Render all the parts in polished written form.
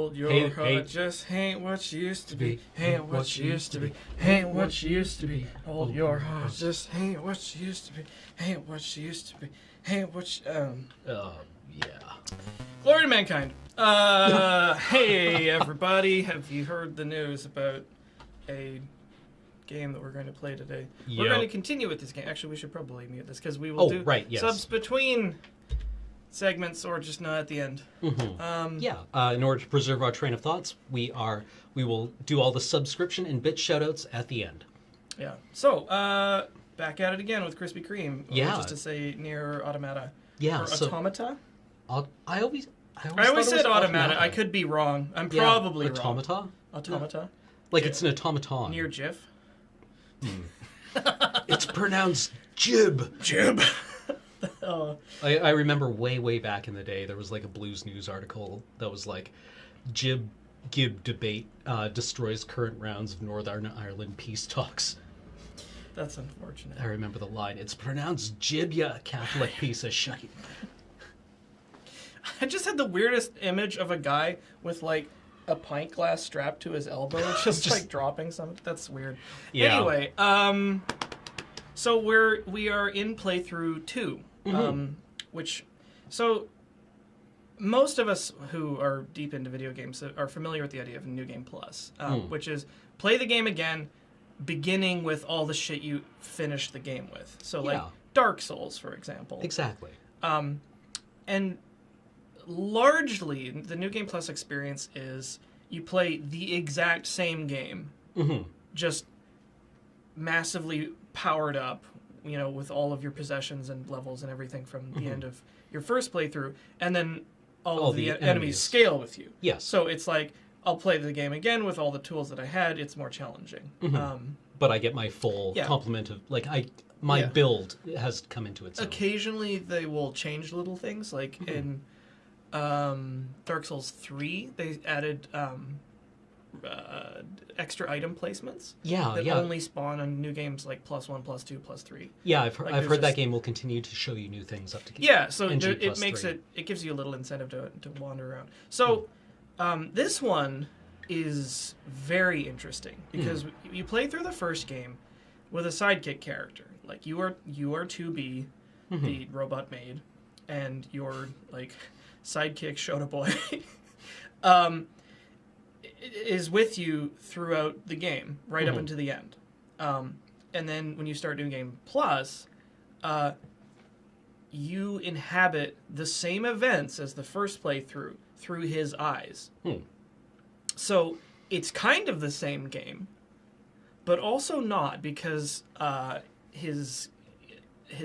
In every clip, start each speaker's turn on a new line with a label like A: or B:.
A: Hold your heart, just ain't what she used to be. Ain't what she used to be. Ain't what she used to be. Hold your heart, just ain't what she used to be. Ain't what she used to be. Ain't what she...
B: Yeah.
A: Glory to mankind. Hey, everybody. Have you heard the news about a game that we're going to play today?
B: Yep.
A: We're going to continue with this game. Actually, we should probably mute this because we will do subs between segments or just not at the end.
B: Mm-hmm. In order to preserve our train of thoughts, we will do all the subscription and bit shoutouts at the end.
A: Yeah. So, back at it again with Krispy Kreme.
B: Yeah.
A: Just to say NieR Automata.
B: Yeah.
A: Or Automata?
B: I always
A: said Automata. I could be wrong. I'm probably
B: Automata?
A: wrong. Automata?
B: Like it's an automaton.
A: NieR GIF?
B: It's pronounced jib.
A: Jib. Oh.
B: I remember way back in the day, there was like a Blues News article that was like, Gib debate destroys current rounds of Northern Ireland peace talks.
A: That's unfortunate.
B: I remember the line, it's pronounced jib, ya Catholic piece of shite.
A: I just had the weirdest image of a guy with like a pint glass strapped to his elbow, just like dropping something. That's weird.
B: Yeah.
A: Anyway, so we are in playthrough 2, which most of us who are deep into video games are familiar with the idea of New Game Plus, which is play the game again, beginning with all the shit you finished the game with. So like Dark Souls, for example.
B: Exactly.
A: And largely, the New Game Plus experience is you play the exact same game, just massively powered up, with all of your possessions and levels and everything from the end of your first playthrough, and then all of the enemies scale with you.
B: Yes.
A: So it's like, I'll play the game again with all the tools that I had. It's more challenging.
B: But I get my full complement of, my build has come into its own.
A: Occasionally, they will change little things, like in Dark Souls 3, they added extra item placements. That only spawn on new games like +1, +2, +3.
B: Yeah, I've heard that game will continue to show you new things up to
A: so it makes it gives you a little incentive to wander around. So this one is very interesting because you play through the first game with a sidekick character. Like you are 2B, the robot maid, and your like sidekick Shota boy is with you throughout the game, right up into the end. And then when you start New Game Plus, you inhabit the same events as the first playthrough through his eyes. So it's kind of the same game, but also not, because his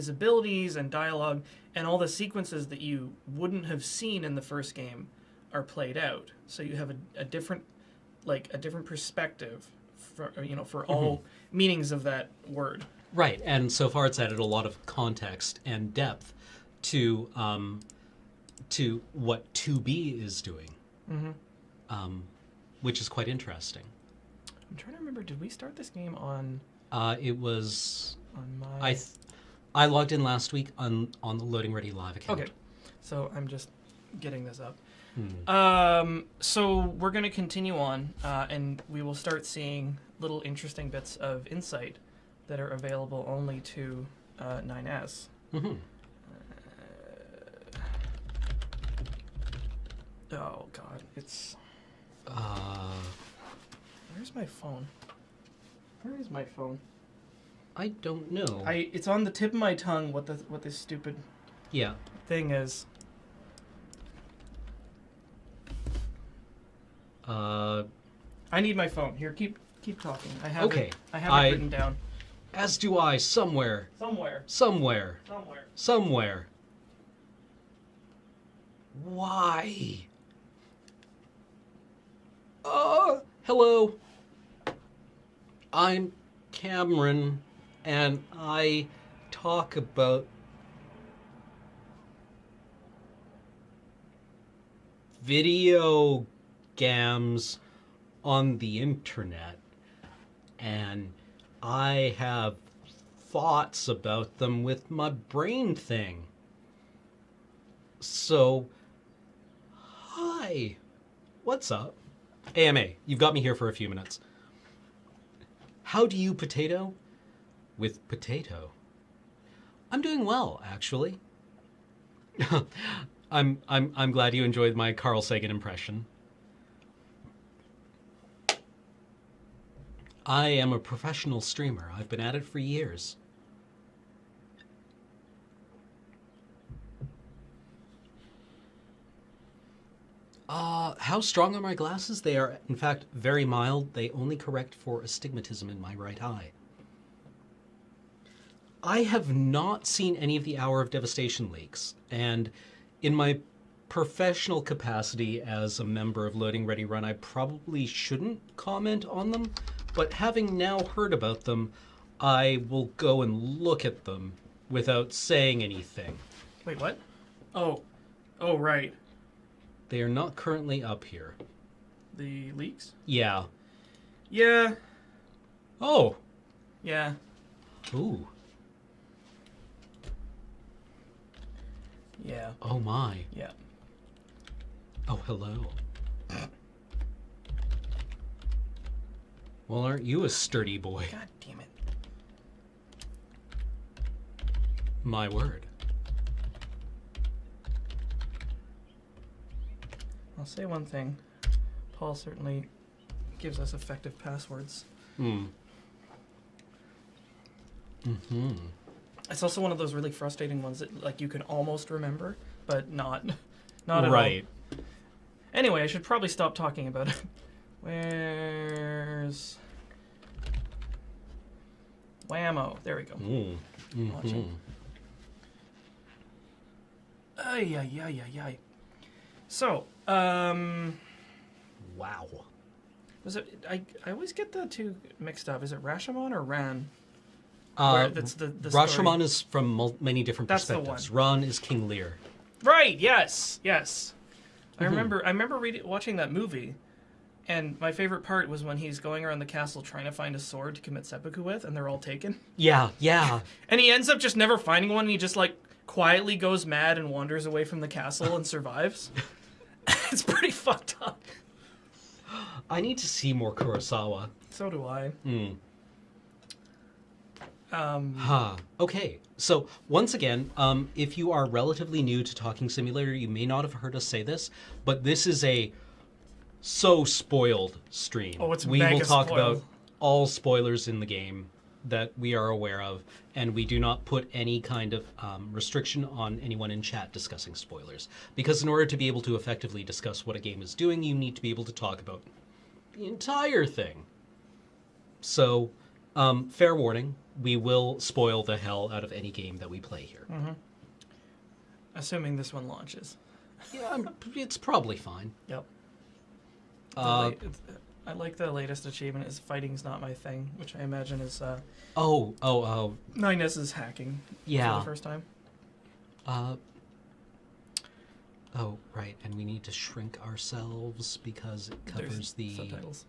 A: abilities and dialogue and all the sequences that you wouldn't have seen in the first game are played out. So you have a different perspective for all meanings of that word.
B: Right, and so far it's added a lot of context and depth to what 2B is doing, which is quite interesting.
A: I'm trying to remember, did we start this game on...
B: It was...
A: On my...
B: I logged in last week on the Loading Ready Live account.
A: Okay, so I'm just getting this up. So we're going to continue on, and we will start seeing little interesting bits of insight that are available only to 9S. Oh God, it's. Where's my phone? Where is my phone?
B: I don't know.
A: It's on the tip of my tongue what this stupid thing is. I need my phone. Here, keep talking. I have it written down.
B: As do I, somewhere. Why? Hello. I'm Cameron, and I talk about video games on the internet, and I have thoughts about them with my brain thing. So, hi. What's up? AMA, you've got me here for a few minutes. How do you potato? With potato. I'm doing well, actually. I'm glad you enjoyed my Carl Sagan impression. I am a professional streamer. I've been at it for years. How strong are my glasses? They are, in fact, very mild. They only correct for astigmatism in my right eye. I have not seen any of the Hour of Devastation leaks, and in my professional capacity as a member of Loading Ready Run, I probably shouldn't comment on them, but having now heard about them, I will go and look at them without saying anything.
A: Wait, what? Oh, right.
B: They are not currently up here.
A: The leaks?
B: Yeah.
A: Yeah.
B: Oh.
A: Yeah.
B: Ooh.
A: Yeah.
B: Oh my.
A: Yeah.
B: Oh, hello. Well, aren't you a sturdy boy?
A: God damn it.
B: My word.
A: I'll say one thing. Paul certainly gives us effective passwords. It's also one of those really frustrating ones that like you can almost remember, but not at all.
B: Right.
A: Anyway, I should probably stop talking about it. Where's Whammo? There we go. Watching. Ay. So,
B: Wow.
A: was it? I always get the two mixed up. Is it Rashomon or Ran? That's the
B: Rashomon
A: story.
B: is from many different
A: That's the
B: perspectives.
A: one.
B: Ran is King Lear.
A: Right. Yes. I remember watching that movie, and my favorite part was when he's going around the castle trying to find a sword to commit seppuku with, and they're all taken.
B: Yeah.
A: And he ends up just never finding one, and he just like quietly goes mad and wanders away from the castle and survives. It's pretty fucked up.
B: I need to see more Kurosawa.
A: So do I.
B: Okay, so once again, if you are relatively new to Talking Simulator, you may not have heard us say this, but this is a so spoiled stream.
A: Oh, it's
B: we
A: mega
B: will talk
A: spoiled.
B: about all spoilers in the game that we are aware of, and we do not put any kind of restriction on anyone in chat discussing spoilers. Because in order to be able to effectively discuss what a game is doing, you need to be able to talk about the entire thing. So, fair warning, we will spoil the hell out of any game that we play here.
A: Assuming this one launches.
B: Yeah, it's probably fine.
A: Yep. I like the latest achievement is fighting's not my thing, which I imagine is
B: Oh.
A: 9S's hacking
B: Yeah.
A: for the first time.
B: Oh, right, and we need to shrink ourselves because it covers
A: There's
B: the
A: subtitles.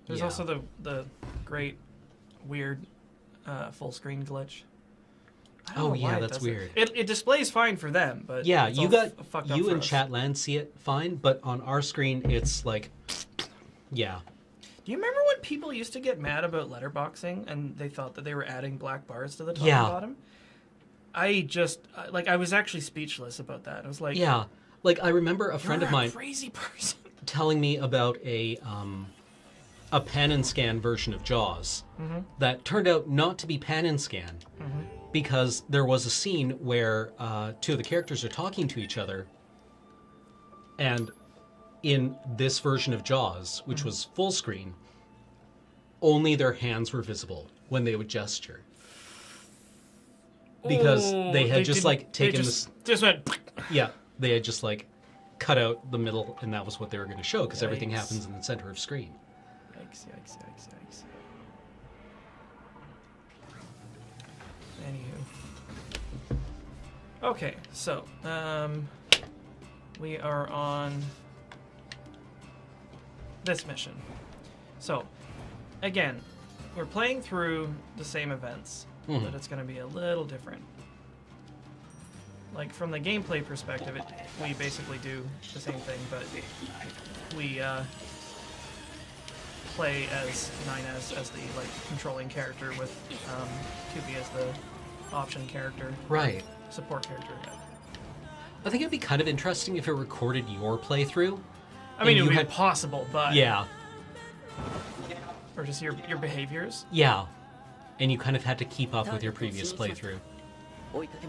A: There's
B: Yeah.
A: also the great weird full screen glitch. I don't know why it
B: that's
A: does it.
B: weird.
A: It displays fine for them, but
B: Yeah,
A: it's
B: you
A: all
B: got
A: fucked up
B: you
A: for
B: in
A: us.
B: Chatland see it fine, but on our screen it's like, yeah.
A: Do you remember when people used to get mad about letterboxing and they thought that they were adding black bars to the top
B: Yeah.
A: and bottom? I was actually speechless about that. I was like,
B: Yeah, like I remember a friend
A: you're
B: of mine
A: a crazy person.
B: telling me about a pan and scan version of Jaws that turned out not to be pan and scan because there was a scene where two of the characters are talking to each other, and in this version of Jaws, which was full screen, only their hands were visible when they would gesture. Because they had just like taken this.
A: Just went.
B: Yeah, they had just like cut out the middle, and that was what they were going to show because everything
A: Yikes.
B: happens in the center of screen.
A: Yikes. Anywho. Okay, so, we are on this mission. So, again, we're playing through the same events, but it's going to be a little different. like from the gameplay perspective, we basically do the same thing, but we play as NieR as the like controlling character with 2B as the option character.
B: Right.
A: Support character. Yeah.
B: I think it'd be kind of interesting if it recorded your playthrough.
A: I mean, it would be possible, but
B: yeah.
A: Or just your behaviors.
B: Yeah. And you kind of had to keep up with your previous playthrough.
A: Mm-hmm.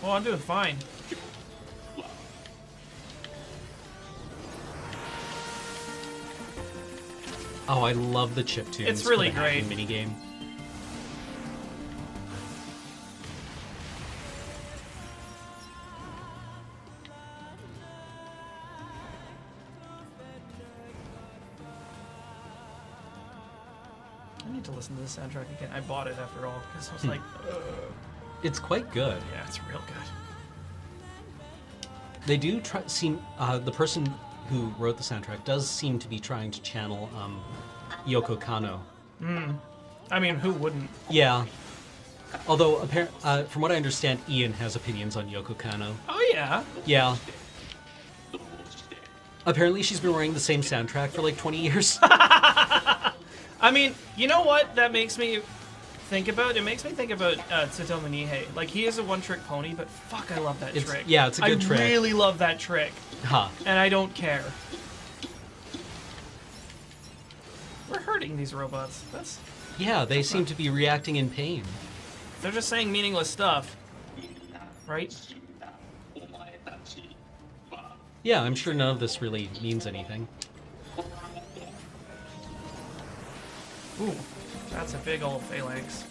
A: Well, I'm doing fine.
B: Oh, I love the chiptunes.
A: It's really
B: for the
A: great.
B: Minigame.
A: I need to listen to this soundtrack again. I bought it after all because I was like, ugh.
B: It's quite good.
A: Yeah, it's real good.
B: They do seem the person who wrote the soundtrack does seem to be trying to channel Yoko Kanno.
A: I mean, who wouldn't?
B: Yeah. Although, from what I understand, Ian has opinions on Yoko Kanno.
A: Oh yeah.
B: Yeah. Apparently, she's been wearing the same soundtrack for like 20 years.
A: I mean, you know what that makes me think about? It makes me think about Tsutomu Nihei. Like, he is a one-trick pony, but fuck, I love that trick.
B: Yeah, it's a good trick.
A: I really love that trick.
B: Huh.
A: And I don't care. We're hurting these robots.
B: Yeah, they seem to be reacting in pain.
A: They're just saying meaningless stuff. Right?
B: Yeah, I'm sure none of this really means anything.
A: Ooh, that's a big old phalanx.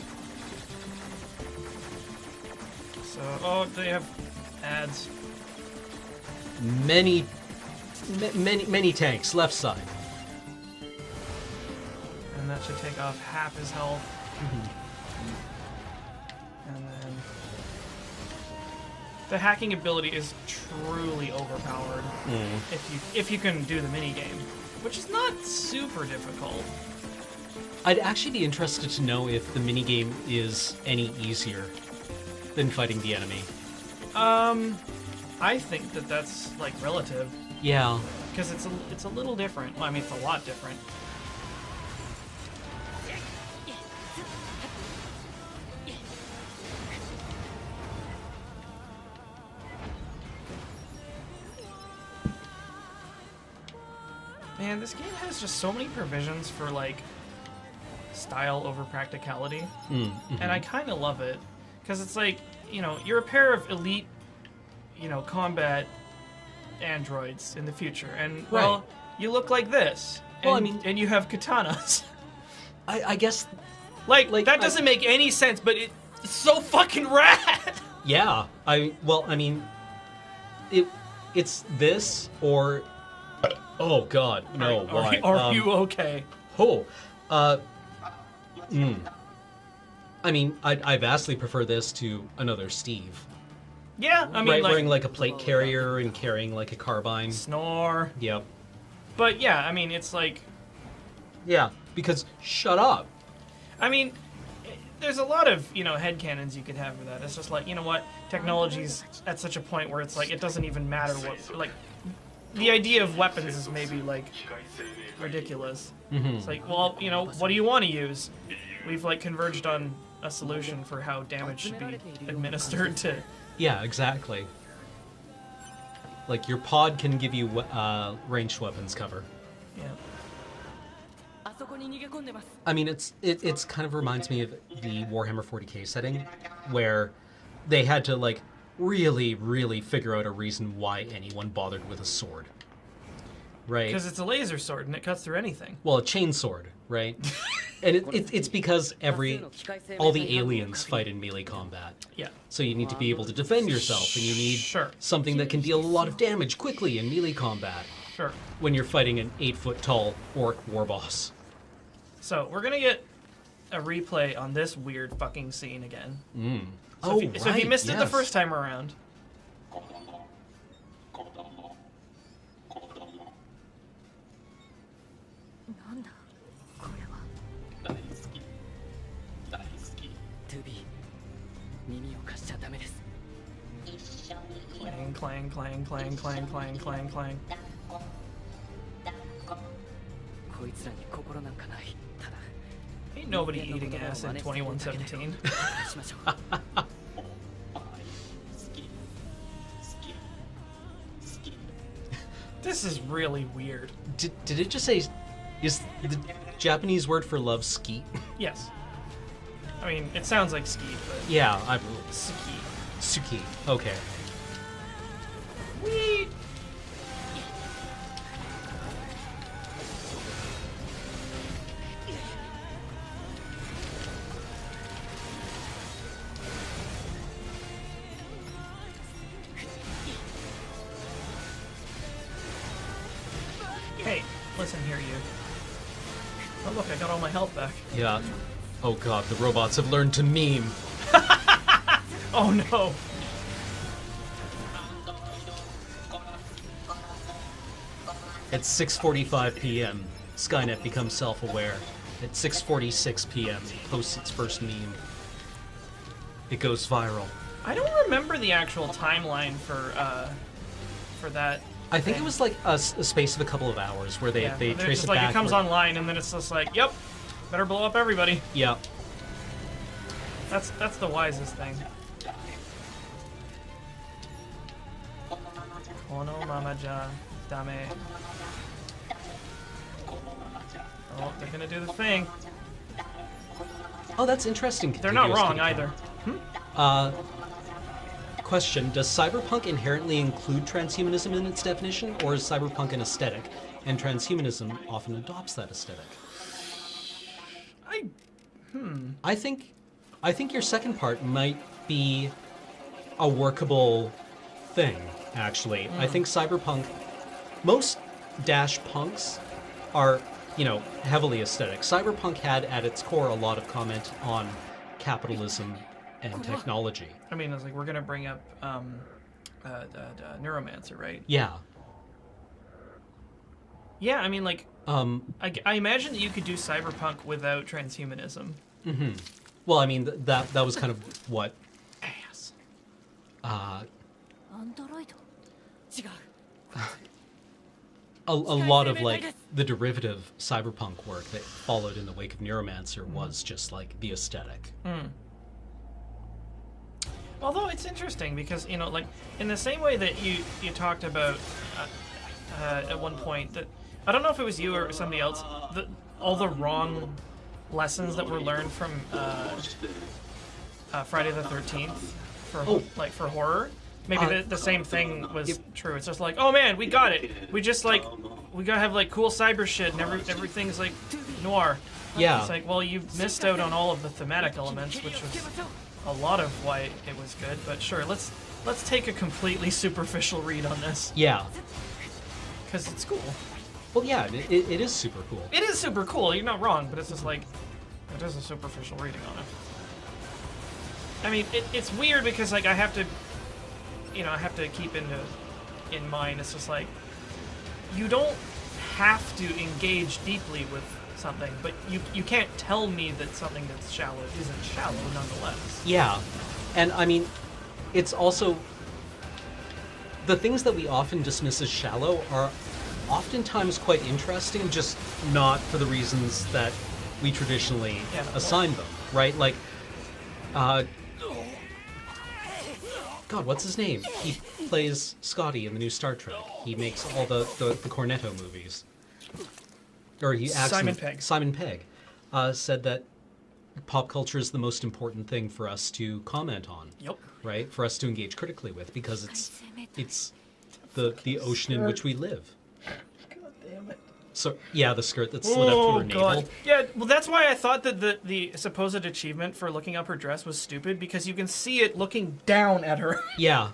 A: So, oh, they have ads.
B: Many tanks, left side.
A: And that should take off half his health. And then the hacking ability is truly overpowered if you can do the minigame, which is not super difficult.
B: I'd actually be interested to know if the minigame is any easier than fighting the enemy.
A: I think that's like relative.
B: Yeah.
A: Because it's a little different. Well, I mean, it's a lot different. Man, this game has just so many provisions for like style over practicality, and I kind of love it because it's like, you know, you're a pair of elite, you know, combat androids in the future, and well, you look like this. And,
B: Well, I mean,
A: and you have katanas.
B: I guess,
A: like that doesn't make any sense, but it's so fucking rad.
B: yeah. I mean, it's this or. Oh God, no! Why?
A: Are you okay?
B: Oh, I mean, I vastly prefer this to another Steve.
A: Yeah, I mean,
B: wearing like a plate carrier and carrying like a carbine.
A: Snore.
B: Yep.
A: But yeah, I mean, it's like,
B: yeah, because shut up.
A: I mean, there's a lot of, you know, headcanons you could have for that. It's just like, you know what, technology's at such a point where it's like it doesn't even matter what, like, the idea of weapons is maybe like ridiculous. It's like, well, you know, what do you want to use? We've like converged on a solution for how damage should be administered to.
B: Yeah, exactly. Like your pod can give you ranged weapons cover.
A: Yeah.
B: I mean, it's kind of reminds me of the Warhammer 40k setting, where they had to like really figure out a reason why anyone bothered with a sword. Right?
A: Because it's a laser sword and it cuts through anything.
B: Well, a chain sword, right? And it's because all the aliens fight in melee combat.
A: Yeah.
B: So you need to be able to defend yourself, and you need something that can deal a lot of damage quickly in melee combat.
A: Sure.
B: When you're fighting an 8-foot-tall orc war boss.
A: So we're gonna get a replay on this weird fucking scene again.
B: So
A: if you missed it the first time around. clang, clang, clang, clang, clang, clang, clang. Ain't nobody eating ass in 2117. This is really weird.
B: Did it just say, is the Japanese word for love skeet?
A: Yes. I mean, it sounds like skeet, but...
B: Yeah,
A: Skeet.
B: Suki. Okay.
A: Whee! Hey, listen here, you. Oh look, I got all my health back.
B: Yeah. Oh god, the robots have learned to meme.
A: Oh no!
B: At 6:45 p.m., Skynet becomes self-aware. At 6:46 p.m., it posts its first meme. It goes viral.
A: I don't remember the actual timeline for that.
B: I think it was like a space of a couple of hours where they
A: they're
B: trace
A: just
B: it
A: like
B: back.
A: it comes online and then it's just like, yep, better blow up everybody.
B: Yeah.
A: That's the wisest thing. Kono mama ja dame. Oh, they're gonna do the thing.
B: Oh, that's interesting.
A: They're not
B: contiguous
A: wrong
B: to the
A: either.
B: Question: does cyberpunk inherently include transhumanism in its definition, or is cyberpunk an aesthetic, and transhumanism often adopts that aesthetic? I think your second part might be a workable thing, actually. I think cyberpunk, most dash punks are, heavily aesthetic. Cyberpunk had at its core a lot of comment on capitalism and technology.
A: I mean, it's like we're gonna bring up Neuromancer, right?
B: Yeah.
A: Yeah, I mean, like, I imagine that you could do cyberpunk without transhumanism.
B: Mm-hmm. Well, I mean, that was kind of what...
A: Ass.
B: A lot of, like, the derivative cyberpunk work that followed in the wake of Neuromancer was just, like, the aesthetic.
A: Although it's interesting because, like, in the same way that you talked about at one point, that I don't know if it was you or somebody else, all the wrong lessons that were learned from Friday the 13th for horror. Maybe the same thing was true. It's just like, oh man, we got it. We just we gotta have like cool cyber shit and everything's like noir.
B: Yeah.
A: It's like, well, you missed out on all of the thematic elements, which was a lot of why it was good. But sure, let's take a completely superficial read on this.
B: Yeah.
A: Because it's cool.
B: Well, yeah, it is super cool.
A: It is super cool. You're not wrong, but it's just like it is a superficial reading on it. I mean, it's weird because like I have to keep in mind. It's just like you don't have to engage deeply with something, but you can't tell me that something that's shallow isn't shallow nonetheless.
B: Yeah, and I mean, it's also the things that we often dismiss as shallow are oftentimes quite interesting, just not for the reasons that we traditionally assign them, right? Like, God, what's his name? He plays Scotty in the new Star Trek. He makes all the Cornetto movies. Or he acts
A: Simon Pegg.
B: Simon Pegg said that pop culture is the most important thing for us to comment on.
A: Yep.
B: Right? For us to engage critically with, because it's the ocean in which we live.
A: God damn it.
B: So yeah, the skirt that slid up to her navel.
A: Yeah, well, that's why I thought that the supposed achievement for looking up her dress was stupid, because you can see it looking down at her.
B: Yeah.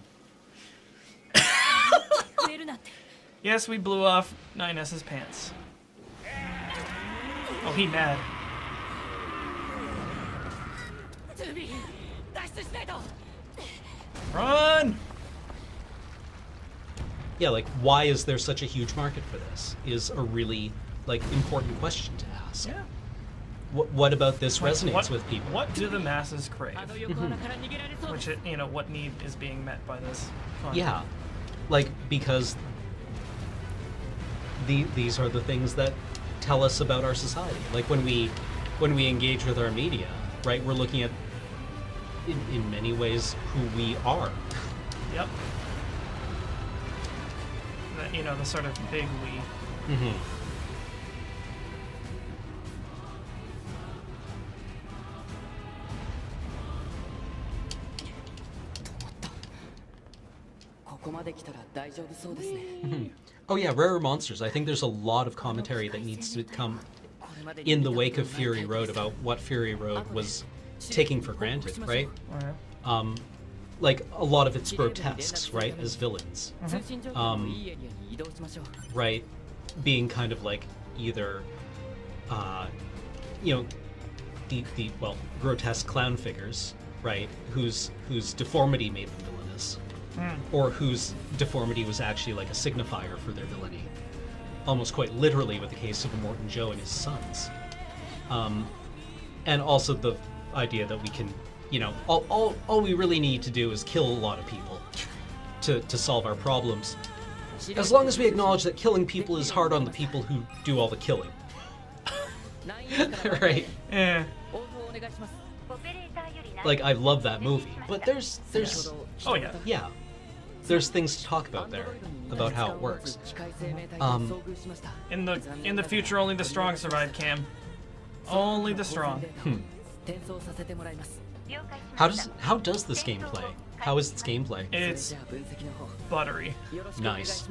A: Yes, we blew off 9S's pants. Oh, he mad. Run!
B: Yeah, like, why is there such a huge market for this? Is a really, like, important question to ask.
A: Yeah.
B: What about this resonates with people?
A: What do the masses crave? Which, what need is being met by this content?
B: Yeah. Like, because these are the things that tell us about our society. Like, when we engage with our media, right, we're looking at, in many ways, who we are.
A: Yep. The sort of big we.
B: Mm-hmm. Oh yeah, Rare Monsters. I think there's a lot of commentary that needs to come in the wake of Fury Road about what Fury Road was taking for granted, right? Like, a lot of it's grotesques, right, as villains. Right, being kind of like either, the grotesque clown figures, right, whose deformity made them villainous, or whose deformity was actually like a signifier for their villainy. Almost quite literally with the case of Immortan Joe and his sons. And also the idea that we can, all we really need to do is kill a lot of people to solve our problems. As long as we acknowledge that killing people is hard on the people who do all the killing. Right?
A: Yeah.
B: Like, I love that movie, but there's
A: Oh yeah.
B: yeah, there's things to talk about there, about how it works.
A: In the future, only the strong survive, Cam. Only the strong.
B: How does this game play? How is its gameplay?
A: It's buttery.
B: Nice.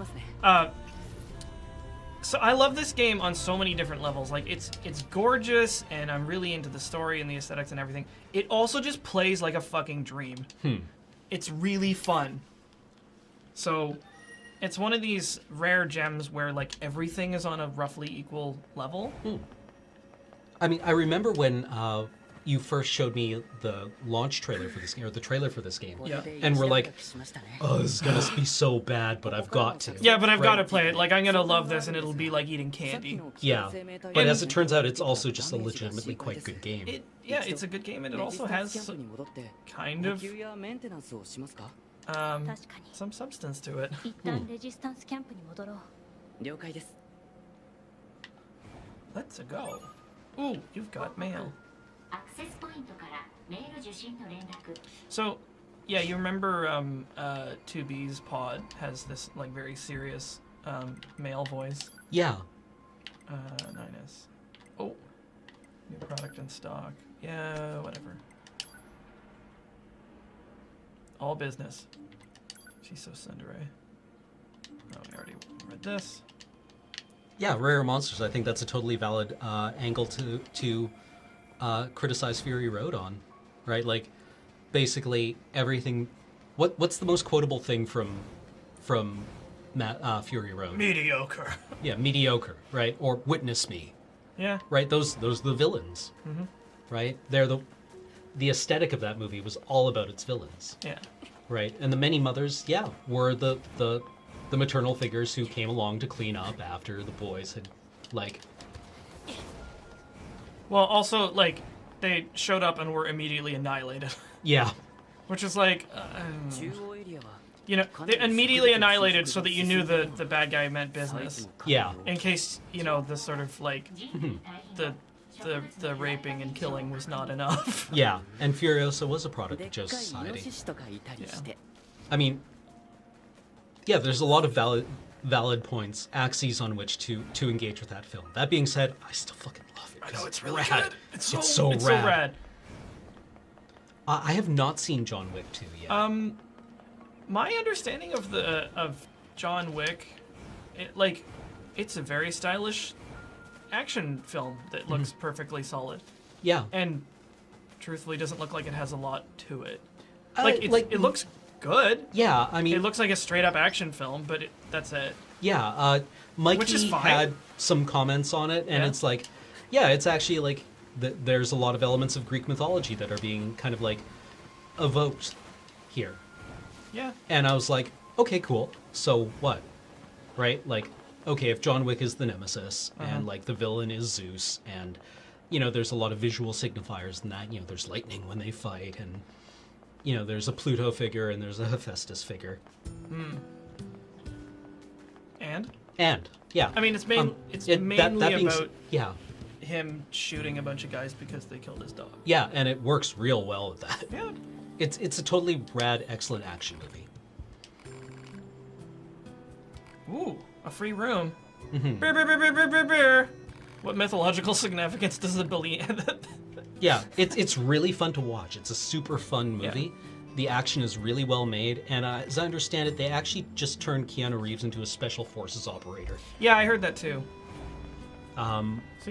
A: So I love this game on so many different levels. Like, it's gorgeous, and I'm really into the story and the aesthetics and everything. It also just plays like a fucking dream. It's really fun. So it's one of these rare gems where, like, everything is on a roughly equal level.
B: I mean, I remember when you first showed me the launch trailer for this game, or the trailer for this game,
A: Yeah.
B: and we're like, oh, this is gonna be so bad, but I've got to.
A: Yeah, but I've
B: Right?
A: got to play it. Like, I'm gonna love this, and it'll be like eating candy.
B: Yeah, but as it turns out, it's also just a legitimately quite good game.
A: It's a good game, and it also has kind of some substance to it. Let's go. Ooh, you've got mail. So, yeah, you remember 2B's pod has this, like, very serious male voice.
B: Yeah.
A: 9S. Oh, new product in stock. Yeah, whatever. All business. She's so Cinderella. Oh, we already read this.
B: Yeah, Rare Monsters. I think that's a totally valid angle to criticize Fury Road on, right? Like, basically everything. What's the most quotable thing from Fury Road?
A: Mediocre.
B: Yeah, mediocre, right? Or Witness Me.
A: Yeah.
B: Right. Those are the villains.
A: Mm-hmm.
B: Right. They're the aesthetic of that movie was all about its villains.
A: Yeah.
B: Right. And the many mothers, yeah, were the maternal figures who came along to clean up after the boys had, like.
A: Well, also, like, they showed up and were immediately annihilated.
B: Yeah.
A: Which is like, they immediately annihilated so that you knew the bad guy meant business.
B: Yeah.
A: In case, the sort of, like, the raping and killing was not enough.
B: Yeah. And Furiosa was a product of Joe's society.
A: Yeah.
B: I mean, yeah, there's a lot of valid points, axes on which to engage with that film. That being said, I still fucking love it.
A: I know, it's really
B: rad.
A: good. It's
B: so
A: so rad.
B: I have not seen John Wick 2 yet.
A: My understanding of John Wick, it's a very stylish action film that looks perfectly solid.
B: Yeah.
A: And truthfully doesn't look like it has a lot to it. It looks good.
B: Yeah, I mean,
A: it looks like a straight up action film, but that's it.
B: Yeah, Mikey
A: Which is fine.
B: had some comments on it, and it's like, yeah, it's actually like there's a lot of elements of Greek mythology that are being kind of like evoked here.
A: Yeah.
B: And I was like, okay, cool. So what? Right? Like, okay, if John Wick is the nemesis and like the villain is Zeus, and there's a lot of visual signifiers in that. There's lightning when they fight, and there's a Pluto figure and there's a Hephaestus figure. Yeah.
A: I mean, it's mainly about him shooting a bunch of guys because they killed his dog.
B: Yeah, and it works real well with that.
A: Yeah.
B: It's a totally rad, excellent action movie.
A: Ooh, a free room. Beer, beer, beer, beer, beer, beer, beer. What mythological significance does the Billy...
B: Yeah, it's really fun to watch. It's a super fun movie. Yeah. The action is really well made, and as I understand it, they actually just turned Keanu Reeves into a special forces operator.
A: Yeah, I heard that too.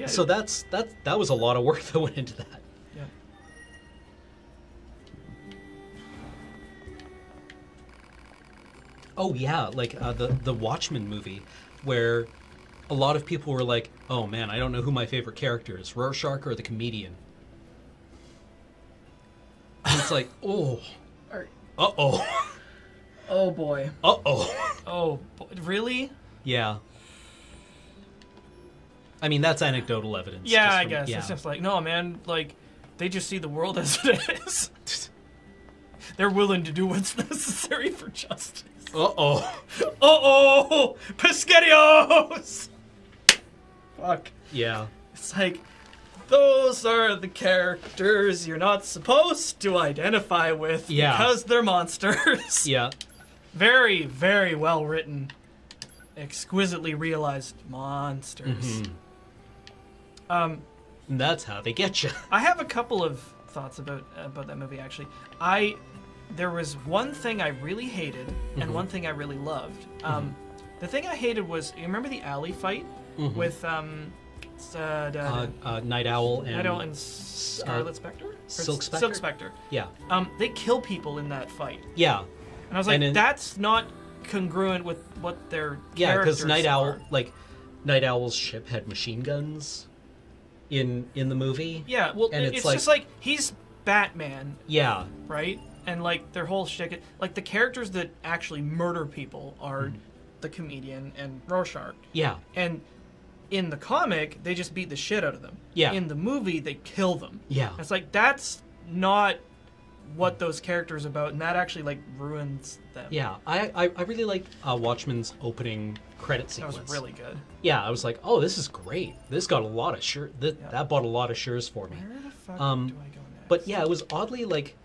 B: So that was a lot of work that went into that.
A: Yeah.
B: Oh yeah, like the Watchmen movie, where a lot of people were like, "Oh man, I don't know who my favorite character is, Rorschach or the comedian." And it's like, oh, uh-oh.
A: Oh boy.
B: Uh-oh.
A: Oh, really?
B: Yeah. I mean, that's anecdotal evidence.
A: Yeah, I guess. Yeah. It's just like, no, man, like, they just see the world as it is. They're willing to do what's necessary for justice.
B: Uh-oh.
A: Uh-oh! Pescarios! Fuck.
B: Yeah.
A: It's like, those are the characters you're not supposed to identify with because they're monsters.
B: Yeah.
A: Very, very well written, exquisitely realized monsters.
B: Mm-hmm. That's how they get you.
A: I have a couple of thoughts about that movie, actually. There was one thing I really hated and one thing I really loved. The thing I hated was, you remember the alley fight with
B: Night Owl and
A: Scarlet Spectre?
B: Silk Spectre?
A: Silk Spectre.
B: Yeah.
A: They kill people in that fight.
B: Yeah.
A: And I was like, that's not congruent with what their characters
B: because Night Owl's ship had machine guns in the movie.
A: Yeah, well, and it's just like, he's Batman.
B: Yeah.
A: Right? And, like, their whole shtick... Like, the characters that actually murder people are the comedian and Rorschach.
B: Yeah.
A: And in the comic, they just beat the shit out of them.
B: Yeah.
A: In the movie, they kill them.
B: Yeah.
A: It's like, that's not what those characters are about, and that actually, like, ruins them.
B: Yeah. I really liked Watchmen's opening credit sequence.
A: That was really good.
B: Yeah, I was like, oh, this is great. This got a lot of that bought a lot of shares for me.
A: Where the fuck do I go next?
B: But yeah, it was oddly, like,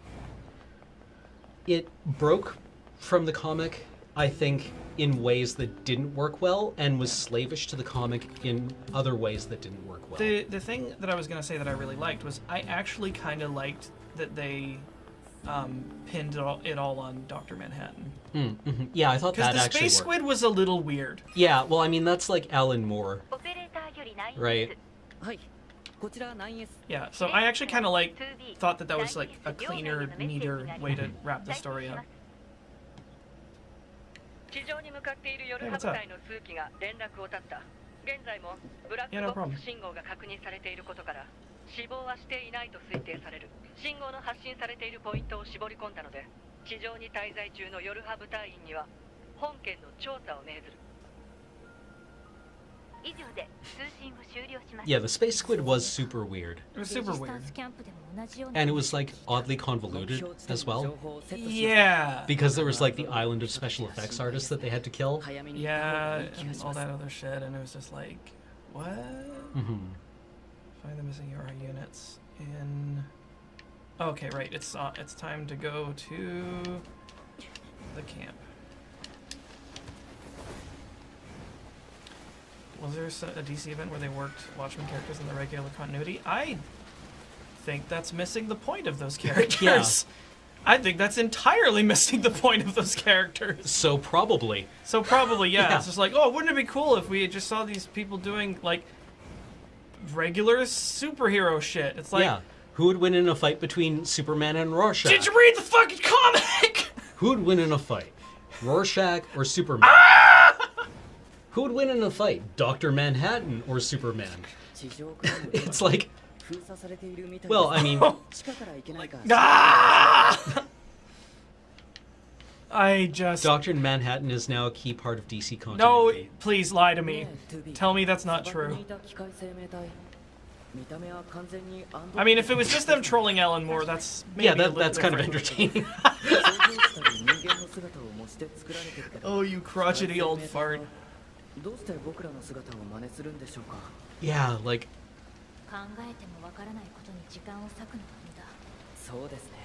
B: it broke from the comic, I think, in ways that didn't work well, and was slavish to the comic in other ways that didn't work well.
A: The thing that I was going to say that I really liked was I actually kind of liked that they pinned it all on Dr. Manhattan.
B: Mm-hmm. Yeah, I thought that actually worked. Because the Space
A: Squid was a little weird.
B: Yeah, well, I mean, that's like Alan Moore. Right?
A: Yeah, so I actually kind of thought that was like a cleaner, neater way to wrap the story up. Hey, what's up? Yeah, no problem.
C: 死亡はしていないと推定される。信号の発信されているポイントを絞り込んだので、地上に滞在中のヨルハ部隊員には本件の調査を命ずる。
B: Yeah, the Space Squid was super weird.
A: It was super weird.
B: And it was, like, oddly convoluted as well.
A: Yeah.
B: Because there was, like, the island of special effects artists that they had to kill.
A: Yeah, and all that other shit, and it was just like, what?
B: Mm-hmm.
A: Find the missing UR units in... Okay, right, it's time to go to the camp. Was there a DC event where they worked Watchmen characters in the regular continuity? I think that's missing the point of those characters.
B: Yeah.
A: I think that's entirely missing the point of those characters.
B: So probably.
A: Yeah. It's just like, oh, wouldn't it be cool if we just saw these people doing, like, regular superhero shit? It's like...
B: Yeah. Who would win in a fight between Superman and Rorschach?
A: Did you read the fucking comic?
B: Who would win in a fight? Rorschach or Superman? Who would win in a fight? Dr. Manhattan or Superman? It's like... Well, I mean...
A: I just...
B: Dr. Manhattan is now a key part of DC continuity.
A: No, please lie to me. Tell me that's not true. I mean, if it was just them trolling Alan Moore, that's maybe
B: that's kind of entertaining.
A: Oh, you crotchety old fart.
D: どうして僕らの姿を真似するんでしょうか。
B: Yeah, like
E: 考えてもわからないことに時間を割くのは無駄。
D: そうですね。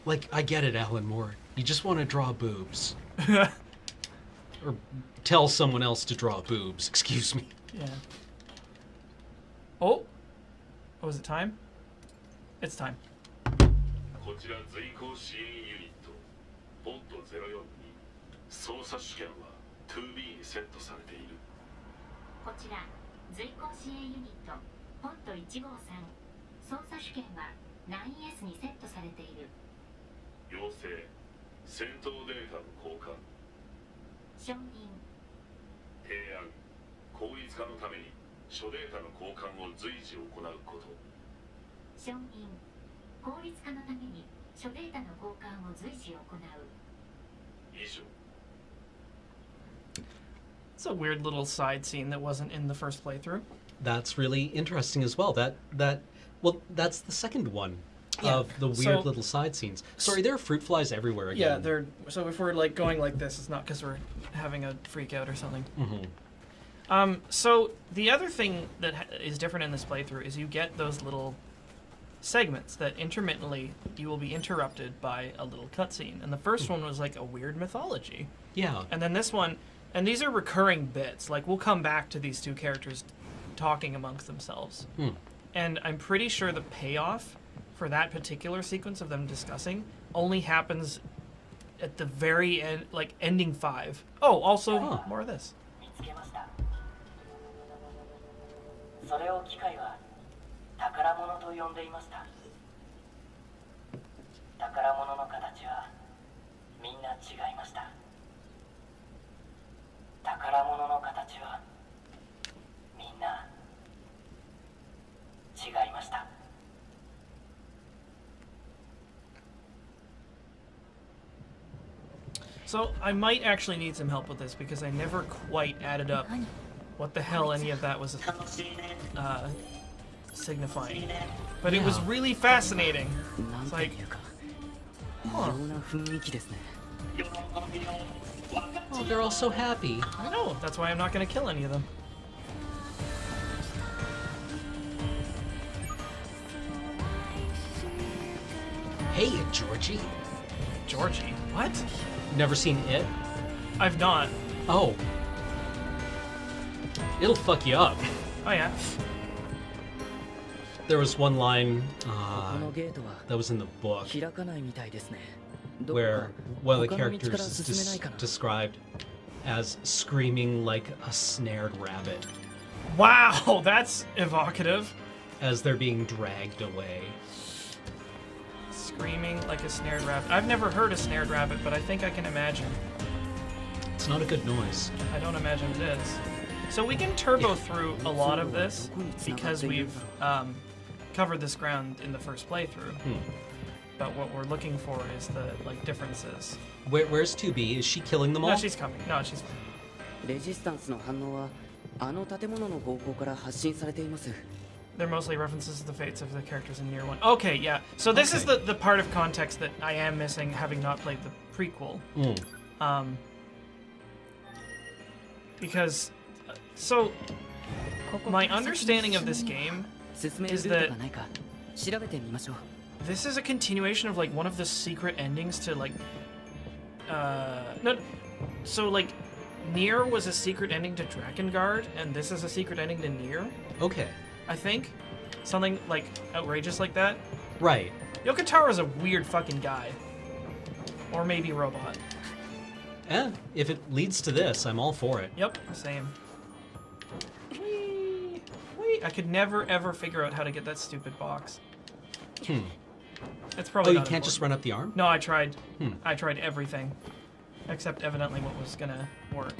B: like I get it, Alan Moore. You just want to draw boobs. Or tell someone else to draw boobs. Excuse me.
A: Yeah. Oh, is it time? It's time.
F: こちら随行支援ユニットポット04に操作主権は 2B にセットされている。
E: こちら随行支援ユニットポット153操作主権は 9S にセットされている。
F: 要請戦闘データの交換。
E: 承認。
F: 提案効率化のために諸データの交換を随時行うこと。
E: 承認。効率化のために諸データの交換を随時行う。
F: 以上。
A: It's a weird little side scene that wasn't in the first playthrough.
B: That's really interesting as well. Well, that's the second one
A: Yeah,
B: of the weird
A: so-
B: little side scenes. Sorry, there are fruit flies everywhere
A: Yeah,
B: again.
A: so if we're like going like this, it's not because we're having a freak out or something.
B: Mm-hmm.
A: So the other thing that is different in this playthrough is you get those little segments that intermittently you will be interrupted by a little cutscene. And the first one was like a weird mythology.
B: Yeah.
A: And then this one, and these are recurring bits. Like we'll come back to these two characters talking amongst themselves. And I'm pretty sure the payoff for that particular sequence of them discussing only happens at the very end, like ending 5. Oh, also more of this.
D: 見つけました。それを機械は宝物と呼んでいました。宝物の形はみんな違いました。宝物の形はみんな違いました。
A: So I might actually need some help with this because I never quite added up what the hell any of that was signifying. But it was
B: Yeah.
A: really fascinating.
D: なん
A: It's
D: と
A: like,
D: いうか異様な雰囲気ですね。
B: Oh, they're all so happy.
A: I know, that's why I'm not going to kill any of them.
B: Hey, Georgie.
A: Georgie, what?
B: Never seen it?
A: I've not.
B: Oh. It'll fuck you up.
A: Oh yeah.
B: There was one line
D: このゲートは
B: that was in the book
D: 開かないみたいですね。どこ
B: where
D: か
B: one of the
D: 他の道から
B: characters is
D: 進めないかな。
B: described as screaming like a snared rabbit
A: Wow, that's evocative.
B: as they're being dragged away.
A: Screaming like a snared rabbit. I've never heard a snared rabbit, but I think I can imagine.
B: It's not a good noise.
A: I don't imagine it is. So we can turbo through a lot of this because we've covered this ground in the first playthrough. But what we're looking for is the differences.
B: Where's 2B? Is she killing them all?
A: No, she's coming. No, she's.
D: レジスタンスの反応はあの建物の方向から発信されています。
A: They're mostly references to the fates of the characters in NieR 1. Okay, yeah. So this is the part of context that I am missing, having not played the prequel. Because, so, my understanding of this game
D: 進める
A: is
D: ルー
A: that
D: トがないか調べてみましょう。
A: this is a continuation of one of the secret endings to no, so NieR was a secret ending to Drakengard, and this is a secret ending to NieR.
B: Okay.
A: I think something outrageous like that.
B: Right.
A: Yoko Tara's a weird fucking guy, or maybe robot.
B: If it leads to this, I'm all for it.
A: Yep, same. Whee! Whee! I could never ever figure out how to get that stupid box. It's probably
B: Oh, you
A: not
B: can't just run up the arm?
A: No, I tried. I tried everything, except evidently what was gonna work.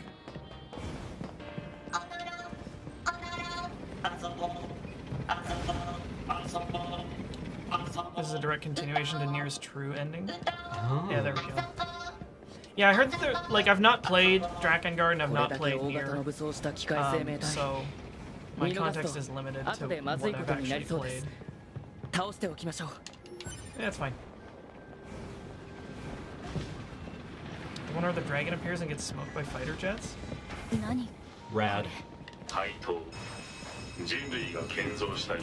A: This is a direct continuation to NieR's true ending.
B: Oh.
A: Yeah, there we go. Yeah, I heard that I've not played Drakengard and I've
D: これ
A: not
D: だけ
A: played
D: 大型の
A: NieR,
D: 武装した機械生命体、
A: so my
D: 見逃す
A: context
D: と
A: is limited
D: 後
A: to
D: でま
A: what
D: ずいこ
A: I've
D: とにな
A: actually
D: りそうで
A: played.
D: す。倒しておきましょう。
A: Yeah, it's fine. The one where the dragon appears and gets smoked by fighter jets?
E: 何？
B: Rad.
F: 対等人類が建造した遊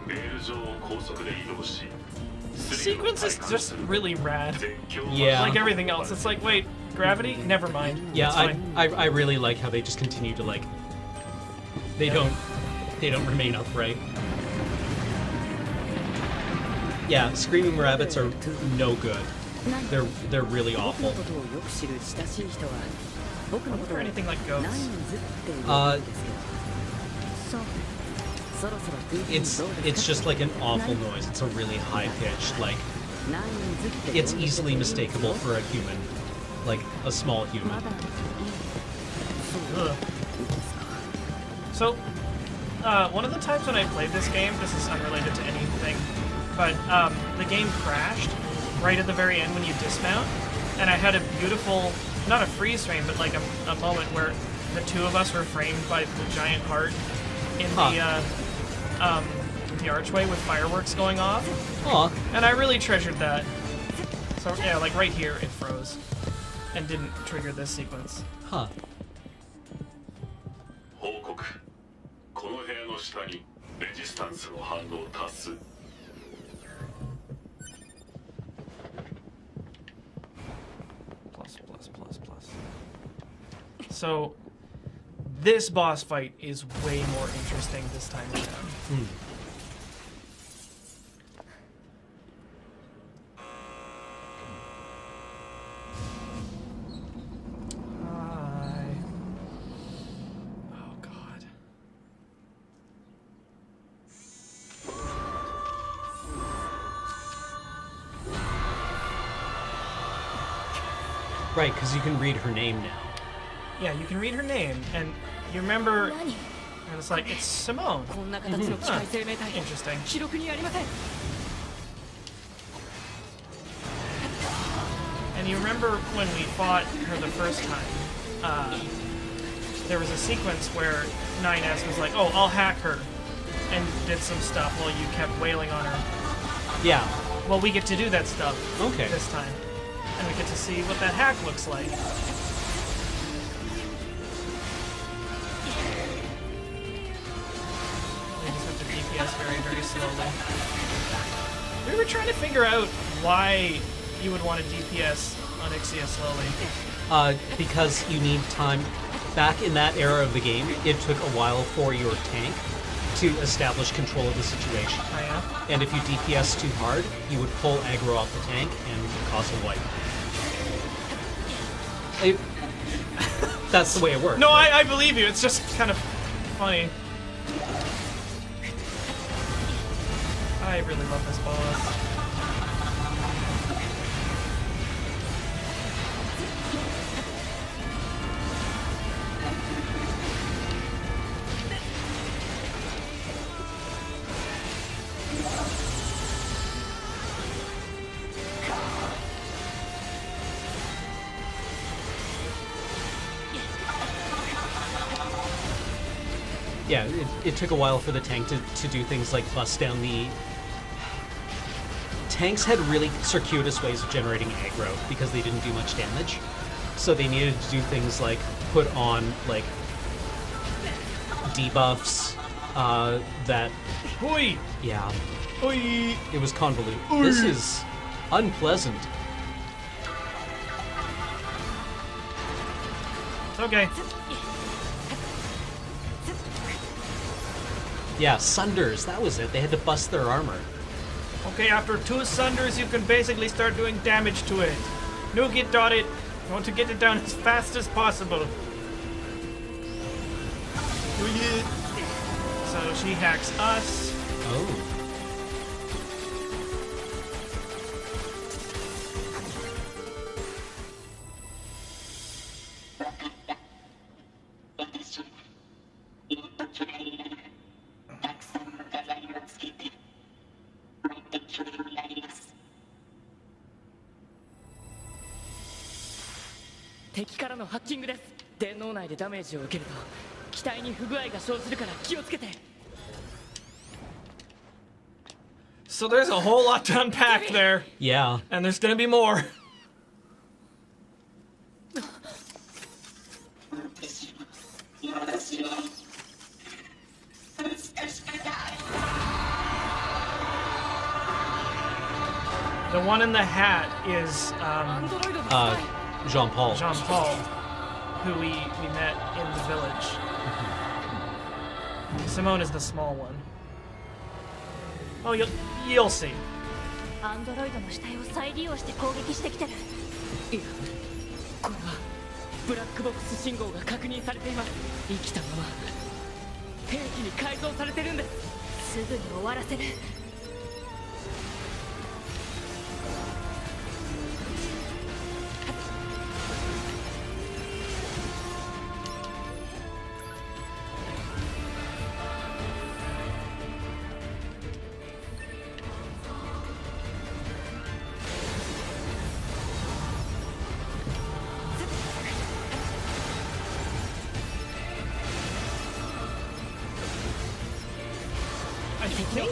F: 具メール上を高速で移動し
A: Sequence is just really rad.
B: Yeah.
A: Like everything else. It's like, wait, gravity? Never mind.
B: Yeah,
A: It's fine.
B: I really like how they just continue to like they don't remain upright. Yeah, screaming rabbits are no good. They're really awful.
D: 僕のことをよく知る親しい人は僕のことを
A: Or anything like goats.
D: ナインズって呼ぶんですけどそうそろそろ 2B どうですか
B: It's just like an awful noise. It's a really high pitched, like
D: ナインズって
B: it's easily mistakable for a human, like a small
D: ま
B: human.
D: だいいそう
A: Ugh. So, one of the times when I played this game, this is unrelated to anything, but the game crashed right at the very end when you dismount, and I had a beautiful, not a freeze frame, but like a moment where the two of us were framed by the giant heart in the archway with fireworks going off,
B: Aw,
A: and I really treasured that. So yeah, like right here, it froze and didn't trigger this sequence.
B: huh.
F: 報告この部屋の下にレジスタンスの反応多数
A: Plus, plus, plus, plus. So, this boss fight is way more interesting this time around. Hi. Oh, God.
B: Right, because you can read her name now.
A: Yeah, you can read her name, and you remember, and it's like, it's Simone.
D: こんな形の機械生命体
A: Interesting.
D: 記録にありません
A: And you remember when we fought her the first time, there was a sequence where 9S was like, oh, I'll hack her, and did some stuff while you kept wailing on her.
B: Yeah.
A: Well, we get to do that stuff
B: Okay.
A: this time. And we get to see what that hack looks like. We just have to DPS very, very slowly. We were trying to figure out why you would want to DPS Onyxia slowly.
B: Because you need time. Back in that era of the game, it took a while for your tank to establish control of the situation.
A: Oh, yeah?
B: And if you DPS too hard, you would pull aggro off the tank and cause a wipe. That's the way it works.
A: No, I believe you. It's just kind of funny. I really love this boss.
B: Yeah, it took a while for the tank to do things like bust down the... Tanks had really circuitous ways of generating aggro because they didn't do much damage. So they needed to do things like put on, like, debuffs that...
A: Hoi!
B: Yeah,
A: Hoi!
B: it was convoluted. This is unpleasant.
A: It's okay.
B: Yeah, Sunders, that was it. They had to bust their armor.
A: Okay, after 2 Sunders, you can basically start doing damage to it. Nuke it, dot it. You want to get it down as fast as possible. Do it. So she hacks us.
B: Oh.
A: So there's a whole lot to unpack there,
B: Yeah.
A: and there's gonna be more. The one in the hat is
D: アンドロイドのスパイ
B: Jean-Paul.
A: Jean-Paul, who we met in the village. Simone is the small one. Oh, you'll see.
G: アンドロイドの死体を再利用して攻撃してきてる。
D: いやこれはブラックボックス信号が確認されています。生きたまま兵器に改造されてるんです。
G: すぐに終わらせる。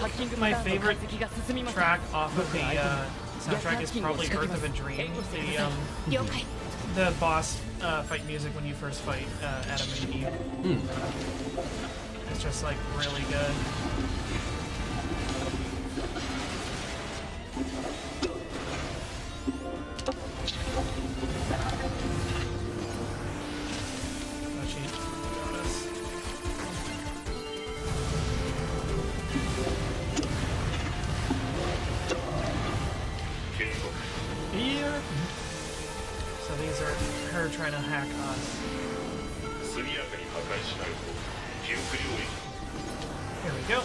A: I think my favorite track off of the soundtrack is probably Earth of a Dream.
G: 了解。
A: The boss fight music when you first fight Adam and Eve. It's just like really good. Oh, she got us. Here. So these are her trying to hack us.
F: 速やかに破壊しないと記憶領域
A: Here we go.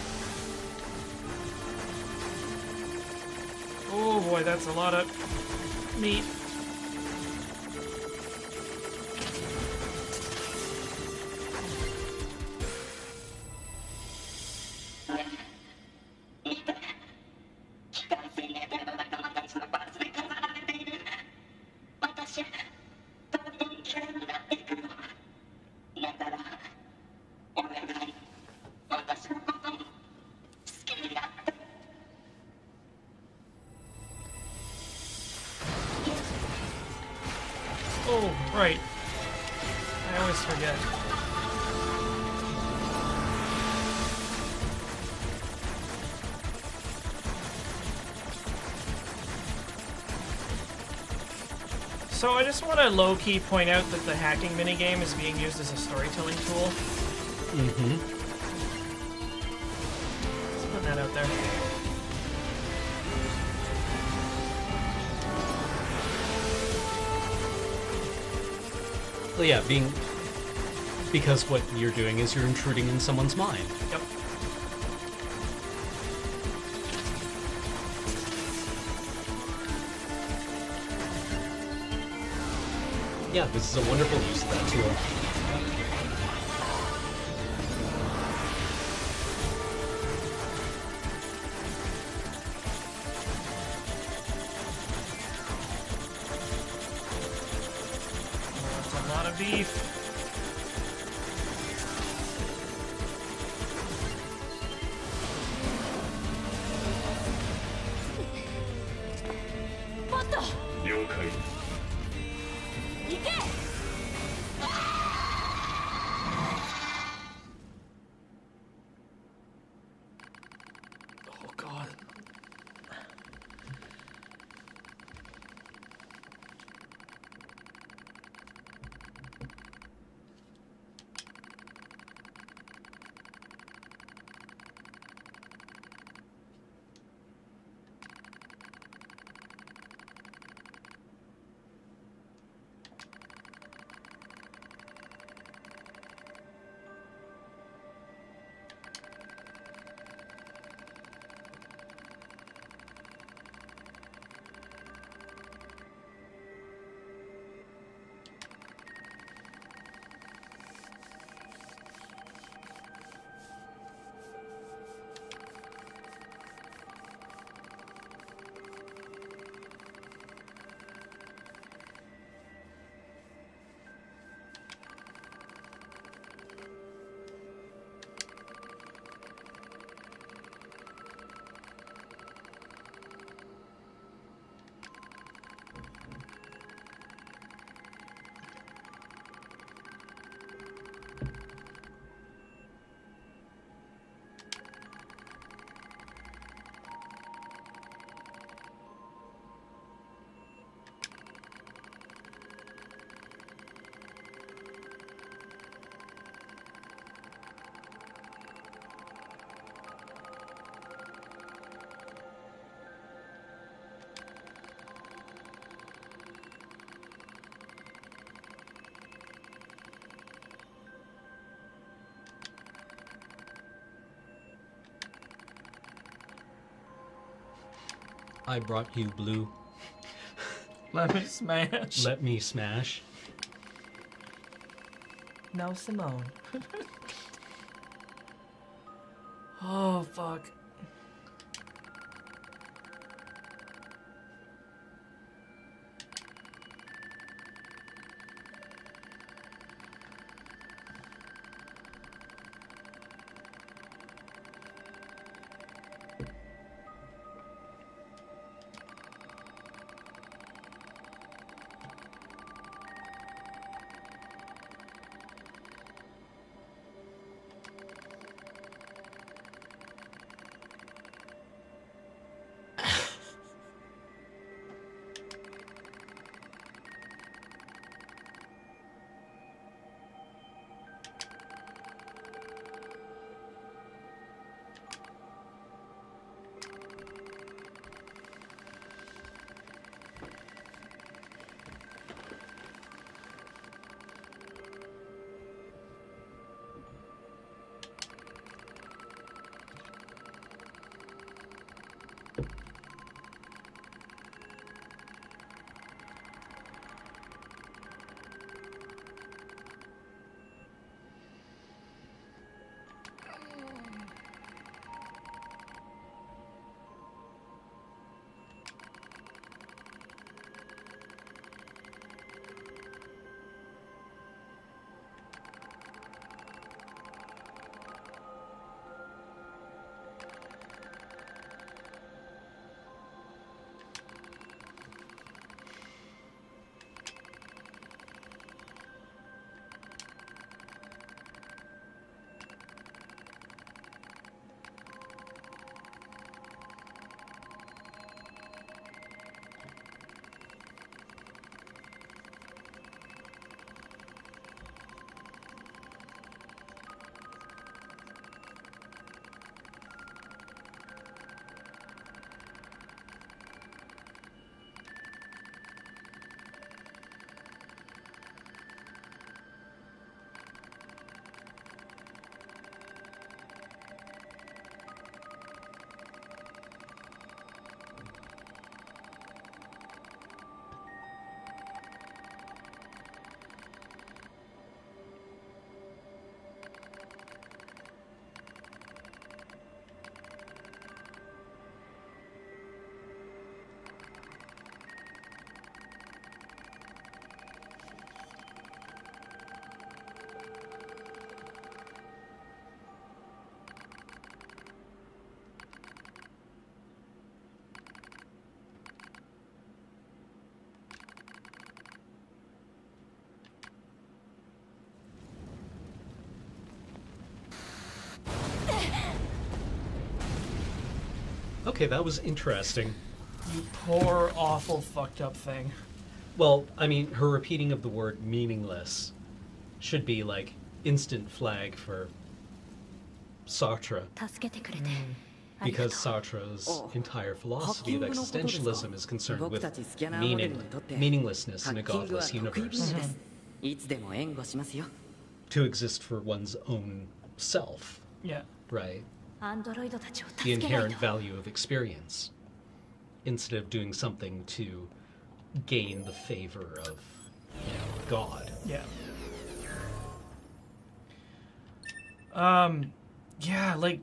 A: Oh boy, that's a lot of meat. Oh, right. I always forget. So I just want to low-key point out that the hacking minigame is being used as a storytelling tool.
B: Mm-hmm.
A: Just putting that out there.
B: Well, yeah, because what you're doing is you're intruding in someone's mind.
A: Yep.
B: Yeah, this is a wonderful use of that tool.
A: That's a lot of beef.
G: What the?
F: 了解
G: 行け!
A: Oh god.
B: I brought you blue.
A: Let me smash.
B: Let me smash.
A: No, Simone. Oh, fuck.
B: Okay, that was interesting.
A: You poor, awful, fucked up thing.
B: Well, I mean, her repeating of the word meaningless should be like instant flag for Sartre,
G: 助けてくれてありがとう
B: because Sartre's entire philosophy of existentialism is concerned with meaninglessness in a godless universe.
D: いつでも援護しますよ
B: To exist for one's own self,
A: Yeah.
B: right?
G: アンドロイドたちを
B: The
G: 助けない
B: inherent
G: と
B: value of experience, instead of doing something to gain the favor of, God.
A: Yeah. Yeah, like,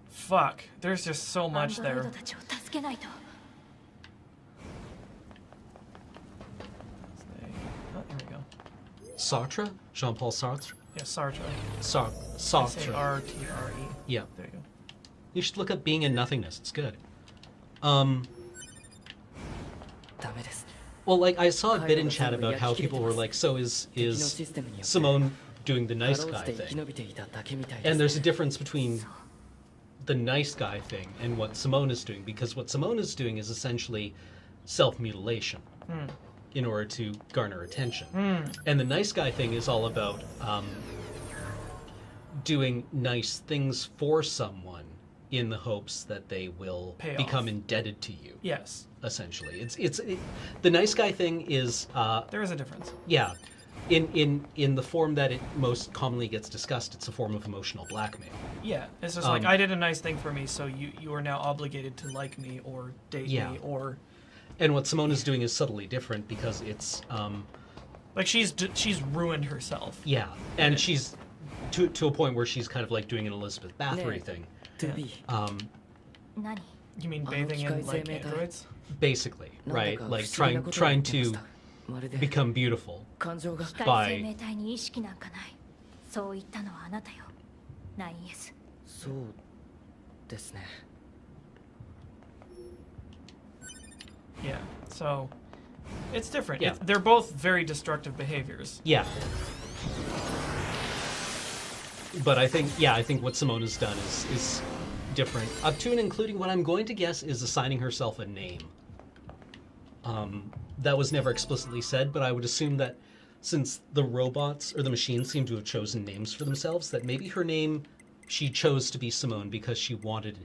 A: fuck. There's just so
G: アン
A: much
G: ドロイ
A: there.
G: ドたちを助けないと
A: Oh, here we go.
B: Sartre? Jean-Paul Sartre?
A: Yeah, Sartre.
B: Sartre.
A: S-A-R-T-R-E.
B: Yeah.
A: There you go.
B: You should look up Being in Nothingness. It's good.
D: ダメです
B: Well, like, I saw a bit in chat about how people were like, so is Simone doing the nice
D: かろう
B: guy
D: じて生き
B: thing?
D: 延びていただけみたいで
B: And
D: す
B: there's a difference between the nice guy thing and what Simone is doing, because what Simone is doing is essentially self-mutilation in order to garner attention. And the nice guy thing is all about doing nice things for someone in the hopes that they will
A: Pay
B: become
A: off.
B: indebted to you.
A: Yes.
B: Essentially, the nice guy thing is
A: There is a difference.
B: yeah, in the form that it most commonly gets discussed, it's a form of emotional blackmail.
A: Yeah, it's just like, I did a nice thing for me, so you are now obligated to like me or date me or...
B: And what Simone is doing is subtly different because it's...
A: like, she's ruined herself.
B: Yeah, and she's to a point where she's kind of like doing an Elizabeth Bathory thing.
A: You mean bathing in, like, androids?
B: Basically, right? Like, trying to become beautiful by...
G: そう言ったのはあなたよ、9S。
D: そうですね。
A: Yeah, so it's different.
B: Yeah.
A: They're both very destructive behaviors.
B: Yeah. But I think what Simone has done is different, up to and including what I'm going to guess is assigning herself a name. That was never explicitly said, but I would assume that since the robots or the machines seem to have chosen names for themselves, that maybe her name, she chose to be Simone because she wanted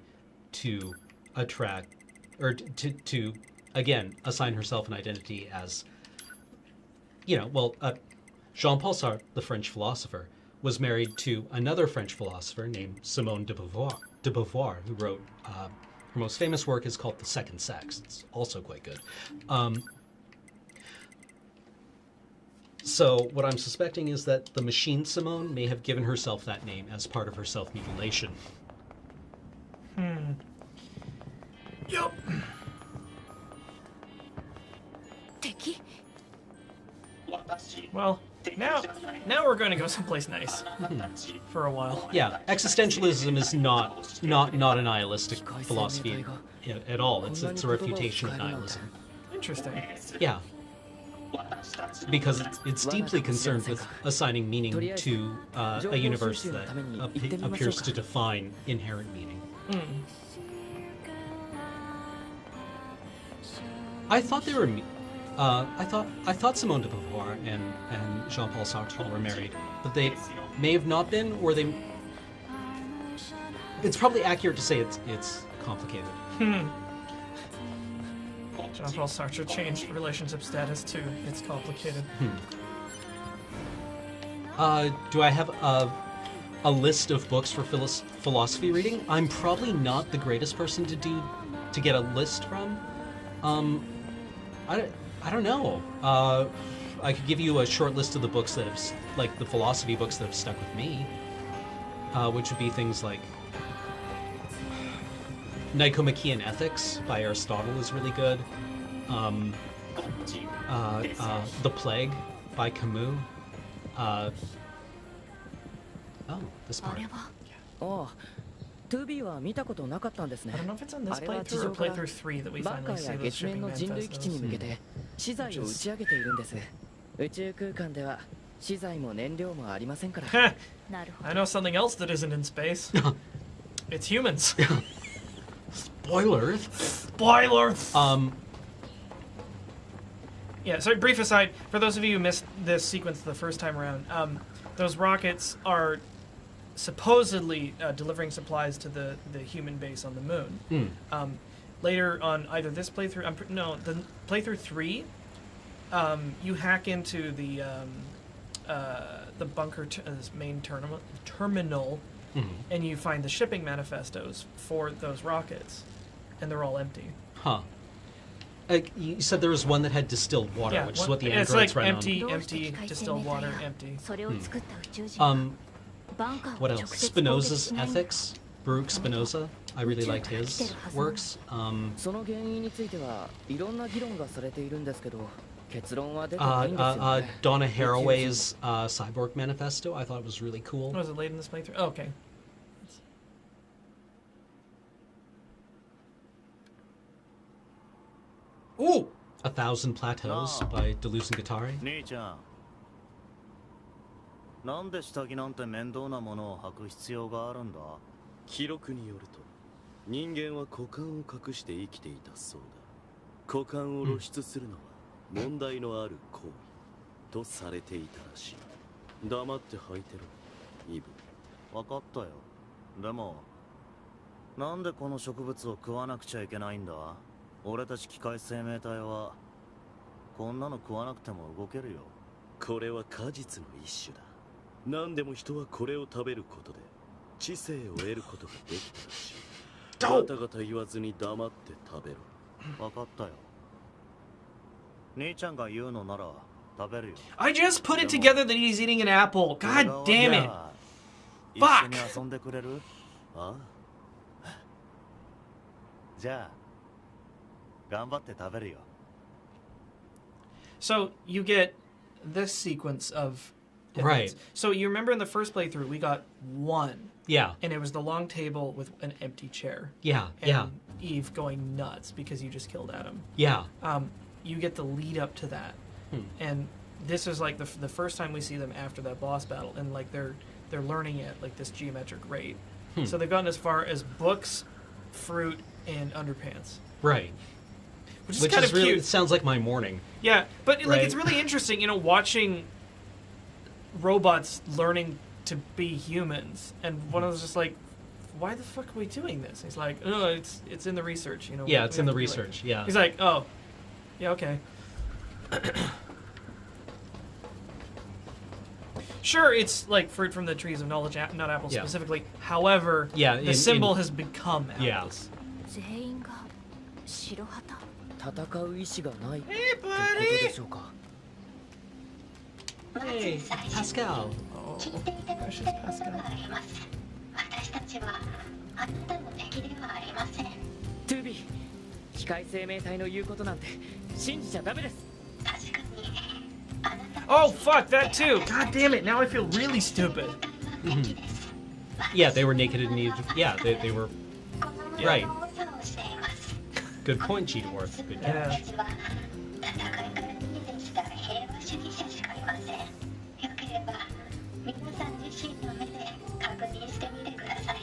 B: to attract, or to again, assign herself an identity as, Jean-Paul Sartre, the French philosopher, was married to another French philosopher named Simone de Beauvoir, who wrote, her most famous work is called The Second Sex. It's also quite good. So what I'm suspecting is that the machine Simone may have given herself that name as part of her self-mutilation.
A: Yep. Well, now we're going to go someplace nice for a while.
B: Yeah, existentialism is not a nihilistic philosophy at all. It's a refutation of nihilism.
A: Interesting.
B: Yeah. Because it's deeply concerned with assigning meaning to a universe that appears to define inherent meaning. I thought they were. I thought Simone de Beauvoir and Jean-Paul Sartre were married, but they may have not been, or they. It's probably accurate to say it's complicated.
A: Jean-Paul Sartre changed relationship status to "it's complicated."
B: Do I have a list of books for philosophy reading? I'm probably not the greatest person to get a list from. I don't know. I could give you a short list of the books that have, like the philosophy books that have stuck with me, which would be things like Nicomachean Ethics by Aristotle is really good. The Plague by Camus. This part.
D: 2B は見たことなかったんですね。
A: I don't know if it's on this playthrough or playthrough 3 that we
D: バンカ
A: finally
D: ー
A: see
D: や
A: those
D: 月面
A: shipping
D: の人類基地に
A: manifestos.
D: 向けて資材を打ち上げているんです。宇宙空間では資材も燃料もありませんから。
A: Heh,
G: なるほ
A: I
G: ど。
A: know something else that isn't in space. It's humans.
B: Spoilers.
A: Spoilers! Yeah, so brief aside, for those of you who missed this sequence the first time around, those rockets are supposedly delivering supplies to the human base on the moon. Later on either this playthrough, the playthrough 3, you hack into the bunker, this main terminal, and you find the shipping manifestos for those rockets, and they're all empty.
B: Huh. You said there was one that had distilled water, which is what the
A: it's
B: androids
A: like
B: ran
A: empty,
B: on.
A: empty, distilled water, empty.
G: それを作った宇宙人はバンカーを
B: What
G: 直
B: else?
G: 接攻撃
B: Spinoza's
G: しないんだ。
B: Ethics. Baruch Spinoza. I really liked his works.
D: その原因についてはいろんな議論がされているんですけど、結論は出てないんですよね。
B: Donna Haraway's Cyborg Manifesto. I thought it was really cool.
A: Was it late in this playthrough? Oh, okay. Ooh!
B: 1,000 Plateaus by Deleuze and Guattari.
H: 兄ちゃんなんで下着なんて面倒なものを履く必要があるんだ
I: 記録によると人間は股間を隠して生きていたそうだ。股間を露出するのは問題のある行為とされていたらしい。黙って履いてろイブ。
H: 分かったよ。でもなんでこの植物を食わなくちゃいけないんだ俺たち機械生命体はこんなの食わなくても動けるよ。
I: これは果実の一種だ。何でも人はこれを食べることで知性を得ることができたらしい。ガタガタ言わずに黙って食べろ。
H: 分かったよ。兄ちゃんが言うのなら食べるよ。
A: I just put it together that he's eating an apple. God damn it.
H: 一緒
A: Fuck.
H: に遊んでくれる？
I: ああ、
H: じゃあ頑張って食べるよ。
A: So you get this sequence of
B: Right.
A: So you remember in the first playthrough we got one,
B: Yeah.
A: and it was the long table with an empty chair.
B: Yeah.
A: And
B: Yeah.
A: Eve going nuts because you just killed Adam.
B: Yeah.
A: You get the lead up to that, and this is like the first time we see them after that boss battle, and like they're learning at like this geometric rate. So they've gotten as far as books, fruit, and underpants.
B: Right.
A: Which is kind of
B: really,
A: cute.
B: it sounds like my morning.
A: Yeah, but like
B: Right.
A: it's really interesting, watching robots learning to be humans, and one of them's just like, "Why the fuck are we doing this?" He's like, "Oh, it's in the research,
B: Yeah,
A: we
B: it's in
A: have
B: the
A: to be like-"
B: research. Yeah.
A: He's like, "Oh, yeah, okay." Sure, it's like fruit from the trees of knowledge, not apples
B: Yeah.
A: specifically. However,
B: Yeah,
A: the symbol has become
B: Yeah.
A: apples.
G: 全員が白旗。
D: 戦う意志がないって
A: Hey,
D: こと
A: buddy!
D: でしょうか。
B: Hey, Pascal.
A: Oh, precious Pascal.
E: 私たちはあなたの敵ではありません。
D: トゥービー、機械生命体の言うことなんて信じちゃダメです。
E: 確かにあなた
A: Oh, fuck, that too! God damn it, now I feel really stupid.
B: Yeah, they were naked and needed. Yeah, they were.
E: この
B: Right.
E: 無造作をしています。
B: Good point, Cheetworth. Good catch.
A: Yeah.
E: 私は戦いから逃げてきた平和主義者しかいません。よければ皆さん自身の目で確認してみてください。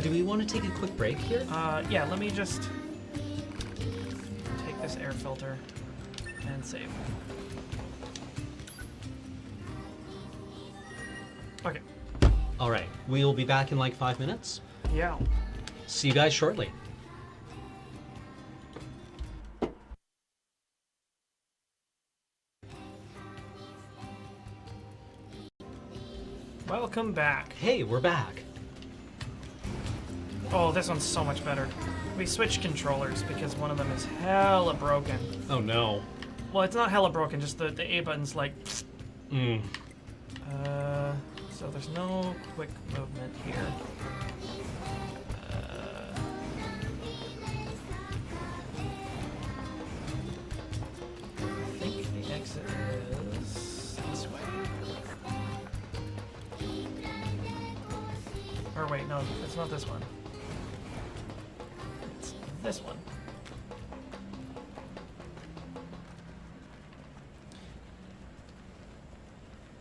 B: Do we want to take a quick break here?
A: Yeah, let me just take this air filter and save. Okay.
B: All right. We'll be back in like 5 minutes.
A: Yeah.
B: See you guys shortly.
A: Welcome back.
B: Hey, we're back.
A: Oh, this one's so much better. We switched controllers because one of them is hella broken.
B: Oh no.
A: Well, it's not hella broken, just the A button's like...
B: Mm.
A: So there's no quick movement here. I think the exit is this way. Or wait, no, it's not this one. It's this one.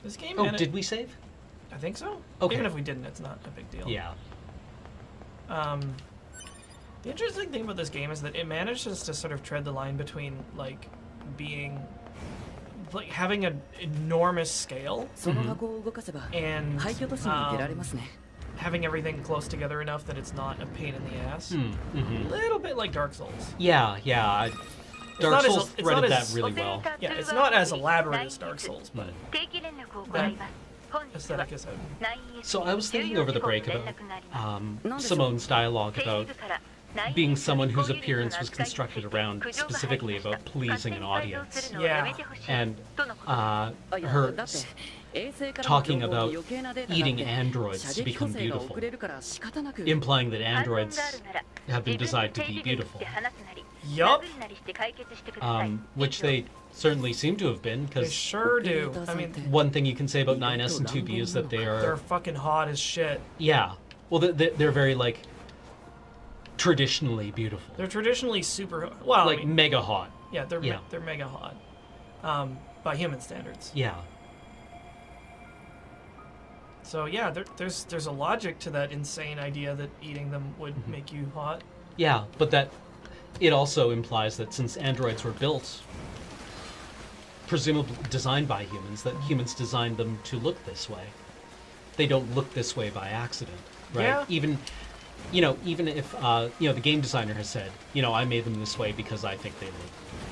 A: This game.
B: Oh, did we save?
A: I think so.
B: Okay.
A: Even if we didn't, it's not a big deal.
B: Yeah.
A: The interesting thing about this game is that it manages to sort of tread the line between like being like having an enormous scale
D: その箱を動かせば
A: and
D: 廃墟都市に出られますね。
A: having everything close together enough that it's not a pain in the ass.
B: Mm-hmm.
A: A little bit like Dark Souls.
B: Yeah, yeah. Dark
A: not as-
B: Souls
A: it's
B: threaded
A: not
B: that
A: as-
B: really well.
A: Yeah, it's not as elaborate as Dark Souls, but
C: 定期連絡を行います。本日は
A: aesthetic is out.
B: So I was thinking over the break about Simone's dialogue about being someone whose appearance was constructed around specifically about pleasing an audience.
A: Yeah.
B: And
D: あいや
B: her
D: だって衛星からの
B: talking
D: 情報
B: about
D: に余計なデータが
B: eating
D: あって
B: androids
D: 射
B: to
D: 撃
B: become
D: 補正が
B: beautiful,
D: 遅れるから仕方なく
B: implying that androids have been designed to be beautiful,
A: Yup.
B: which they certainly seem to have been,
A: They
B: because
A: sure do. I mean,
B: one thing you can say about 9S and 2B is that they
A: they're
B: are,
A: fucking hot as shit.
B: yeah, well, they're very, like, traditionally beautiful.
A: They're traditionally super. Well,
B: Like,
A: I mean,
B: mega hot.
A: yeah, they're
B: yeah.
A: they're mega hot, by human standards.
B: Yeah.
A: So yeah, there's a logic to that insane idea that eating them would make you hot.
B: Yeah, but that it also implies that since androids were built, presumably designed by humans, that humans designed them to look this way. They don't look this way by accident, right?
A: Yeah.
B: Even if the game designer has said, I made them this way because I think they look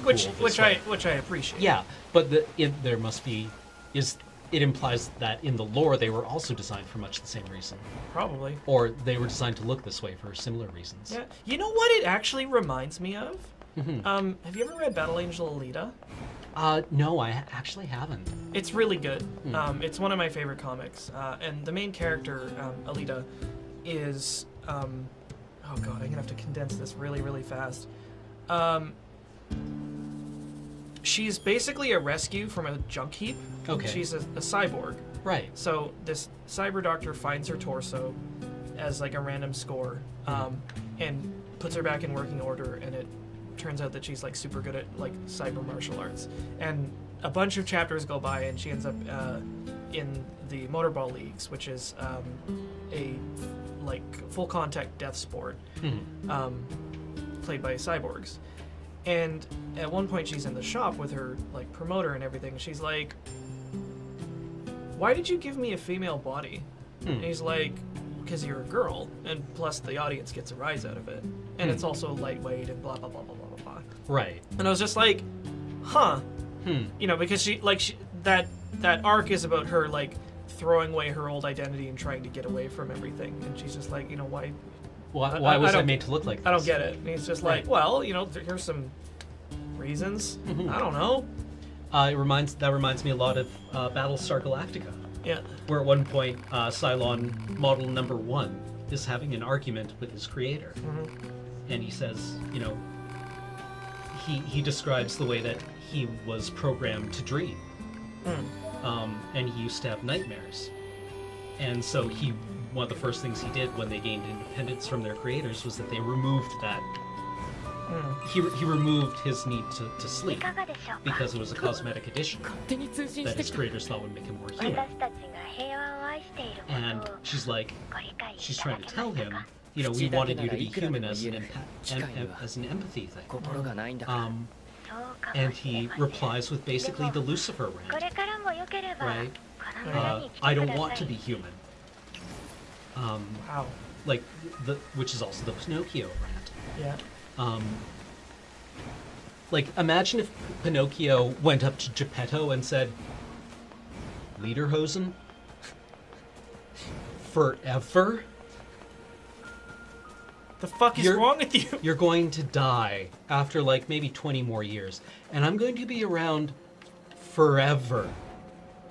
B: cool
A: which I appreciate.
B: Yeah, but there must be it implies that in the lore they were also designed for much the same reason.
A: Probably.
B: Or they were designed to look this way for similar reasons.
A: Yeah. You know what it actually reminds me of? Have you ever read Battle Angel Alita?
B: No, I actually haven't.
A: It's really good. It's one of my favorite comics. And the main character, Alita, is... oh god, I'm gonna have to condense this really, really fast. She's basically a rescue from a junk heap.
B: Okay.
A: She's a cyborg.
B: Right.
A: So this cyber doctor finds her torso as like a random score, and puts her back in working order, and it turns out that she's like super good at like cyber martial arts. And a bunch of chapters go by, and she ends up in the Motorball Leagues, which is a like full contact death sport, played by cyborgs. And at one point she's in the shop with her like promoter and everything. She's like, "Why did you give me a female body?" And he's like, "Because you're a girl, and plus the audience gets a rise out of it, and it's also lightweight and blah blah blah blah blah blah."
B: Right.
A: And I was just like, "Huh." Because that arc is about her like throwing away her old identity and trying to get away from everything, and she's just like, why?
B: Why was I made to look like this?
A: I don't get it. And he's just like, well, here's some reasons. I don't know.
B: That reminds me a lot of Battlestar Galactica.
A: Yeah.
B: Where at one point, Cylon Model Number 1 is having an argument with his creator. And he says, he describes the way that he was programmed to dream. And he used to have nightmares. And so one of the first things he did when they gained independence from their creators was that they removed that. He removed his need to sleep because it was a cosmetic addition that his creators thought would make him more human. And she's trying to tell him, we wanted you to be human as an empathy thing. And he replies with basically the Lucifer rant, right? I don't want to be human.
A: Wow.
B: Which is also the Pinocchio rant.
A: Yeah.
B: Imagine if Pinocchio went up to Geppetto and said, "Lederhosen? Forever?
A: The fuck is wrong with you?"
B: You're going to die after maybe 20 more years, and I'm going to be around forever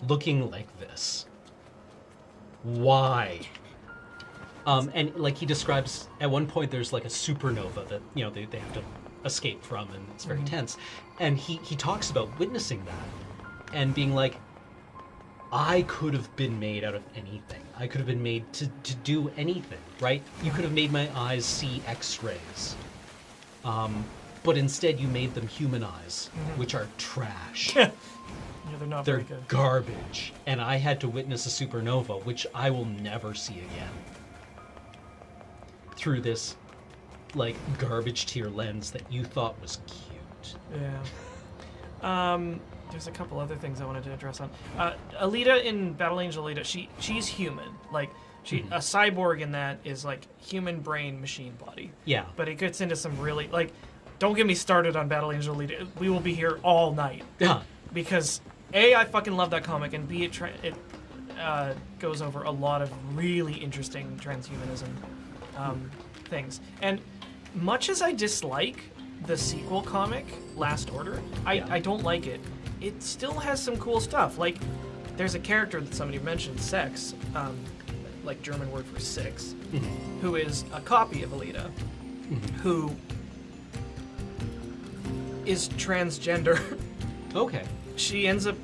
B: looking like this. Why? And he describes at one point there's like a supernova that they have to escape from, and it's very tense. And he talks about witnessing that and being like, I could have been made out of anything. I could have been made to do anything, right? You could have made my eyes see X-rays. But instead you made them human eyes, which are trash.
A: Yeah, they're not very good.
B: Garbage. And I had to witness a supernova, which I will never see again. Through this, garbage tier lens that you thought was cute.
A: Yeah. There's a couple other things I wanted to address on. Alita in Battle Angel Alita, she's human. A cyborg in that is human brain, machine body.
B: Yeah.
A: But it gets into some really don't get me started on Battle Angel Alita. We will be here all night.
B: Yeah.
A: Because A, I fucking love that comic, and B, it goes over a lot of really interesting transhumanism things. And much as I dislike the sequel comic, Last Order, I don't like it. It still has some cool stuff. There's a character that somebody mentioned, Sex, German word for six, who is a copy of Alita, who is transgender. Okay. She ends up,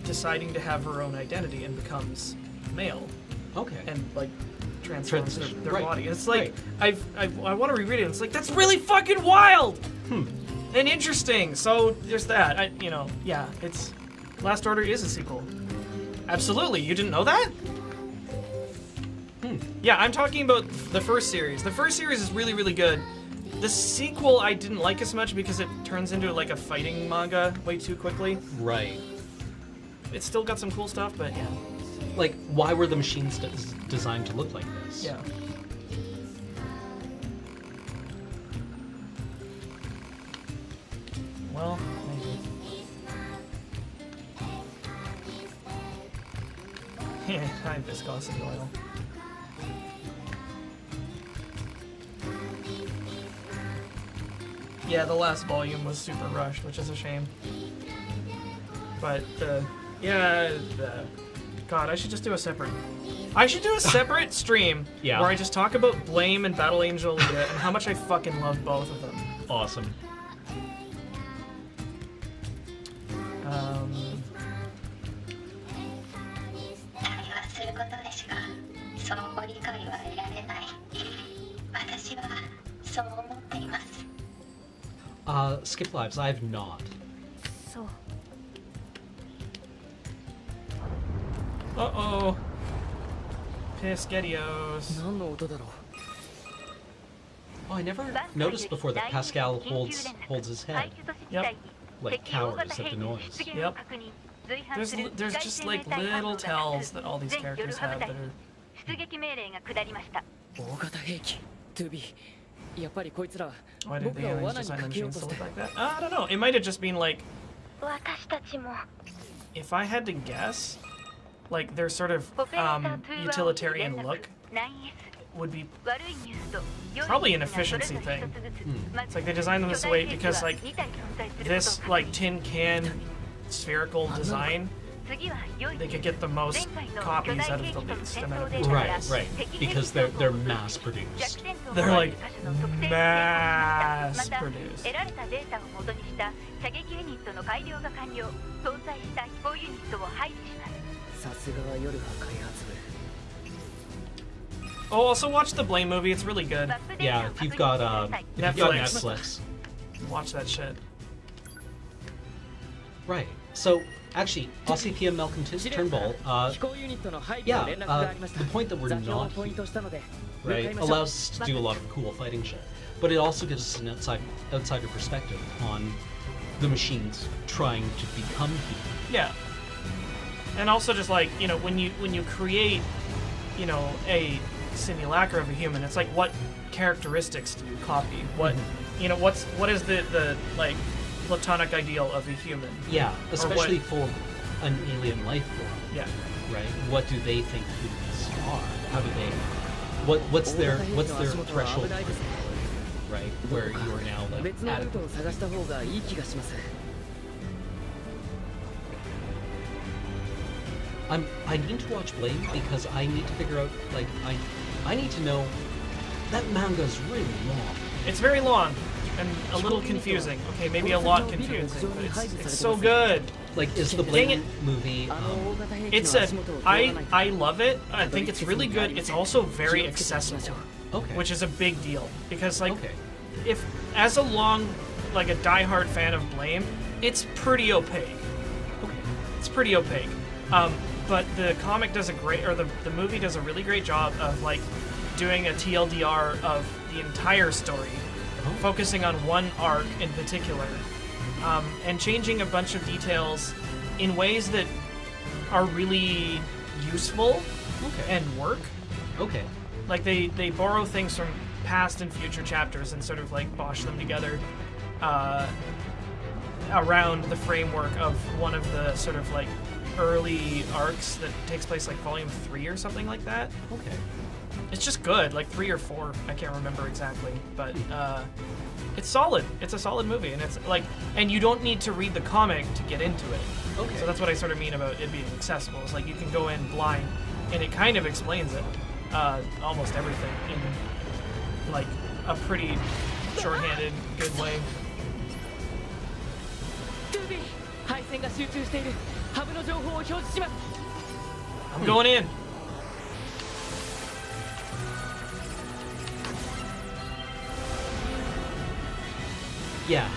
A: deciding to have her own identity and becomes male. Okay. And, transforms their body. And it's I want to reread it, and it's that's really fucking wild! And interesting. So there's that. It's Last Order is a sequel. Absolutely. You didn't know that? Yeah, I'm talking about the first series. The first series is really, really good. The sequel I didn't like as much because it turns into like a fighting manga way too quickly.
B: Right.
A: It's still got some cool stuff, but yeah.
B: Like, why were the machines designed to look like this?
A: Yeah. Well, maybe. High viscosity oil. Yeah, the last volume was super rushed, which is a shame. But God, I should just do a separate. I should do a separate stream
B: Yeah.
A: where I just talk about Blame and Battle Angel Alita and how much I fucking love both of them.
B: Awesome.
E: 対話することでしか相互理解は得られない。私はそう思っています。
B: Skip Lives, I have not.
G: そう
A: Uh-oh. Pisquetios.
D: 何の音だろう
B: Oh, I never noticed before that Pascal holds his head,
A: Yep.
B: like cowers at the noise.
A: Yep. There's just like little tells that all these characters have that are.
C: 出撃命令が下りました。
D: 大型兵器 2B やっぱりこいつら
A: Why did
D: 僕
A: the
D: らを
A: aliens
D: 罠に
A: design
D: か
A: the
D: けよう
A: machines
D: と
A: to
D: して
A: look like that? I don't know. It might have just been like,
G: 私たちも
A: if I had to guess, like their sort of utilitarian look would be probably an efficiency thing. It's like they designed them this way because like this like tin can spherical design, they could get the most copies out of the least amount of materials.
B: Right, because they're mass produced.
A: They're like mass produced.
C: 得られたデータを元にした射撃ユニットの改良が完了。搭載した飛行ユニットを配備します。
D: さすがは夜派開発部
A: Oh, also watch the Blame movie. It's really good.
B: Yeah, if you've got Netflix.
A: Watch that shit.
B: Right. So actually, Aussie PM Malcolm Turnbull,
D: 飛行ユニットの配備の連絡がありました
B: the point that we're
D: 座標を
B: not
D: ポイントしたので
B: right
D: 向かいましょう
B: allows us to do a lot of cool fighting shit, but it also gives us an outsider perspective on the machines trying to become human.
A: Yeah. And also just like, you know, when you create, you know, a simulacra of a human, it's like what characteristics do you copy? What you know, what is the like platonic ideal of a human?
B: Yeah, especially for an alien life form.
A: Yeah.
B: Right. What do they think humans are? How do they? What's their threshold? Right, where you are now like
D: 別のルートを探した方がいい気がします
B: I need to watch Blade because I need to figure out like I need to know that manga is really long.
A: It's very long and a little confusing. Okay, maybe a lot confusing, but it's so good.
B: Like, is the
A: Dang
B: Blade
A: it.
B: movie?
A: It's I love it. I think it's really good. It's also very accessible,
B: Okay.
A: which is a big deal because like
B: Okay.
A: if as a diehard fan of Blame, it's pretty opaque.
B: Okay.
A: It's pretty opaque. But the comic does the movie does a really great job of like doing a TLDR of the entire story, focusing on one arc in particular, and changing a bunch of details in ways that are really useful and work.
B: Okay.
A: Like they borrow things from past and future chapters and sort of like bosh them together around the framework of one of the sort of like early arcs that takes place like volume 3 or something like that.
B: Okay.
A: It's just good, like 3 or 4, I can't remember exactly, but it's solid. It's a solid movie, and it's like, and you don't need to read the comic to get into it.
B: Okay.
A: So that's what I sort of mean about it being accessible. It's like you can go in blind, and it kind of explains it, almost everything in like a pretty shorthanded, good way.
D: 2B 配線が集中しているハブの情報を表示します
A: I'm going in.
B: Yeah.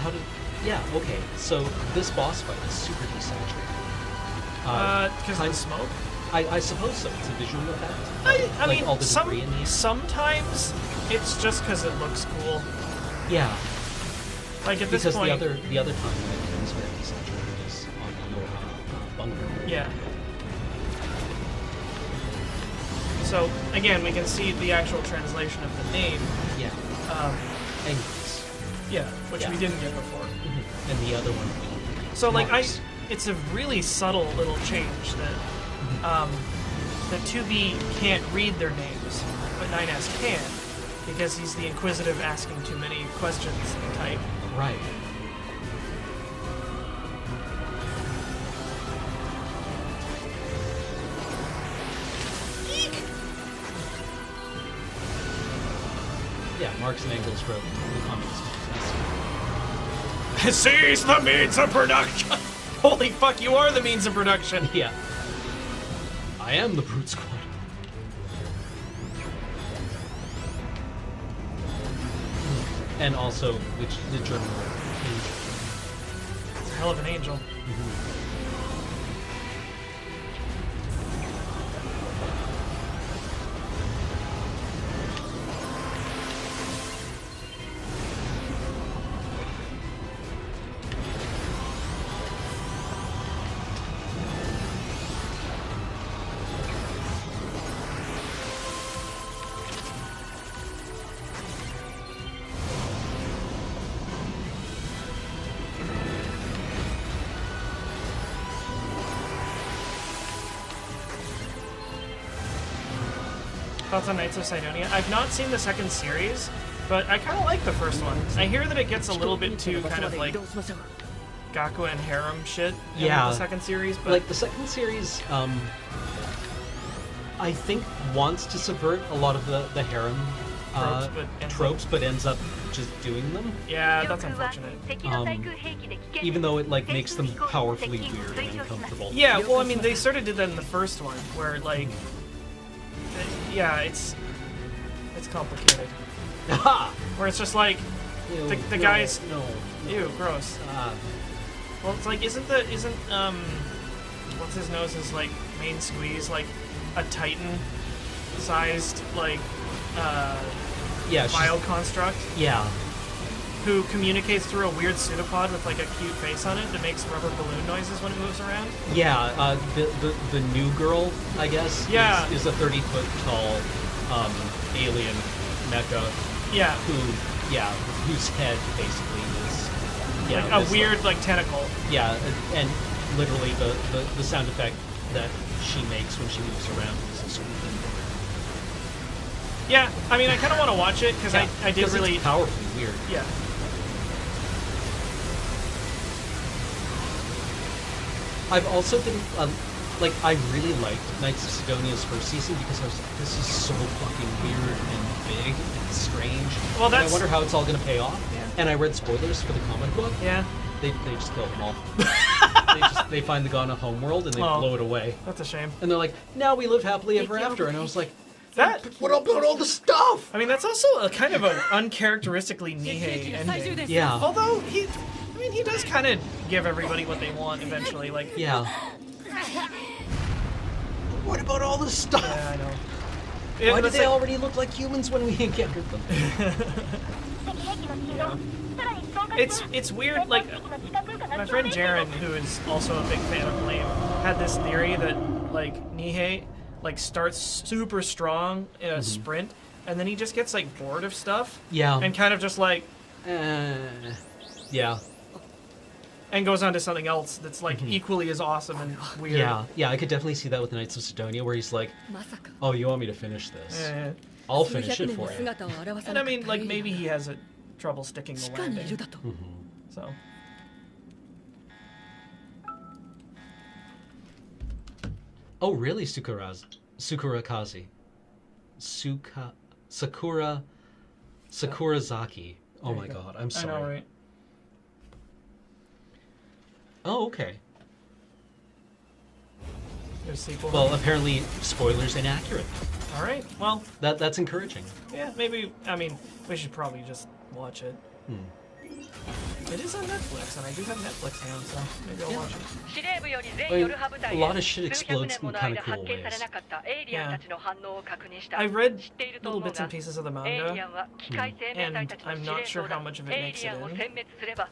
B: Okay. So this boss fight is super desaturated.
A: Because of the smoke?
B: I suppose so. It's a visual effect.
A: I
B: Like
A: mean,
B: all the debris in these.
A: sometimes it's just because it looks cool.
B: Yeah.
A: Like at this
B: Because
A: point,
B: the other time that it was very saturated is on your bunker.
A: yeah. So again, we can see the actual translation of the name.
B: Yeah. Anyways.
A: Yeah, which
B: Yeah.
A: we didn't get before.
B: Mm-hmm. And the other one.
A: So like
B: Marks.
A: it's a really subtle little change that that 2B can't read their names, but 9S can, because he's the inquisitive, asking too many questions type.
B: Right. Yeah, Marx and Engels wrote the Communist Manifesto.
A: Seize the means of production! Holy fuck, you are the means of production!
B: Yeah. I am the Brute Squad. And also, which the German word, angel.
A: It's a hell of an angel. Thoughts on Knights of Sidonia? I've not seen the second series, but I kind of like the first one. I hear that it gets a little bit too kind of like Gaku and harem shit in
B: Yeah.
A: the second series, but
B: Like, the second series, I think wants to subvert a lot of the harem tropes, but ends up just doing them.
A: yeah, that's unfortunate.
B: Even though it, like, makes them powerfully weird and uncomfortable.
A: Yeah, well, I mean, they sort of did that in the first one, where like, yeah, it's complicated.
B: Aha!
A: Where it's just like
B: Ew,
A: the
B: no,
A: guys,
B: No.
A: ew, gross. Well, it's like, isn't what's his nose is like main squeeze like a Titan-sized like
B: Yeah,
A: bioconstruct
B: yeah.
A: who communicates through a weird pseudopod with like a cute face on it that makes rubber balloon noises when it moves around?
B: Yeah, the new girl, I guess,
A: Yeah.
B: is a 30-foot tall alien mecha
A: Yeah,
B: whose head basically is
A: like a
B: this,
A: weird like tentacle.
B: yeah, and literally the sound effect that she makes when she moves around is a squeak.
A: Yeah, I mean, I kind of want to watch it because I did
B: 'cause
A: really
B: it's powerfully weird.
A: yeah.
B: I've also been like, I really liked Knights of Sidonia's first season because I was like, this is so fucking weird and big and strange.
A: Well,
B: and I
A: that's-
B: wonder how it's all going to pay off.
A: Yeah.
B: And I read spoilers for the comic book.
A: Yeah,
B: They just kill them all. they find the Ghana homeworld and they
A: Oh.
B: blow it away.
A: that's a shame.
B: And they're like, now we live happily ever after. And I was like,
A: That
B: what about all the stuff?
A: I mean, that's also a kind of an uncharacteristically Nihei ending.
B: Yeah.
A: Although he does kind of give everybody what they want eventually. Like,
B: Yeah. What about all the stuff?
A: yeah, I know.
B: Why did
A: It's
B: they
A: like-
B: already look like humans when we encountered them?
A: It's weird. Like, my friend Jaren, who is also a big fan of Blame, had this theory that like Nihei like starts super strong in a sprint, and then he just gets like bored of stuff.
B: Yeah.
A: And kind of just like
B: Yeah.
A: and goes on to something else that's like equally as awesome and weird.
B: Yeah, I could definitely see that with Knights of Sidonia, where he's like, "Oh, you want me to finish this?
A: Yeah.
B: I'll finish it for you."
A: And I mean, like maybe he has trouble sticking the landing. So.
B: Oh, really, Sakurakazi? Sakurazaki. Oh my god, I'm
A: I
B: sorry.
A: know, right?
B: Oh, okay.
A: There's a sequel.
B: Well, apparently, spoilers inaccurate.
A: All right. Well,
B: That's encouraging.
A: yeah. Maybe. I mean, we should probably just watch it. It is on Netflix, and I do have Netflix now, so maybe I'll watch it.
C: 司令部より全
B: Like,
C: 夜ハ部隊
B: a
C: へ
B: lot of shit
C: 数百
B: explodes
C: 年
B: in
C: もの
B: kind
C: 間
B: of cool
C: 発見され
B: ways.
C: なかったエイリアンたちの反応を確認した
A: I read
C: 知っていると
A: little
C: 思う
A: bits
C: が
A: and pieces of the
C: エイリ
A: manga.
C: アンは機械生命体たちの
A: And
C: 司
A: I'm not
C: 令
A: sure
C: 塔だ
A: how much of it
C: エイ
A: makes
C: リ
A: it
C: アンを
A: in.
C: 殲滅すれば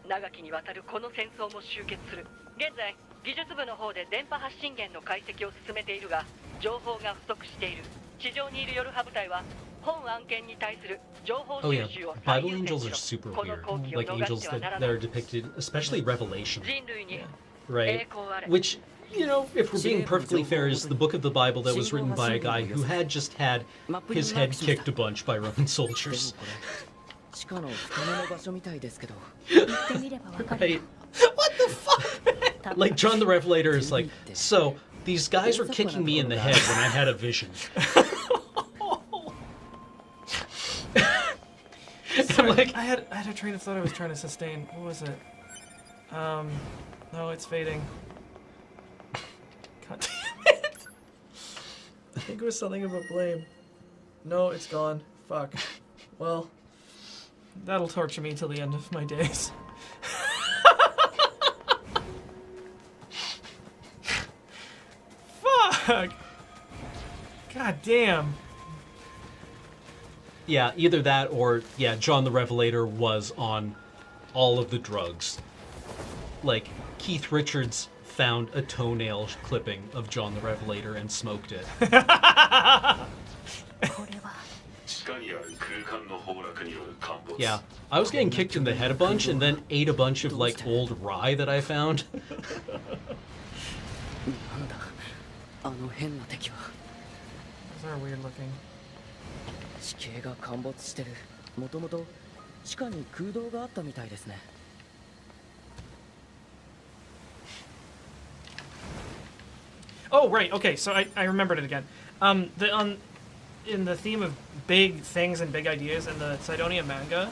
C: 長きにわたるこの戦争も終結する現在技術部の方で電波発信源の解析を進めているが情報が不足している地上にいる夜ハ部隊は本案件に対する情報
B: Oh
C: 収
B: yeah,
C: 集を最
B: Bible
C: 優
B: angels
C: 先
B: are
C: し
B: super
C: ろこの
B: weird.
C: 好機を
B: Like
C: 逃
B: angels
C: しては
B: that,
C: なら
B: that
C: ない
B: are depicted, especially Revelation,
C: 人類に
B: right? Which, you know, if we're being perfectly fair, is the book of the Bible that was written by a guy who had just had his head kicked a bunch by Roman soldiers.
D: 地下の深めの場所みたいですけど。
G: 行ってみればわかる
B: Right? Like John the Revelator is like, so these guys were kicking me in the head when I had a vision. I'm like,
A: I had a train of thought I was trying to sustain. What was it? No, it's fading. God damn it! I think it was something about blame. No, it's gone. Fuck. Well, that'll torture me till the end of my days. Fuck! God damn.
B: yeah, either that or, yeah, John the Revelator was on all of the drugs. Like, Keith Richards found a toenail clipping of John the Revelator and smoked it.
G: これは
F: 地下にある空間の崩落による陥没
B: Yeah, I was getting kicked in the head a bunch and then ate a bunch of, like, old rye that I found.
D: なんだあの変な敵は。
A: Those are weird looking.
D: 地形が陥没してる。もともと地下に空洞があったみたいですね。
A: Oh, right. Okay, so I remembered it again. In the theme of big things and big ideas in the Sidonia manga,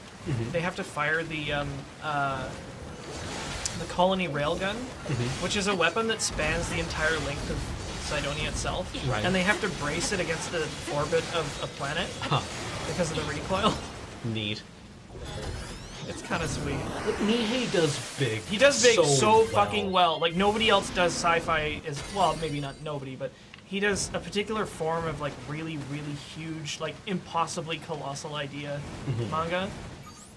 A: they have to fire the colony railgun, which is a weapon that spans the entire length of Sidonia itself,
B: Right.
A: and they have to brace it against the orbit of a planet
B: Huh.
A: because of the recoil.
B: Neat.
A: It's kind of sweet.
B: But Nihei does big.
A: He does big so
B: well.
A: fucking well. Like, nobody else does sci-fi as well. Maybe not nobody, but he does a particular form of, like, really, really huge, like, impossibly colossal idea manga.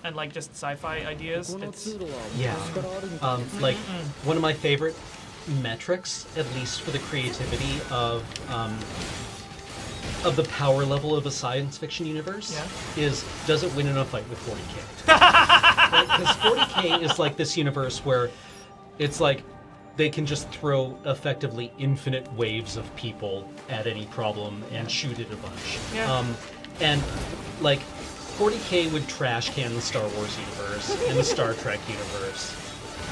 A: And, like, just sci-fi ideas.
D: この
A: It's,
D: 通路は
B: Yeah.
D: 昔からあるみたいですね。
B: Like, one of my favorite metrics, at least for the creativity of the power level of a science fiction universe, is does it win in a fight with 40K? Because 40K is like this universe where it's like they can just throw effectively infinite waves of people at any problem and shoot it a bunch.
A: Yeah.
B: And like 40K would trash can the Star Wars universe and the Star Trek universe.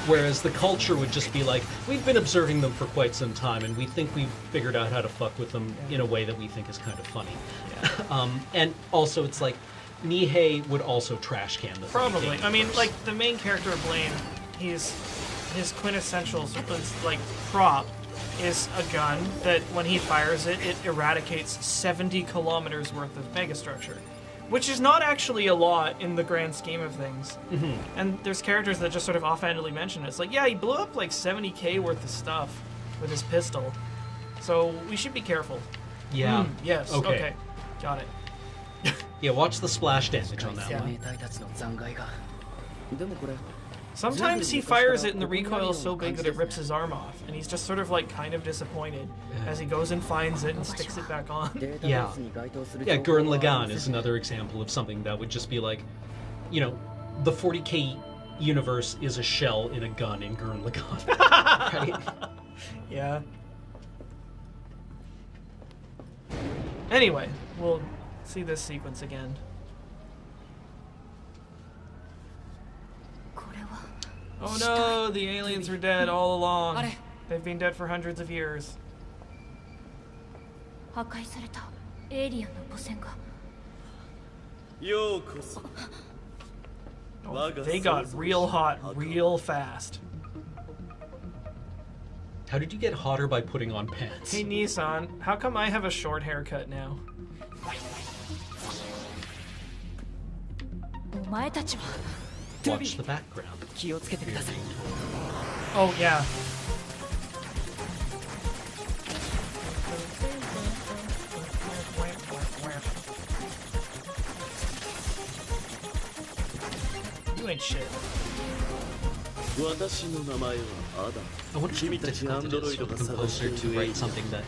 B: Whereas the culture would just be like, we've been observing them for quite some time, and we think we've figured out how to fuck with them in a way that we think is kind of funny. And also, it's like, Nihei would also trash can the 40K
A: probably. I mean,
B: universe.
A: like, the main character of Blaine, his quintessential, like, prop is a gun that, when he fires it, it eradicates 70 kilometers worth of megastructure. Which is not actually a lot in the grand scheme of things. And there's characters that just sort of offhandedly mention it. It's like, yeah, he blew up like 70k worth of stuff with his pistol. So we should be careful.
B: Yeah.
A: Yes, okay. Got it.
B: Yeah, watch the splash damage on that
D: 生
B: one.
D: 命体たちの残骸が。でもこれ
A: Sometimes he fires it and the recoil is so big that it rips his arm off. And he's just sort of like kind of disappointed as he goes and finds it and sticks it back on.
D: データベースに該当する
B: Yeah,
D: 情報
B: Gurren
D: は
B: Lagann is another example of something that would just be like, you know, the 40K universe is a shell in a gun in Gurren Lagann. Right?
A: Yeah. Anyway, we'll see this sequence again.
G: これは
A: Oh no, the aliens were dead all along.
D: あれ
A: They've been dead for hundreds of years.
G: 破壊されたエイリアンの母船が
I: ようこそ
A: Oh, they got real hot real fast.
B: How did you get hotter by putting on pants?
A: Hey Nissan, how come I have a short haircut now?
G: お前たちは
B: watch the background.
D: 気をつけてください
A: Oh, yeah. You ain't shit.
I: 私の名前はアダ
B: I wonder how
I: 君たちア
B: difficult
I: ン
B: it
I: ドロ
B: is
I: イ
B: for
I: ド
B: a
I: が探して
B: composer
I: い
B: to
I: る
B: write something that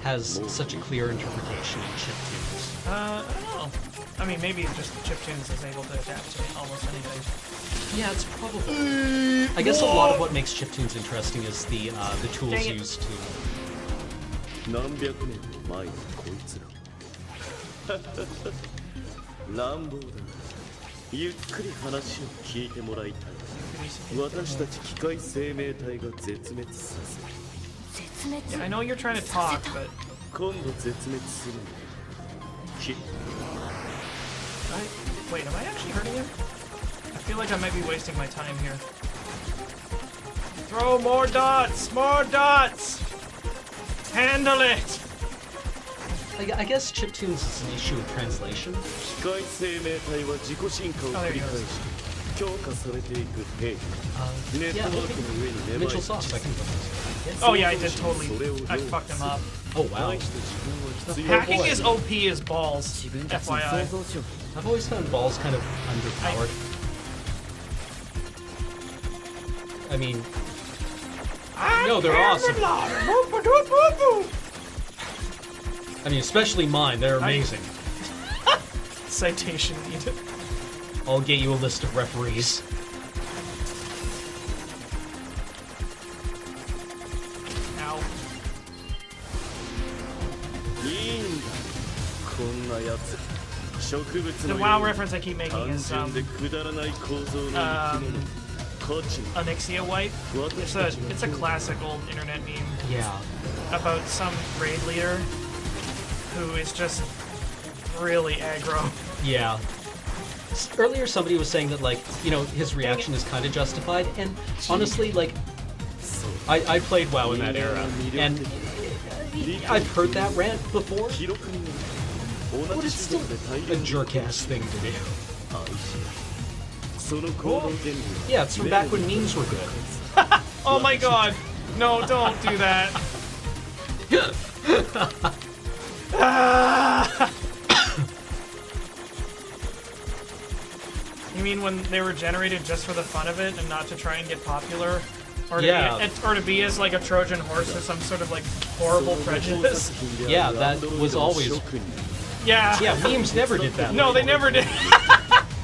B: has such a clear interpretation in chiptunes.
A: I don't know. I mean, maybe just chiptunes is able to adapt to almost anything.
B: Yeah, it's probably. I guess a lot of what makes chiptunes interesting is the tools
A: Dang it.
B: used to.
I: 何百年も前のこいつら乱暴だゆっくり話を聞いてもらいたい私たち機械生命体が絶滅させ
G: 絶滅
A: Yeah, I know you're trying to talk, but
I: 今度絶滅するんだき
A: wait, am I actually hurting him? I feel like I might be wasting my time here. Throw more dots! More dots! Handle it!
B: I guess chiptunes is an issue with translation.
I: 機械生命体は自己進化を繰り返し強化されていく兵器ネッ
B: Yeah,
I: トワークの上に芽生
B: Mitchell
I: え
B: Sauce, I can go.
A: Oh yeah, I did totally. I fucked him up.
B: Oh wow.
I: 大した時間は必要
A: Hacking is OP as balls.
D: 自分たちの
A: FYI.
D: 想像しよ
B: I've always found balls kind of underpowered. I mean, no, they're awesome. I mean, especially mine. They're amazing.
A: Citation needed.
B: I'll get you a list of referees.
A: Ow.
I: いいんだこんなやつ植物
A: The
I: の
A: WoW
I: ように
A: reference I keep making
I: 単
A: is
I: 純でくだらない構造の生き物価値
A: Onyxia Wipe. It's a classic old internet meme
B: Yeah.
A: about some raid leader who is just really aggro.
B: Yeah. Earlier, somebody was saying that, like, you know, his reaction is kind of justified, and honestly, like, I played WoW in that era, and I've heard that rant before,
I: 記録に
B: but
I: 同じ
B: it's
I: 種
B: still
I: 族で大
B: a
I: 量に
B: jerk-ass thing to do.
I: 愛しその行動原理
B: Yeah, it's from back when memes were good.
A: Oh my god. No, don't do that. Ah! You mean when they were generated just for the fun of it and not to try and get popular? Or to,
B: Yeah.
A: or to be as like a Trojan horse or some sort of like horrible prejudice?
B: Yeah, that was always.
A: Yeah.
B: Yeah, memes never did that.
A: No, they never did.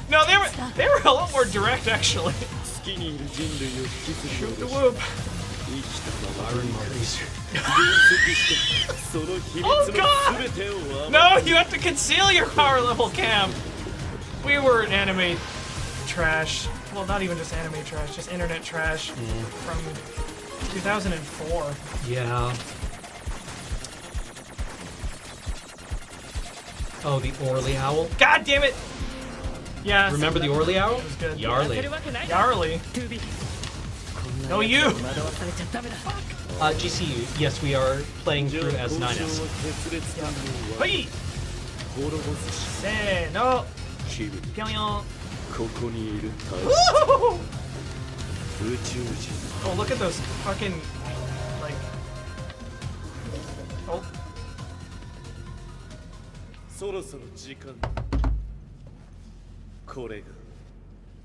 A: No, they were a lot more direct actually.
I: 好きにいる人類を引き継ぐ
A: The
I: よう
A: whoop.
I: 生きたまま
B: Iron Marties.
I: 分析してその秘密
A: Oh
I: の
A: god!
I: 全てを暴
A: No, you have to conceal your power level, Cam. We were anime trash. Well, not even just anime trash, just internet trash from 2004.
B: Yeah. Oh, the Orly Owl.
A: God damn it! Yeah.
B: Remember the Orly Owl?
A: It was good.
D: う
B: Yarly.
D: やるわけないだ
A: Yarly.
D: トゥービーこんな
A: No,
D: やつ
A: you.
D: に惑わされちゃダメだ
B: GCU, yes, we are playing through as
I: 交渉は
B: 9S.
I: 決裂感を
A: はい
I: 滅ぼすし
A: せーの
I: 君
A: ぴょんよん
I: ここにいる大
A: Woo!
I: 宇宙人
A: Oh, look at those fucking like. Oh,
I: そろそろ時間だこれが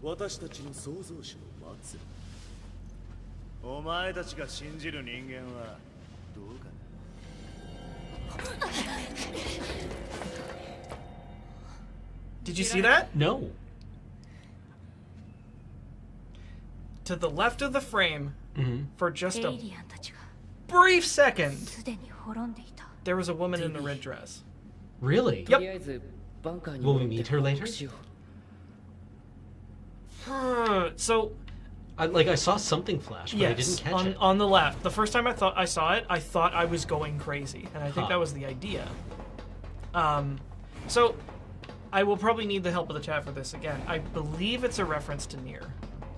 I: 私たちの創造主の末路お前たちが信じる人間はどうかな
A: did you see that?
B: No.
A: To the left of the frame, for just
G: エ
A: a
G: イリアンたちが
A: brief second,
G: すでに滅んでいた
A: there was a woman in the red dress.
B: Really?
D: とりあえずバンカーに
B: Will
D: 戻
B: we
D: って
B: meet her
D: 報
B: later?
D: 告しよう
A: So
B: I saw something flash, but I didn't
A: yes,
B: catch it.
A: on the left. The first time I saw it, I thought I was going crazy, and I think
B: Huh.
A: that was the idea. So I will probably need the help of the chat for this again. I believe it's a reference to NieR,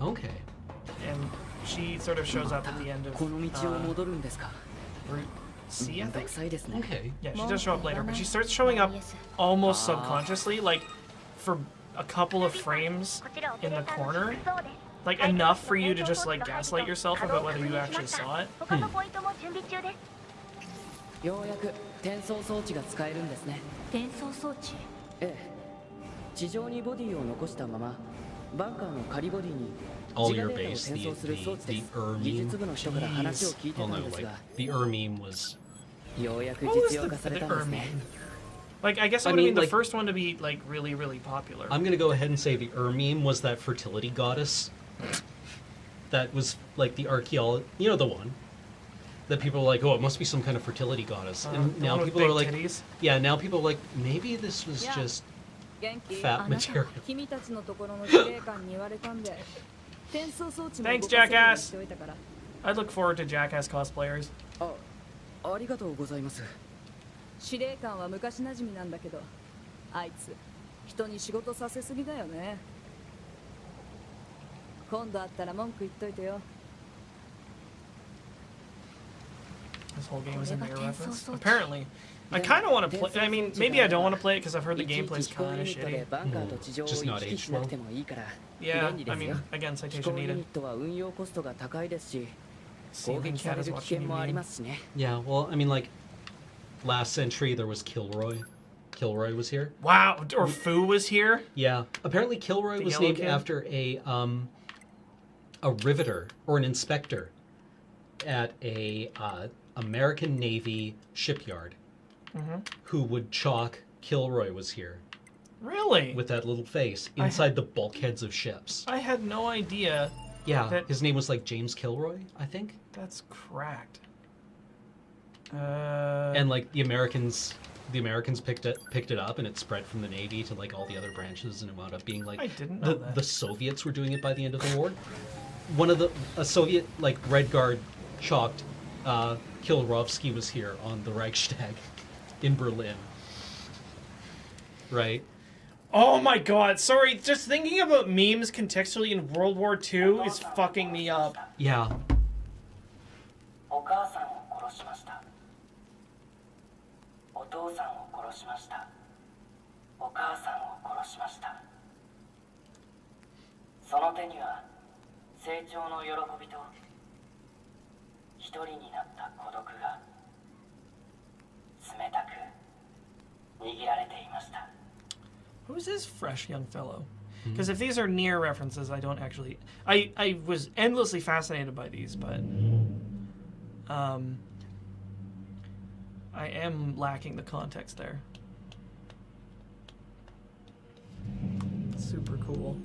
B: Okay.
A: and she sort of shows up at the end of
D: この道を戻るんですか
A: Route C,
D: め
A: I
D: んど
A: think.
D: くさいですね
B: Okay.
A: Yeah, she does show up later, but she starts showing up almost subconsciously, like for a couple of frames in the corner, like enough for you to just like gaslight yourself about whether you actually saw it.
D: ようやく転送装置が使えるんですね。
G: 転送装置。
D: ええ。地上にボディを残したままバンカーの仮ボディに
B: All
D: 自
B: your
D: 我データを
B: base,
D: 転送する装置で
B: the
D: す。
B: meme.
D: 技術部の人から話を聞いて
B: Oh
D: た
B: no,
D: んです
B: like
D: が、
B: the meme was.
D: ようやく
A: What was
D: 実用化されたんですね。
A: Like, I guess it
B: I
A: would have
B: mean,
A: been the
B: like-
A: first one to be like really, really popular.
B: I'm gonna go ahead and say the meme was that fertility goddess. That was like the archaeology. You know the one. That people are like, oh, it must be some kind of fertility goddess. And
A: the
B: now
A: one with
B: people are
A: big
B: like,
A: titties?
B: yeah, now people are like, maybe this was just
J: 元気
B: fat
J: あなた
B: material.
J: 君たちのところの司令官に言われたんで転送装置も
A: Thanks,
J: 動かせるように
A: Jackass.
J: しておいたから
A: I'd look forward to Jackass cosplayers.
D: ありがとうございます。
J: 司令官は昔馴染みなんだけどあいつ人に仕事させすぎだよね。今度会ったら文句言っといてよ。
A: This whole game is a NieR reference. Apparently. I kind of want to play. I mean, maybe I don't want to play it because I've heard the gameplay's kind of shitty.
B: Just not aged well.
A: Yeah, I mean, again,
D: 飛
A: citation
D: 行ユニッ
A: needed.
D: トは運用コストが高いですし、攻
A: Ceiling
D: 撃さ
A: cat
D: れ
A: is
D: る危
A: watching
D: 険
A: you
D: もあり
A: meme.
D: ますしね。
B: Yeah, well, I mean, like, last century there was Kilroy. Kilroy was here.
A: Wow, or Fu was here?
B: Yeah, apparently Kilroy
A: The
B: was
A: yellow
B: named
A: kid?
B: after a riveter or an inspector at a American Navy shipyard who would chalk Kilroy was here
A: Really?
B: with that little face inside the bulkheads of ships.
A: I had no idea.
B: Yeah,
A: that-
B: his name was like James Kilroy, I think.
A: That's cracked.
B: And like the Americans picked it up and it spread from the Navy to like all the other branches and it wound up being like
A: I didn't know that.
B: the Soviets were doing it by the end of the war. A Soviet like Red Guard chalked Kilovsky was here on the Reichstag in Berlin. Right?
A: Oh my god, sorry, just thinking about memes contextually in World War II is fucking me up.
B: Yeah.
K: お母さんを殺しました。お父さんを殺しました。お母さんを殺しました。その手には成長の喜びと一人になった孤独が冷たく握られていました。
A: Who's this fresh young fellow? Because if these are NieR references, I don't actually... I was endlessly fascinated by these, but... I am lacking the context there. Super cool.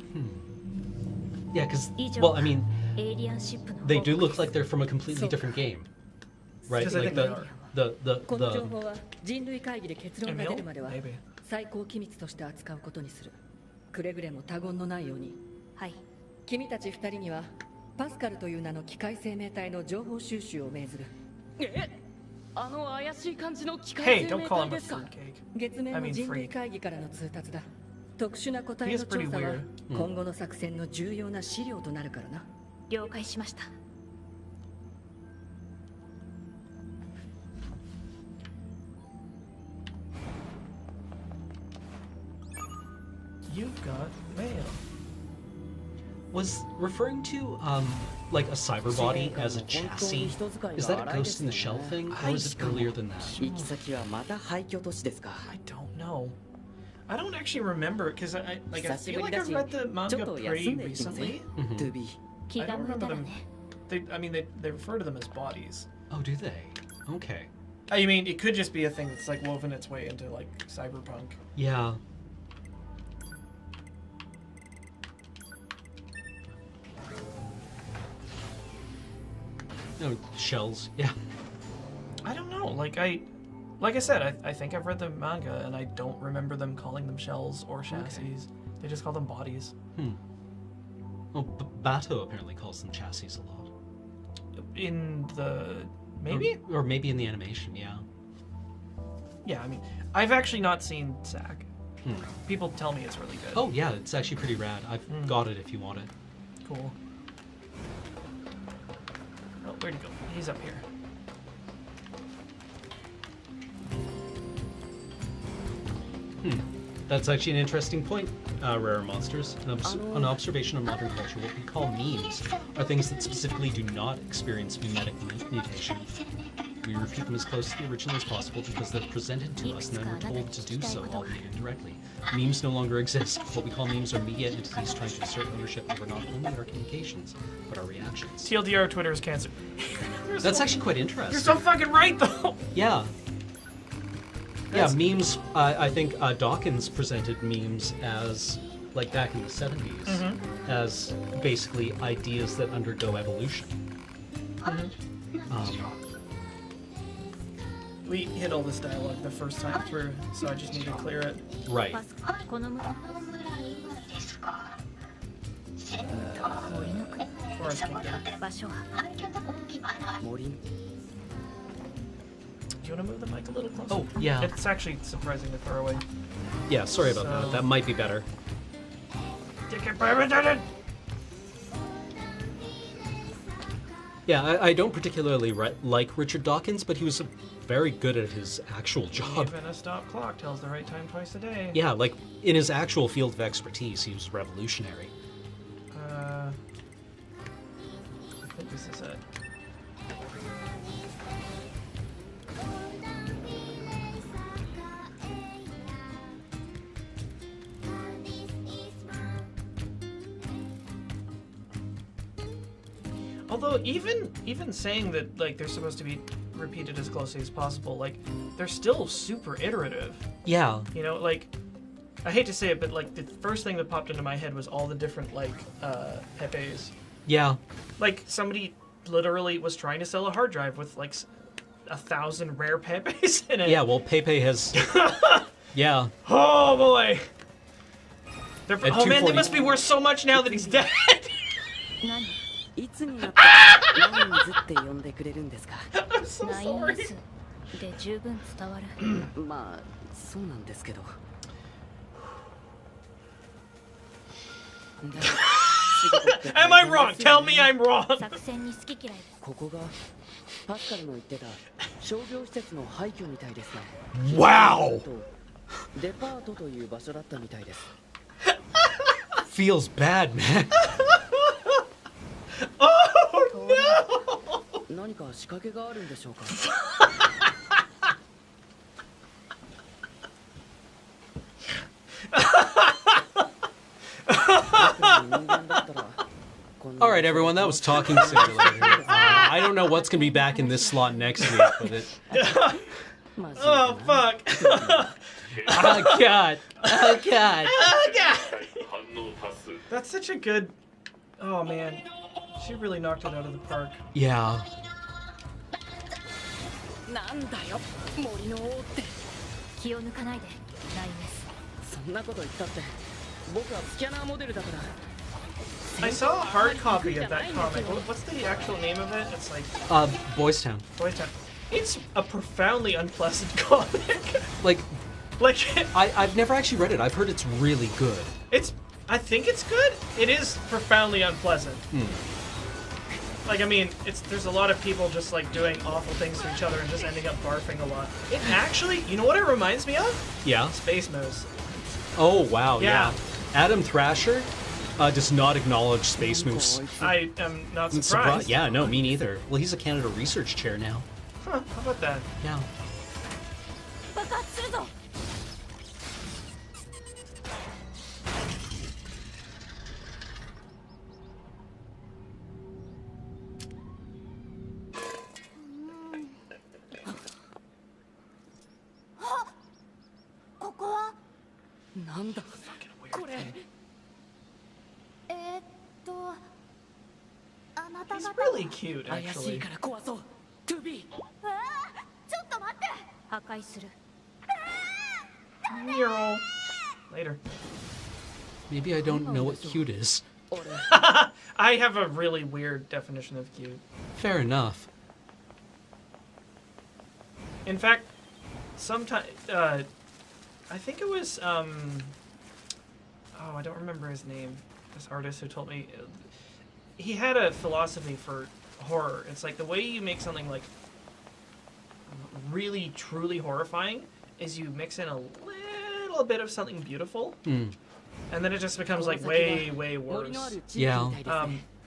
B: Yeah, because, well, I mean,
G: エイリアンシップの
B: they do look like they're from a completely different game. Right?
A: Because I
B: Like
A: think they are.
B: the
D: この情報は人類会議で結論が出るまでは
A: Maybe.
D: 最高機密として扱うことにする。くれぐれも他言のないように。
G: はい。
D: 君たち二人にはパスカルという名の機械生命体の情報収集を命ずる。
J: あの怪しい感じの機
A: Hey,
J: 械生
A: don't
J: 命
A: call
J: 体
A: him
J: で
A: a
J: すか。
A: fruitcake.
D: 月面
A: I
D: の
A: mean
D: 人類
A: freak.
D: 会議からの通達だ。特殊な個体
A: He
D: の
A: is
D: 調
A: pretty
D: 査は
A: weird.
D: 今後の作戦の重要な資料となるからな。
G: 了解しました。
A: You've got mail.
B: Was referring to like a cyber body as a chassis. Is that a Ghost in the Shell thing, or is it earlier than that?
D: 行き先はまた廃墟都市ですか。
A: I don't know. I don't actually remember it because I feel like I've
D: 久しぶりだし
A: read the
D: ちょっ
A: manga
D: と
A: pretty
D: 休んでいきません
A: recently.
D: To be
G: 気
A: I
G: が
A: don't
G: 向い
A: remember
G: たら
A: them.
G: ね。
A: They refer to them as bodies.
B: Oh, do they? Okay.
A: I mean, it could just be a thing that's like woven its way into like cyberpunk.
B: Yeah. No, shells. Yeah.
A: I don't know. Like I said, I think I've read the manga and I don't remember them calling them shells or chassis. They just call them bodies.
B: Well, Bato apparently calls them chassis a lot.
A: In the maybe?
B: Or maybe in the animation, yeah.
A: Yeah, I mean, I've actually not seen Sack. People tell me it's really good.
B: Oh yeah, it's actually pretty rad. I've got it if you want it.
A: Cool. Oh, where'd he go? He's up here.
B: That's actually an interesting point, Rare Monsters. An observation of modern culture. What we call memes are things that specifically do not experience mimetic mutation. We repeat them as close to the original as possible because they're presented to us and then we're told to do so, albeit indirectly. Memes no longer exist. What we call memes are media entities trying to assert ownership over not only our communications, but our reactions.
A: TLDR, Twitter is cancer.
B: That's actually quite interesting.
A: You're so fucking right, though!
B: Yeah. Yeah, memes, I think Dawkins presented memes as, like back in the 70s, as basically ideas that undergo evolution.
A: We hit all this dialogue the first time through, so I just need to clear it.
B: Right.
A: Forest Kingdom. Do you want to move the mic a little closer?
B: Oh, yeah.
A: It's actually surprisingly far away.
B: Yeah, sorry about that. That might be better. Yeah, I don't particularly like Richard Dawkins, but he was very good at his actual job.
A: Even a stop clock tells the right time twice a day.
B: Yeah, like in his actual field of expertise, he was revolutionary.
A: I think this is it. Although even saying that like they're supposed to be repeated as closely as possible, like they're still super iterative.
B: Yeah.
A: You know, like I hate to say it, but like the first thing that popped into my head was all the different like Pepes.
B: Yeah.
A: Like somebody literally was trying to sell a hard drive with like 1,000 rare Pepes in it.
B: Yeah, well, Pepe has. Yeah.
A: Oh boy. Oh man, they must be worth so much now that he's dead.
D: いつになってナインズって呼んでくれるんですか。
G: ナインズで十分伝わる。
D: まあそうなんですけど。
A: Am I wrong? Tell me I'm wrong.
G: 作戦に好き嫌いです。
D: ここがパスカルの言ってた商業施設の廃墟みたいですね。
B: Wow.
D: デパートという場所だったみたいです。
B: Feels bad, man.
A: Oh no!
D: 何か仕掛けがあるんでしょうか。
B: Alright, everyone, that was Talking Simulator. I don't know what's going to be back in this slot next week, but it...
A: Oh, fuck.
B: Oh, God. Oh, God.
A: Oh, God. That's such a good... Oh, man. She really knocked it out of the park.
B: Yeah.
D: なんだよ、森の王って。
G: 気を抜かないで、ナインです。
D: そんなこと言ったって、僕はスキャナーモデルだから。
A: I saw a hard copy of that comic. What's the actual name of it? It's like...
B: Boys Town.
A: Boys Town. It's a profoundly unpleasant comic.
B: Like...
A: Like...
B: I've never actually read it. I've heard it's really good.
A: I think it's good. It is profoundly unpleasant. Like, I mean, there's a lot of people just, like, doing awful things to each other and just ending up barfing a lot. It actually... You know what it reminds me of?
B: Yeah?
A: Space Moose.
B: Oh, wow, yeah. Adam Thrasher does not acknowledge Space Moose.
A: I am not surprised.
B: Yeah, no, me neither. Well, he's a Canada Research Chair now.
A: Huh, how about that?
B: Yeah.
G: 爆発するぞ。ここは
D: なんだこれ。
G: あなた
A: He's
G: 方
A: really cute,
D: 怪しい
A: actually.
D: から壊そう。To be。
G: ちょっと待って破壊する
A: NieR. Later.
B: Maybe I don't know what cute is.
A: I have a really weird definition of cute.
B: Fair enough.
A: In fact, sometimes... I think it was... Oh, I don't remember his name. This artist who told me... He had a philosophy for horror. It's like the way you make something like really truly horrifying is you mix in a little bit of something beautiful,
B: Mm.
A: and then it just becomes like way worse.
B: Yeah.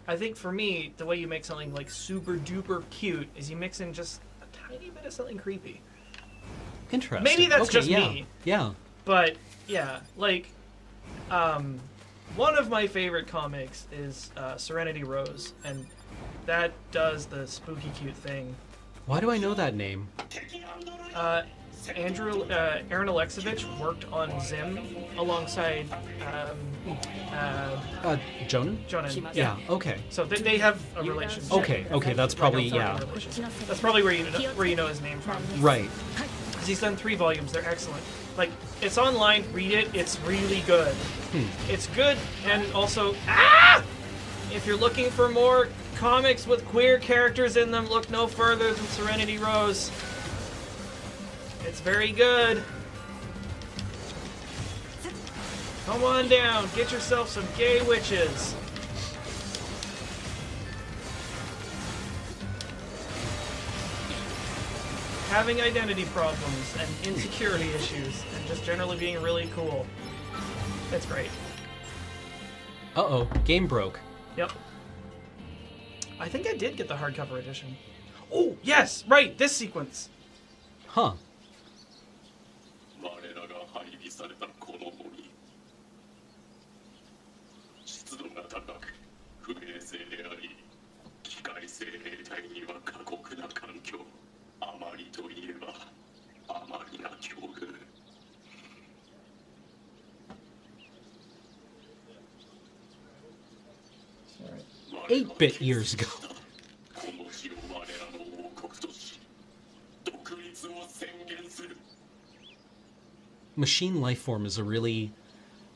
A: I think for me, the way you make something like super duper cute is you mix in just a tiny bit of something creepy.
B: Interesting.
A: Maybe that's just
B: yeah.
A: me.
B: Yeah.
A: But yeah, like one of my favorite comics is Serenity Rose, and that does the spooky cute thing.
B: Why do I know that name?
A: Aaron Alexovich worked on Zim alongside
B: Jonan?
A: Jonan.
B: Yeah. Okay.
A: So they have a relationship.
B: Okay. That's probably
A: That's probably where you know his name from.
B: Right.
A: Because he's done 3 volumes. They're excellent. Like, it's online. Read it. It's really good. It's good, and also if you're looking for more comics with queer characters in them, look no further than Serenity Rose. It's very good. Come on down. Get yourself some gay witches. Having identity problems and insecurity issues and just generally being really cool. It's great.
B: Uh-oh. Game broke.
A: Yep. I think I did get the hardcover edition. Oh, yes! Right! This sequence!
B: Huh.
F: 我らが配備されたこの森湿度が高く不衛生であり機械生命体には過酷な環境あまりといえばあまりな境遇
B: 8-bit years ago.
F: この日を我らの王国とし独立を宣言する
B: Machine life form is a really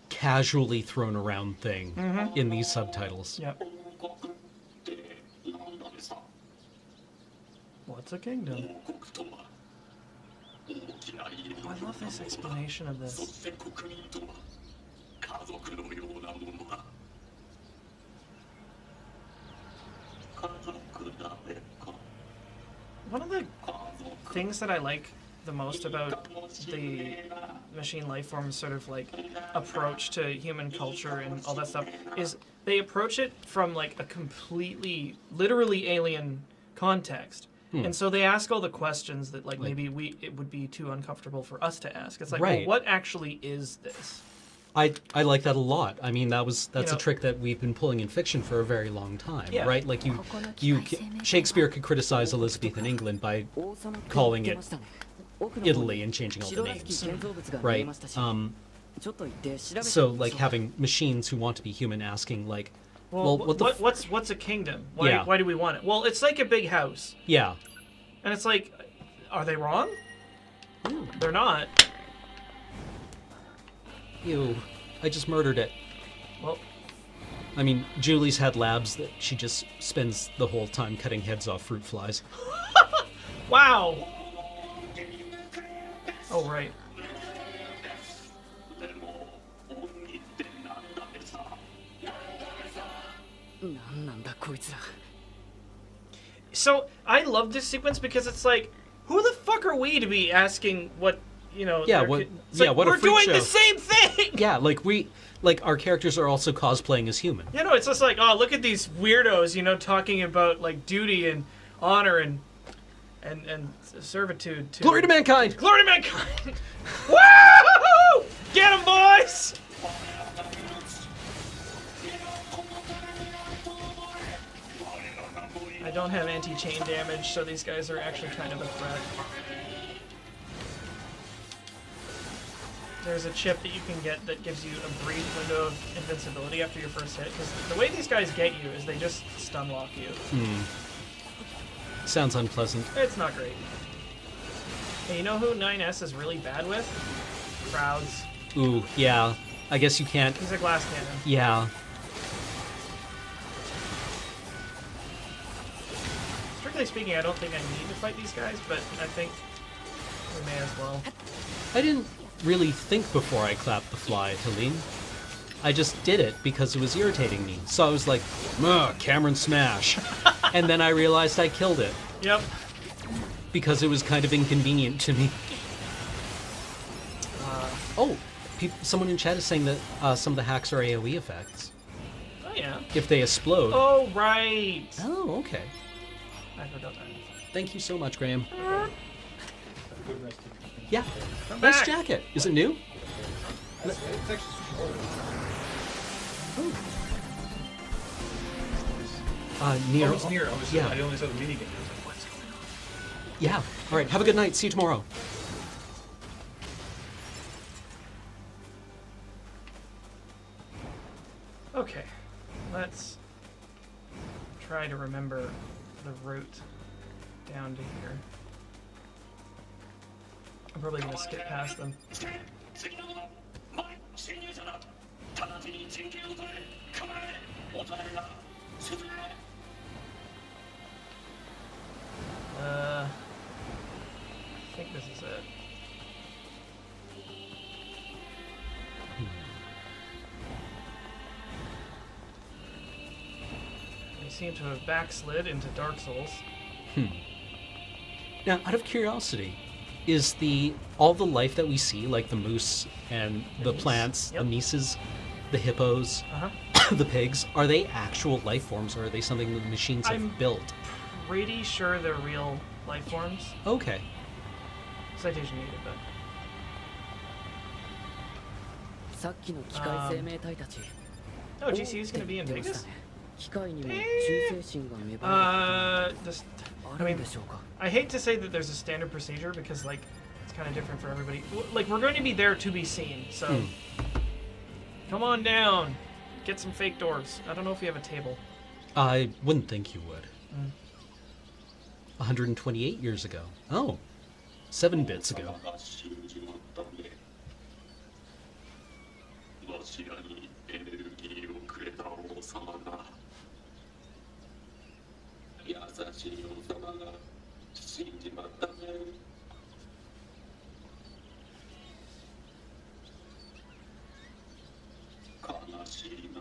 B: casually thrown around thing in these subtitles.
A: Yep. What's a kingdom? Oh, I love this explanation of this. One of the things that I like the most about the machine life form's sort of like approach to human culture and all that stuff is they approach it from like a completely literally alien context. And so they ask all the questions that like maybe it would be too uncomfortable for us to ask. It's like, well, what actually is this?
B: I like that a lot. I mean, that's a trick that we've been pulling in fiction for a very long time, right? Like Shakespeare could criticize Elizabethan England by calling it Italy and changing all the names, right? So like having machines who want to be human asking like,
A: what's a kingdom? Why do we want it? Well, it's like a big house.
B: Yeah.
A: And it's like, are they wrong? They're not.
B: Ew, I just murdered it.
A: Well,
B: I mean, Julie's had labs that she just spends the whole time cutting heads off fruit flies.
A: Wow. Oh, right. So, I love this sequence because it's like, who the fuck are we to be asking what, you know...
B: Yeah, what
A: we're
B: a freak
A: doing
B: show.
A: the same thing!
B: Yeah, our characters are also cosplaying as human.
A: You know, it's just like, oh, look at these weirdos, you know, talking about, like, duty and honor and servitude to...
B: Glory to mankind!
A: Glory to mankind! Woo! Get 'em, boys! I don't have anti-chain damage, so these guys are actually kind of a threat. There's a chip that you can get that gives you a brief window of invincibility after your first hit, because the way these guys get you is they just stun lock you.
B: Sounds unpleasant.
A: It's not great. Hey, you know who 9S is really bad with? Crowds.
B: Ooh, yeah. I guess you can't...
A: He's a glass cannon.
B: Yeah.
A: Strictly speaking, I don't think I need to fight these guys, but I think we may as well.
B: I didn't really think before I clapped the fly, Talene. I just did it because it was irritating me. So I was like, Cameron smash. And then I realized I killed it.
A: Yep.
B: Because it was kind of inconvenient to me. someone in chat is saying that some of the hacks are AoE effects.
A: Oh, yeah.
B: If they explode.
A: Oh, right.
B: Oh, okay.
A: I forgot that.
B: Thank you so much, Graham.
L: Good rest.
B: Yeah.
A: Come
B: Nice
A: back.
B: jacket. Is it new?
L: It's actually
B: NieR.
L: Oh, it's NieR.
B: Yeah.
L: I only saw the minigame. I was like, what's going on?
B: Yeah. All right. Have a good night. See you tomorrow.
A: Okay, let's try to remember the route down to here. I'm probably gonna skip past them. I think this is it. They seem to have backslid into Dark Souls.
B: Now, out of curiosity, is all the life that we see, like the moose and the plants, the mises, the hippos, the pigs, are they actual life forms, or are they something the machines have built?
A: Pretty sure they're real life forms.
B: Okay.
A: Citation needed, but.
D: さっきの機械生命体たち
A: Oh, GCU's gonna be in Vegas?
D: 機械にも忠誠心が芽生えて
A: Just,
D: あるんでしょうか
A: I hate to say that there's a standard procedure because, like, it's kind of different for everybody. Like, we're going to be there to be seen, so come on down, get some fake doors. I don't know if you have a table.
B: I wouldn't think you would. 128 years ago. Oh, 7 bits ago.
F: わしらにエネルギーをくれた王様が優しい王様が死んじまったね。悲しいな。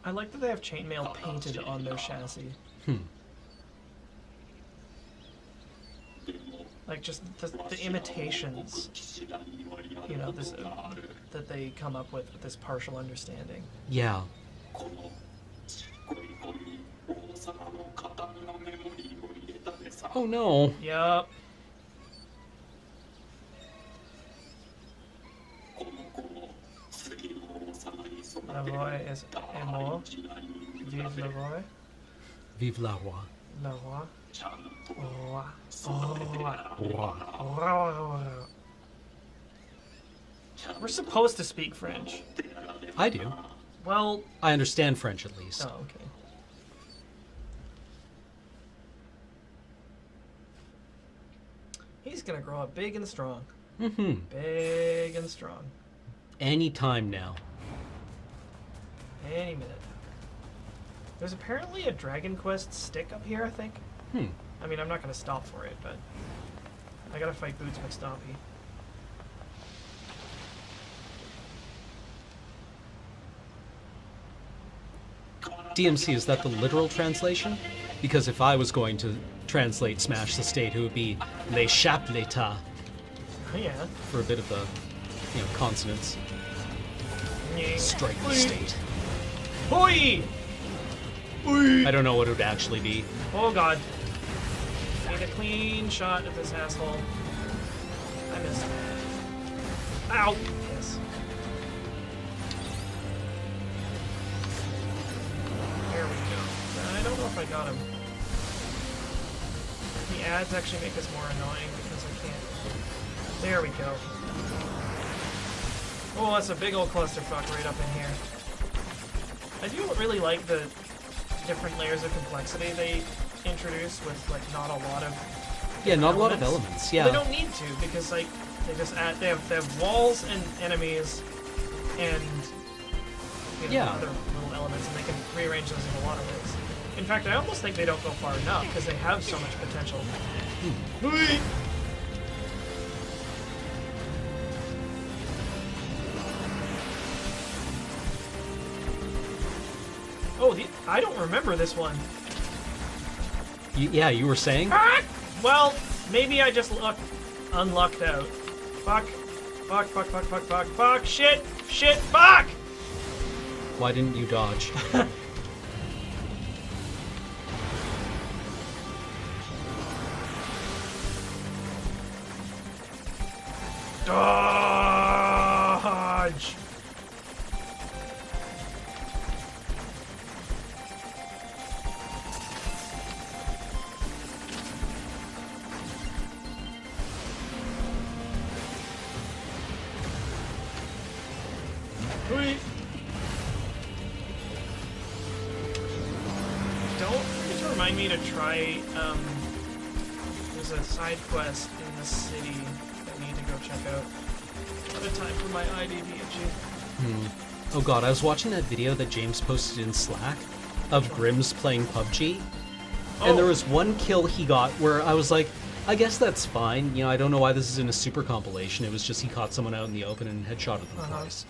A: I like that they have chainmail painted on their chassis. Like, just the imitations, you know, this that they come up with this partial understanding.
B: Yeah. Oh no.
A: Yup. La roi est mort. Vive le roi.
B: Vive la roi.
A: Le roi. Roi.
B: Roi.
A: We're supposed to speak French.
B: I do.
A: Well,
B: I understand French at least.
A: Oh, okay. He's gonna grow up big and strong. Big and strong.
B: Any time now.
A: Any minute. There's apparently a Dragon Quest stick up here, I think. I mean, I'm not gonna stop for it, but I gotta fight Boots McStompy.
B: DMC, is that the literal translation? Because if I was going to translate Smash the State, it would be Les Chape l'État.
A: Yeah.
B: For a bit of the, consonants. Strike the state.
A: Hoi!
B: I don't know what it would actually be.
A: Oh god. Need a clean shot at this asshole. I missed. Ow! Yes. There we go. I don't know if I got him. The ads actually make this more annoying because I can't. There we go. Oh, that's a big old clusterfuck right up in here. I do really like the different layers of complexity they introduce with, like, not a lot of
B: not a lot of elements. Yeah.
A: Well, they don't need to because, like, they just add. They have walls and enemies and other little elements, and they can rearrange those in a lot of ways. In fact, I almost think they don't go far enough because they have so much potential. Oh, I don't remember this one.
B: You were saying?
A: Well, maybe I just unlucked out. Fuck. Fuck, fuck, fuck, fuck, fuck, fuck. Shit! Shit! Fuck!
B: Why didn't you dodge?
A: Dodge! Sweet. Don't forget to remind me to try, there's a side quest in the city that I need to go check out. What a time for my IDDG.
B: Oh god, I was watching that video that James posted in Slack of Grimm's playing PUBG, and there was one kill he got where I was like, I guess that's fine. You know, I don't know why this is in a super compilation. It was just he caught someone out in the open and headshotted them twice.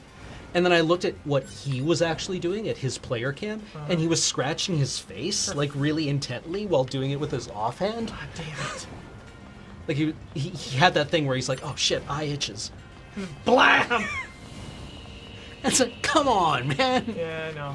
B: And then I looked at what he was actually doing at his player cam, and he was scratching his face, like, really intently while doing it with his offhand.
A: God damn it.
B: Like, he had that thing where he's like, oh shit, eye itches.
A: Blam!
B: It's like, come on, man!
A: Yeah, I know.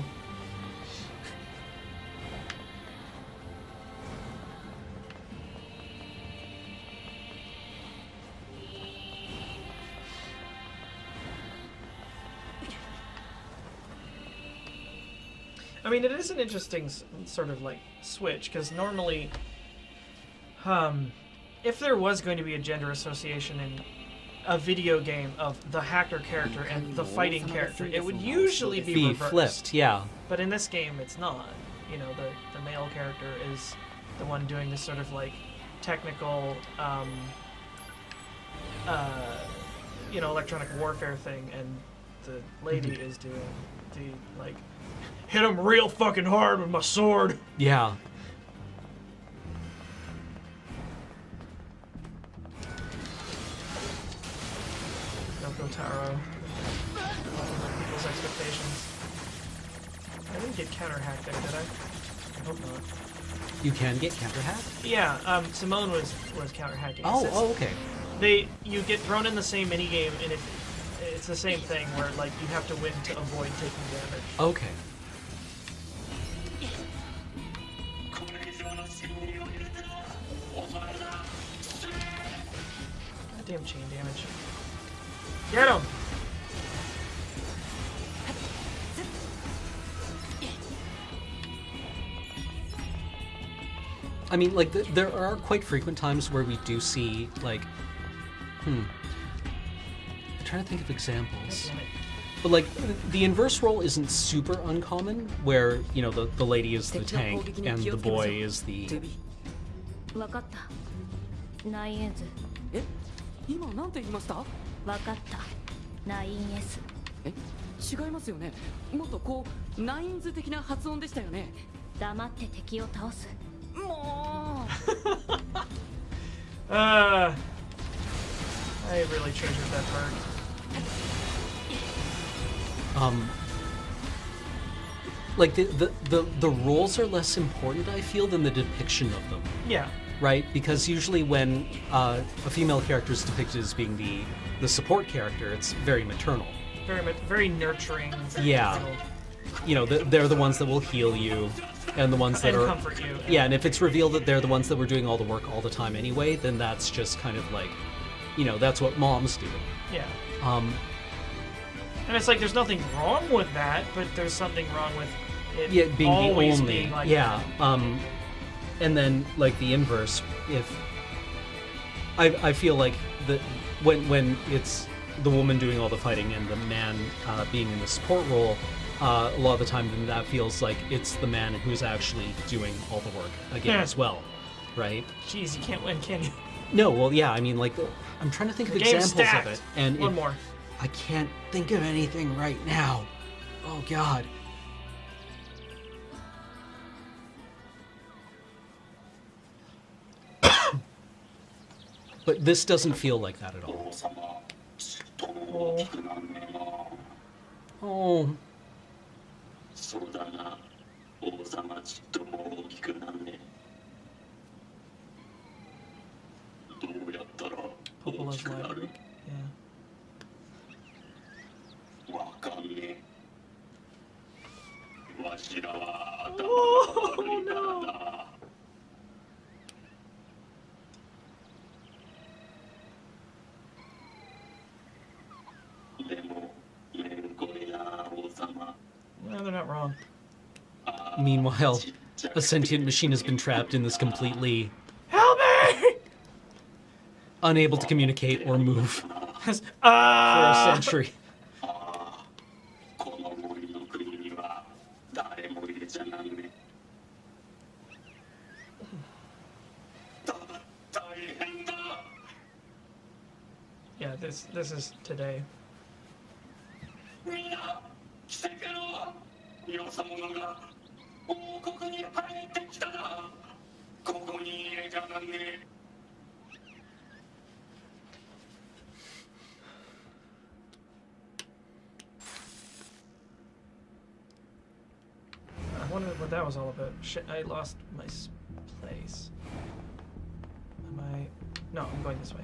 A: I mean, it is an interesting sort of, like, switch, because normally, if there was going to be a gender association in a video game of the hacker character and the fighting character, it would usually be reversed.
B: Flipped, yeah.
A: But in this game, it's not. You know, the male character is the one doing this sort of, like, technical, you know, electronic warfare thing, and the lady is doing the, like, hit him real fucking hard with my sword.
B: Yeah.
A: Don't go Taro. People's expectations. I didn't get counter-hacked there, did I? I hope not.
B: You can get counter-hacked?
A: Yeah, Simone was counter-hacking.
B: Oh, okay.
A: You get thrown in the same minigame, and it's the same thing where, like, you have to win to avoid taking damage.
B: Okay.
A: Goddamn chain damage. Get him!
B: I mean, like, there are quite frequent times where we do see, like, I'm trying to think of examples. But, like, the inverse role isn't super uncommon, where, you know, the lady is the tank and the boy is the...
G: わかった。ナインエズ。
D: え、今なんて言いました？
G: わかった。ナインエス。
D: え、違いますよね。もっとこうナインズ的な発音でしたよね。
G: 黙って敵を倒す。
D: もう。
A: I really treasured that part.
B: Like, the roles are less important, I feel, than the depiction of them.
A: Yeah.
B: Right? Because usually when a female character is depicted as being the support character, it's very maternal.
A: Very nurturing.
B: Yeah. You know, they're the ones that will heal you, and the ones that are...
A: comfort you.
B: Yeah, and if it's revealed that they're the ones that were doing all the work all the time anyway, then that's just kind of like, you know, that's what moms do.
A: Yeah.
B: And
A: it's like, there's nothing wrong with that, but there's something wrong with it
B: being
A: always
B: the only.
A: being like
B: that. And then, like, the inverse, if... I feel like when it's the woman doing all the fighting and the man being in the support role, a lot of the time then that feels like it's the man who's actually doing all the work again as well, right?
A: Jeez, you can't win, can you?
B: No, well, yeah, I mean, like, I'm trying to think of examples of it. And
A: One more.
B: I can't think of anything right now. Oh, God. But this doesn't feel like that at all. Oh.
F: そうだな、王様ちっとも大きくなんね。どうやったら大きくなる？
A: Yeah.
F: わかんねえ。わしらは頭が悪いからな。でも、めんこれや王様。
A: No, they're not wrong.
B: Meanwhile, a sentient machine has been trapped in this completely
A: Help me!
B: unable to communicate or move for a century.
F: この森の国には誰も入れちゃなんね。大変だ。
A: Yeah, this is today.
F: みんな奇跡のよそ者が王国に入ってきたな。ここに入れちゃなんね。
A: I wondered what that was all about. Shit, I lost my place. Am I? No, I'm going this way.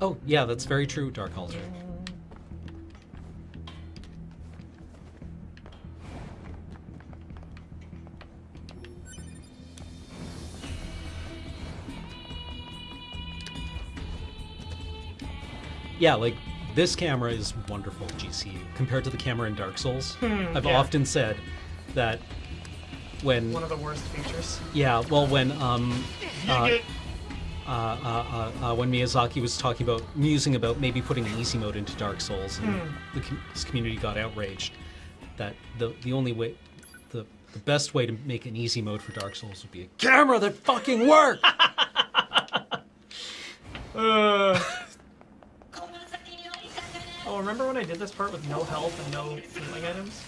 B: Oh, yeah, that's very true, Dark Halter. Yeah, like, this camera is wonderful, GCU, compared to the camera in Dark Souls. I've
A: yeah.
B: often said that when...
A: One of the worst features.
B: Yeah, well, when Miyazaki was talking about, musing about maybe putting an easy mode into Dark Souls, and this community got outraged, that the only way, the best way to make an easy mode for Dark Souls would be a camera that fucking worked!
A: Oh, remember when I did this part with no health and no healing items?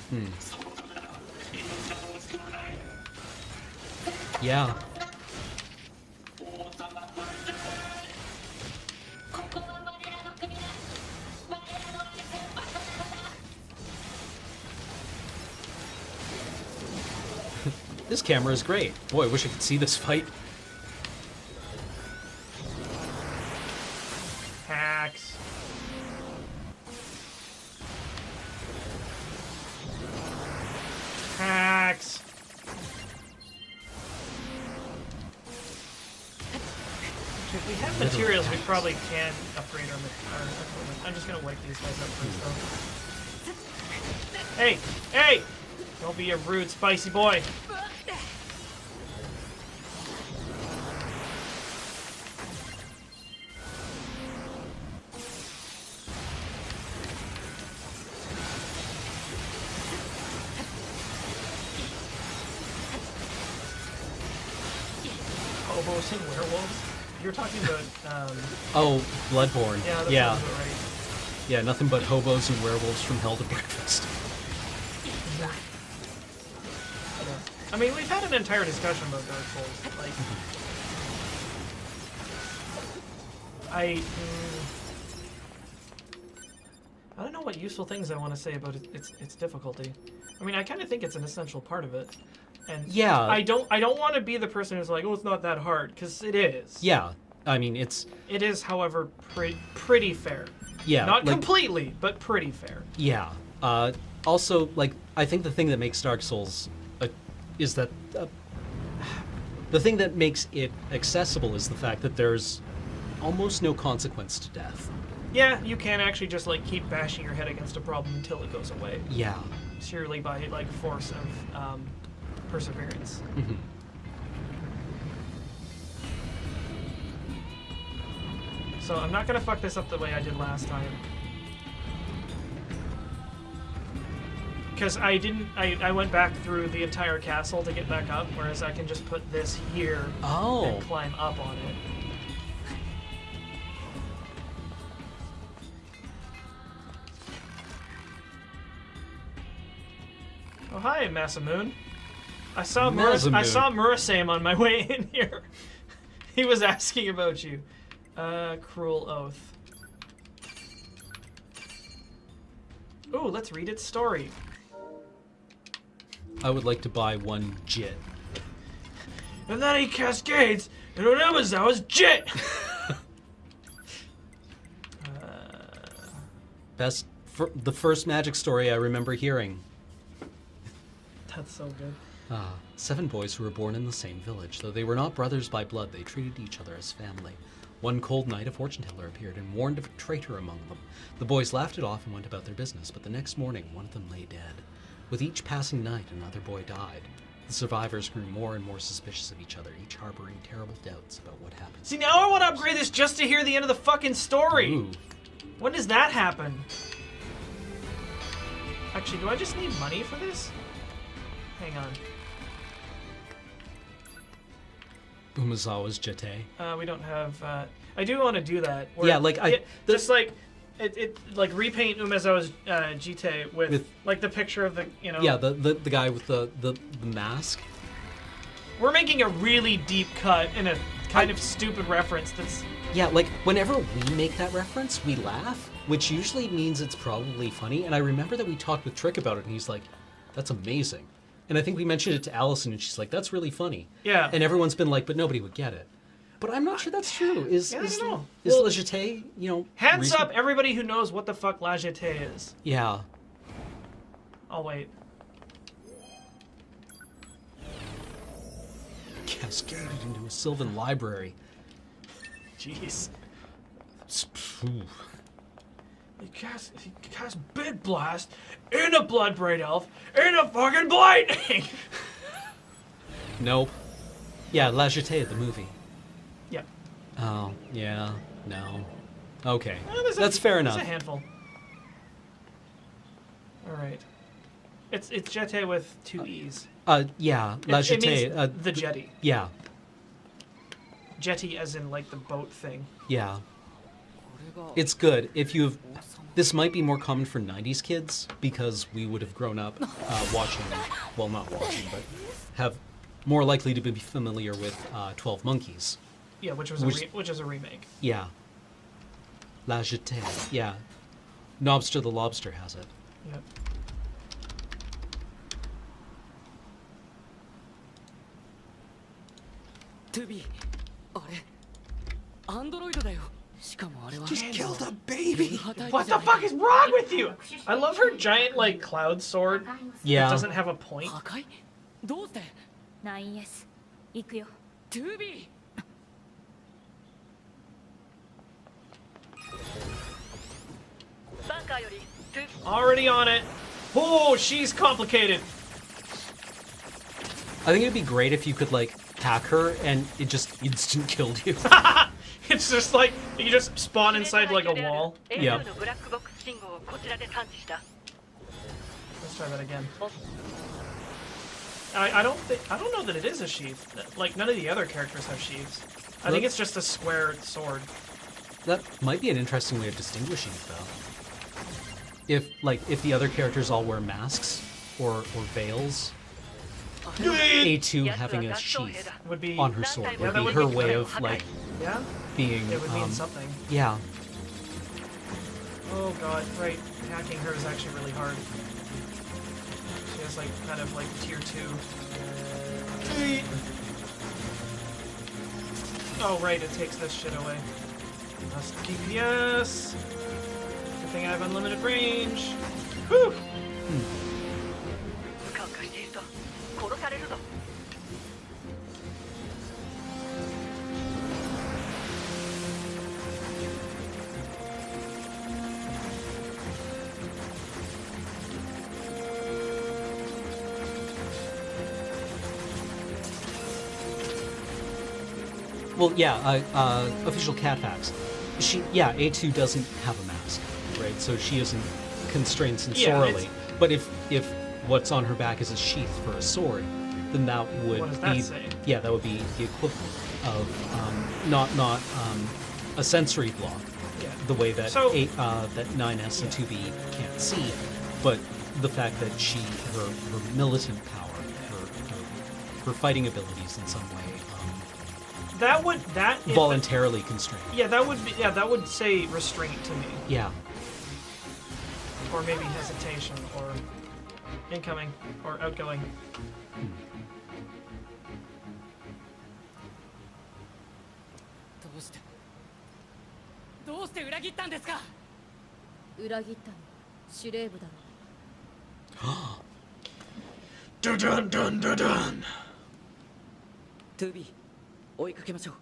B: Yeah. This camera is great. Boy, I wish I could see this fight.
A: Hacks. Hacks. If we have materials, we probably can upgrade our equipment. I'm just gonna wipe these guys up first, though. Hey! Hey! Don't be a rude, spicy boy. Hobos and werewolves? You're talking about,
B: Oh, Bloodborne.
A: Yeah, that
B: Yeah.
A: sounds about right.
B: Yeah, nothing but hobos and werewolves from hell to breakfast.
A: Yeah. I mean, we've had an entire discussion about Dark Souls. Like, I don't know what useful things I want to say about its difficulty. I mean, I kind of think it's an essential part of it. And
B: Yeah.
A: I don't want to be the person who's like, oh, it's not that hard, because it is.
B: Yeah, I mean, it
A: is, however, pretty fair.
B: Yeah,
A: Not
B: like,
A: completely, but pretty fair.
B: Yeah. Also, like, I think the thing that makes Dark Souls is that the thing that makes it accessible is the fact that there's almost no consequence to death.
A: Yeah, you can actually just like keep bashing your head against a problem until it goes away.
B: Yeah.
A: Purely by like force of perseverance.
B: Mm-hmm.
A: So I'm not gonna fuck this up the way I did last time. Because I went back through the entire castle to get back up, whereas I can just put this here and climb up on it. Oh hi, Masamune. I saw Murasame on my way in here. He was asking about you. Cruel Oath. Ooh, let's read its story.
B: I would like to buy one JIT.
A: And then he cascades into an Umezawa's JIT!
B: The first magic story I remember hearing.
A: That's so good.
B: 7 boys who were born in the same village. Though they were not brothers by blood, they treated each other as family. One cold night, a fortune teller appeared and warned of a traitor among them. The boys laughed it off and went about their business, but the next morning, one of them lay dead. With each passing night, another boy died. The survivors grew more and more suspicious of each other, each harboring terrible doubts about what happened.
A: See, now I want to upgrade this just to hear the end of the fucking story.
B: Ooh.
A: When does that happen? Actually, do I just need money for this? Hang on.
B: Umezawa's Jite.
A: We don't have. I do want to do that.
B: Yeah, like
A: just like it like repaint Umezawa's Jite with like the picture of the
B: Yeah, the guy with the mask.
A: We're making a really deep cut in a kind of stupid reference that's.
B: Yeah, like whenever we make that reference, we laugh, which usually means it's probably funny. And I remember that we talked with Trick about it, and he's like, "That's amazing." And I think we mentioned it to Allison, and she's like, "That's really funny."
A: Yeah.
B: And everyone's been like, "But nobody would get it." But I'm not sure that's true. Is
A: I don't know.
B: La Jetée,
A: Hands up, everybody who knows what the fuck La Jetée is.
B: Yeah.
A: I'll wait.
B: Cascaded into a Sylvan library.
A: Jeez. He cast Big Blast in a Bloodbraid Elf in a fucking lightning!
B: Nope. Yeah, La Jetée, the movie.
A: Yeah.
B: Oh, yeah. No. Okay.
A: That's
B: fair enough.
A: There's a handful. Alright. It's Jetée with 2 E's.
B: Yeah. La
A: It
B: Jetée.
A: means the jetty.
B: Yeah.
A: Jetty as in like the boat thing.
B: Yeah. It's good. This might be more common for 90s kids because we would have grown up watching, well, not watching, but have more likely to be familiar with 12 Monkeys.
A: Yeah, which is a remake.
B: Yeah. La Jetée. Yeah. Knobster the Lobster has it.
A: Yep.
B: Just killed a baby!
A: What the fuck is wrong with you? I love her giant, like, cloud sword
B: Yeah.
A: that doesn't have a point.
G: 9S 行くよ
A: Already on it. Oh, she's complicated.
B: I think it'd be great if you could, like, hack her and it just instant killed you.
A: It's just like, you just spawn inside, like, a wall.
B: Yeah.
A: Let's try that again. I don't know that it is a sheath. Like, none of the other characters have sheaths. I think it's just a square sword.
B: That might be an interesting way of distinguishing it, though. If the other characters all wear masks or veils, A2 having a sheath
A: would be
B: on her sword
A: Yeah,
B: would
A: that
B: be
A: would
B: her
A: be
B: way
A: kind
B: of, like,
A: Yeah?
B: being...
A: It would mean something.
B: Yeah.
A: Oh god, right. Hacking her is actually really hard. She has, like, kind of, like, tier 2. Oh, right, it takes this shit away. Plus DPS! Good thing I have unlimited range. Whew!
B: Well, yeah, official cat facts. A2 doesn't have a mask, right? So she isn't constrained sensorially. But if what's on her back is a sheath for a sword, then that would
A: What does
B: be
A: that say?
B: Yeah, that would be the equivalent of not a sensory block,
A: Yeah.
B: the way that
A: So-
B: that 9S and 2B can't see, but the fact that her militant power, her fighting abilities in some way. Voluntarily constrained.
A: Yeah, that would say restraint to me.
B: Yeah.
A: Or maybe hesitation, or... Incoming. Or outgoing.
D: どうして裏切ったんですか。
J: 裏切ったの司令部だろ。
A: Dun dun dun dun dun.
D: 2B 追いかけましょう。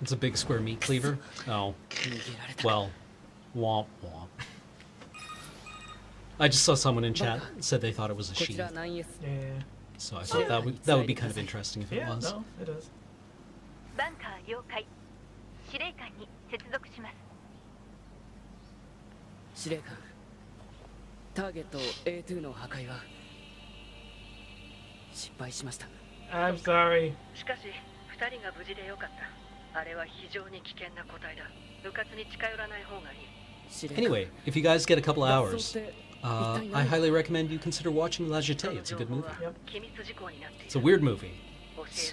B: It's a big square meat cleaver. Oh, well, womp womp. I just saw someone in chat said they thought it was a sheath.
A: Yeah.
B: So I thought that would be kind of interesting if it
A: Yeah,
B: was.
A: no, it is.
G: バンカー了解。司令官に接続します。
D: 司令官、ターゲット A2 の破壊は失敗しました。
A: I'm sorry.
C: しかし2人が無事でよかった。あれは非常に危険な個体だ。部活に近寄らない方がいい。
B: Anyway, if you guys get a couple hours, I highly recommend you consider watching La Jetée. It's a good movie. It's a weird movie. It's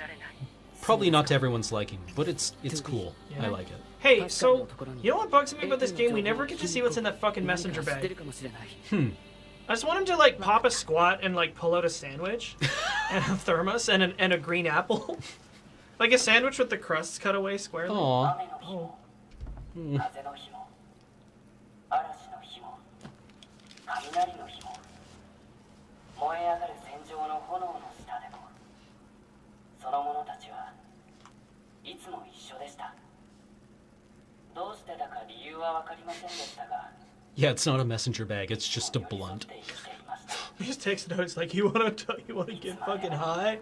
B: probably not to everyone's liking, but it's cool.
A: Yeah.
B: I like it.
A: Hey, so, you know what bugs me about this game? We never get to see what's in that fucking messenger bag. I just want him to, like, pop a squat and, like, pull out a sandwich and a thermos and a green apple. Like a sandwich with the crusts cut away squarely.
B: Aww.
A: Oh.
K: 嵐の日も雷の日も燃え上がる戦場の炎の下でもその者たちはいつも一緒でした。どうしてだか理由は分かりませんでしたが
B: Yeah, it's not a messenger bag. It's just a blunt.
A: He just takes notes like, you wanna get fucking high?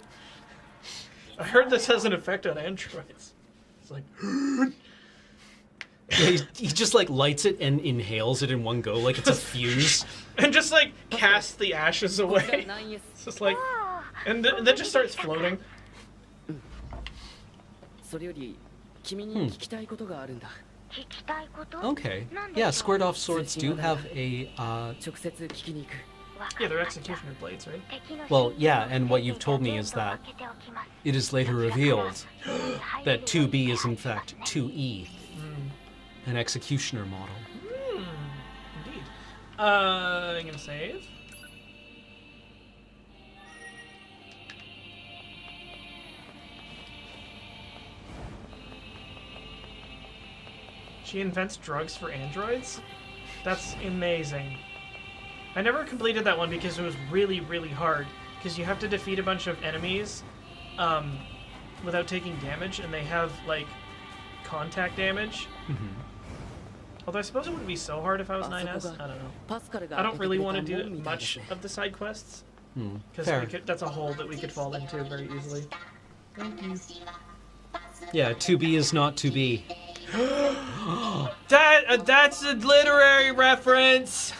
A: I heard this has an effect on androids. It's like...
B: Yeah, he just like lights it and inhales it in one go like it's a fuse.
A: And just like casts the ashes away. It's just like... And then just starts floating.
D: それより君に聞きたいことがあるんだ。
B: Okay. Yeah, squared off swords do have a,
A: Yeah, they're executioner blades, right?
B: Well, yeah, and what you've told me is that it is later revealed that 2B is in fact 2E, an executioner model.
A: Indeed. I'm gonna save. She invents drugs for androids? That's amazing. I never completed that one because it was really, really hard. Because you have to defeat a bunch of enemies without taking damage, and they have, like, contact damage. Although I suppose it wouldn't be so hard if I was 9S. I don't know. I don't really want to do much of the side quests. Because that's a hole that we could fall into very easily. Thank you.
B: Yeah, 2B is not 2B.
A: That's a literary reference!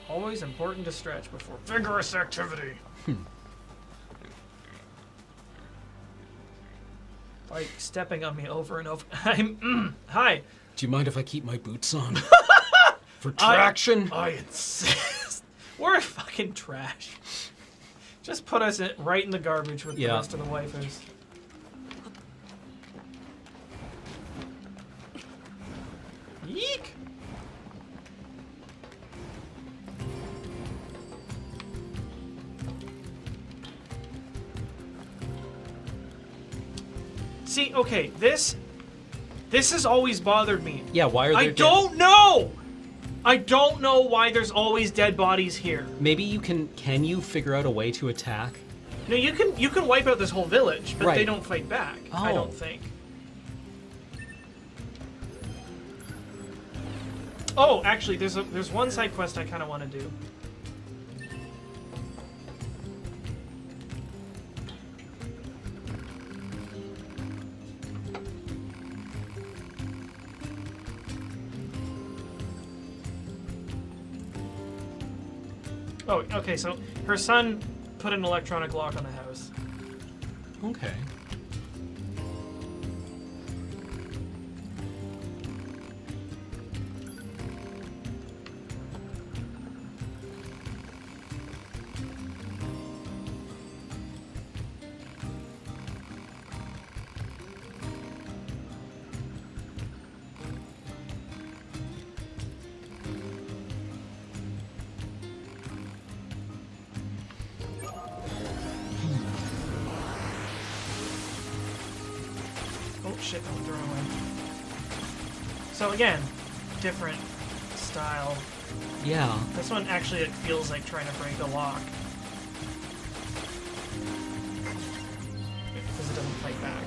A: Always important to stretch before vigorous activity. Like stepping on me over and over. Hi.
B: Do you mind if I keep my boots on? For traction?
A: I insist. We're fucking trash. Just put us right in the garbage with the rest of the waifus. Yeek! See, okay, this has always bothered me.
B: Yeah, why are there
A: I don't know! I don't know why there's always dead bodies here.
B: Maybe you can you figure out a way to attack?
A: No, you can wipe out this whole village, but they don't fight back.
B: Oh.
A: I don't think. Oh, actually, there's one side quest I kind of want to do. Oh, okay, so her son put an electronic lock on the house.
B: Okay.
A: Oh shit, I'm throwing away. So again, different style.
B: Yeah.
A: This one actually it feels like trying to break a lock. Because it doesn't fight back.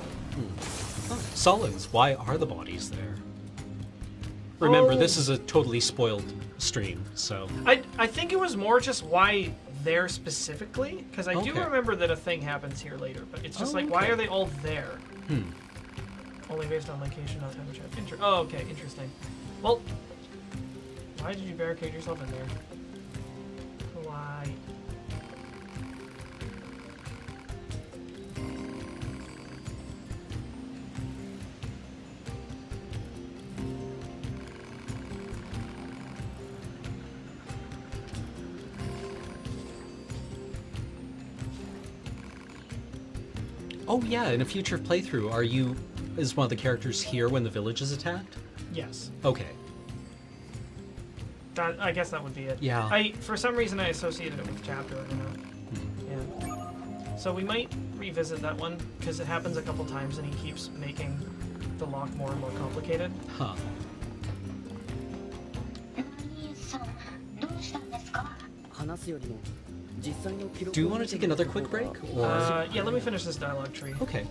B: Solids, why are the bodies there? Remember,
A: Oh.
B: this is a totally spoiled stream, so...
A: I think it was more just why there specifically, because I do
B: Okay.
A: remember that a thing happens here later, but it's just
B: Oh,
A: like, why
B: okay.
A: are they all there?
B: Hmm.
A: Only based on location, not temperature. Oh, okay, interesting. Well, why did you barricade yourself in there? Why?
B: Oh yeah, in a future playthrough, is one of the characters here when the village is attacked?
A: Yes.
B: Okay.
A: I guess that would be it.
B: Yeah.
A: For some reason, I associated it with chapter. I don't know. Yeah. So we might revisit that one because it happens a couple times, and he keeps making the lock more and more complicated.
B: Huh.
E: 兄さんどうしたんですか？
D: 話すよりも実際の記録
B: Do you want to take another quick break? Or...
A: Yeah, let me finish this dialogue tree.
B: Okay.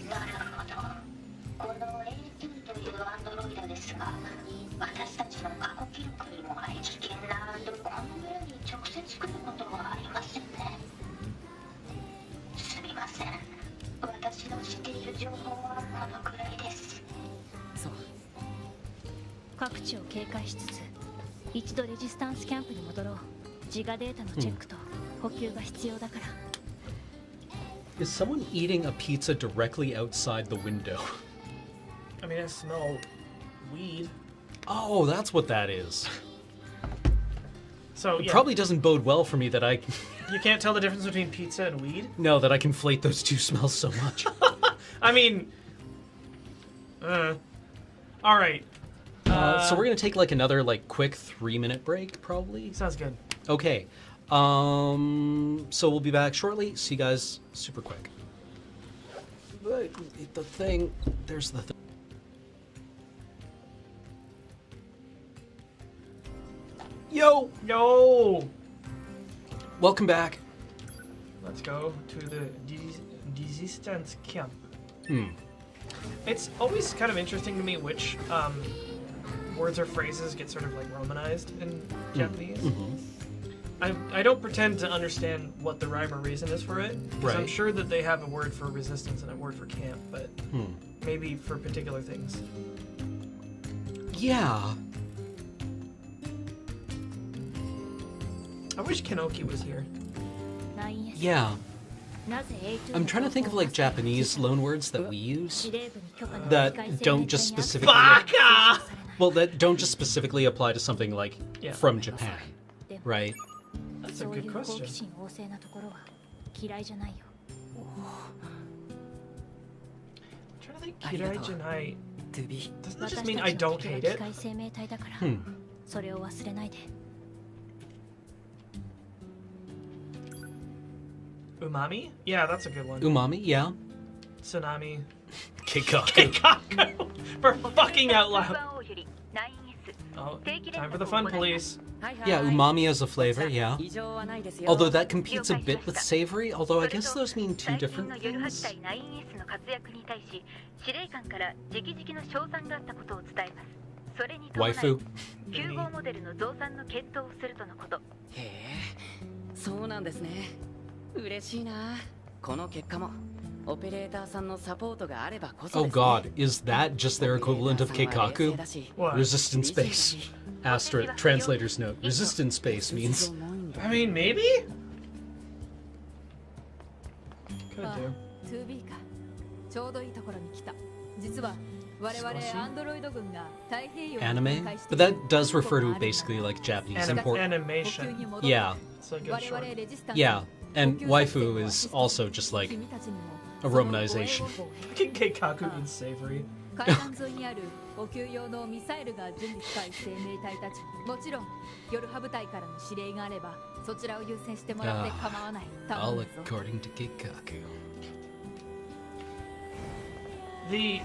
E: なるほど。この Ep4 というアンドロイドですが、私たちの過去記録にもあり危険なこの村に直接来ることはありませんね。すみません。私の知っている情報はこのくらいです。
D: そう。
M: 各地を警戒しつつ一度レジスタンスキャンプに戻ろう。自我データのチェックと補給が必要だから。
B: Is someone eating a pizza directly outside the window?
A: I mean, I smell weed.
B: Oh, that's what that is.
A: So
B: It
A: yeah,
B: probably doesn't bode well for me that I...
A: you can't tell the difference between pizza and weed.
B: No, that I conflate those two smells so much.
A: I mean, all right.
B: So we're gonna take like another quick 3-minute break, probably.
A: Sounds good.
B: Okay. So we'll be back shortly. See you guys super quick. The thing. There's the thing. Yo!
A: Yo!
B: Welcome back.
A: Let's go to the resistance camp.
B: Hmm.
A: It's always kind of interesting to me which words or phrases get sort of like romanized in Japanese.
B: Mm-hmm.
A: I don't pretend to understand what the rhyme or reason is for it. 'Cause I'm
B: Right.
A: sure that they have a word for resistance and a word for camp, but maybe for particular things.
B: Yeah.
A: I wish Kenoki was here.
B: Yeah. I'm trying to think of Japanese loanwords that we use that don't just specifically
A: Baka!
B: Well, that don't just specifically apply to something
A: Yeah.
B: from Japan, right?
A: That's a good question. I'm trying to think Kirai Janai. Doesn't that just mean I don't hate it? Umami? Yeah, that's a good one.
B: Umami, yeah.
A: Tsunami.
B: Keikaku.
A: For fucking out loud. Oh, time for the fun police.
B: Yeah, umami as a flavor, yeah. Although that competes a bit with savory, although I guess those mean two different things. Waifu.
D: 9号モデルの増産の検討をするとのこと。へえ、そうなんですね。嬉しいな。この結果もオペレーターさんのサポートがあればこそ
B: Oh
D: ですね。
B: god, is that just their equivalent of Keikaku?
A: What?
B: Resistance base. Asterisk, translator's note. Resistance base means...
A: I mean, maybe? Could do.
J: 2B か。ちょうどいいところに来た。実は我々アンドロイド軍が太平洋
B: Anime? But that does refer to basically like Japanese import.
A: Animation.
B: Yeah.
A: It's like a short.
B: Yeah. And waifu is also just like a romanization.
A: Fucking Keikaku means savory.
J: 海岸沿いにある補給用のミサイルが準備したい生命体たち。もちろん夜派部隊からの指令があればそちらを優先してもらって構わない。
B: All according to Keikaku.
A: The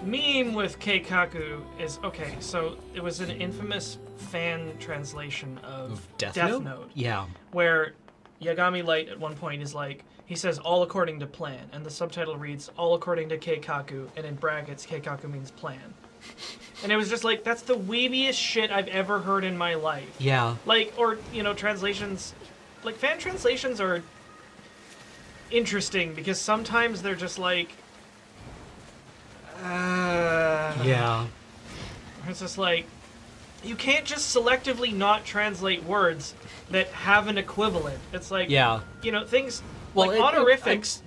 A: meme with Keikaku is okay. So it was an infamous fan translation of
B: Death
A: Note?
B: Note? Yeah.
A: Where Yagami Light at one point is like, he says all according to plan, and the subtitle reads all according to Keikaku, and in brackets Keikaku means plan. And it was just like, that's the weebiest shit I've ever heard in my life.
B: Yeah.
A: Like, or, you know, translations, like fan translations are interesting because sometimes they're just like,
B: yeah.
A: It's just like, you can't just selectively not translate words that have an equivalent. It's like,
B: Yeah.
A: you know, things
B: Well,
A: like
B: it-
A: honorifics,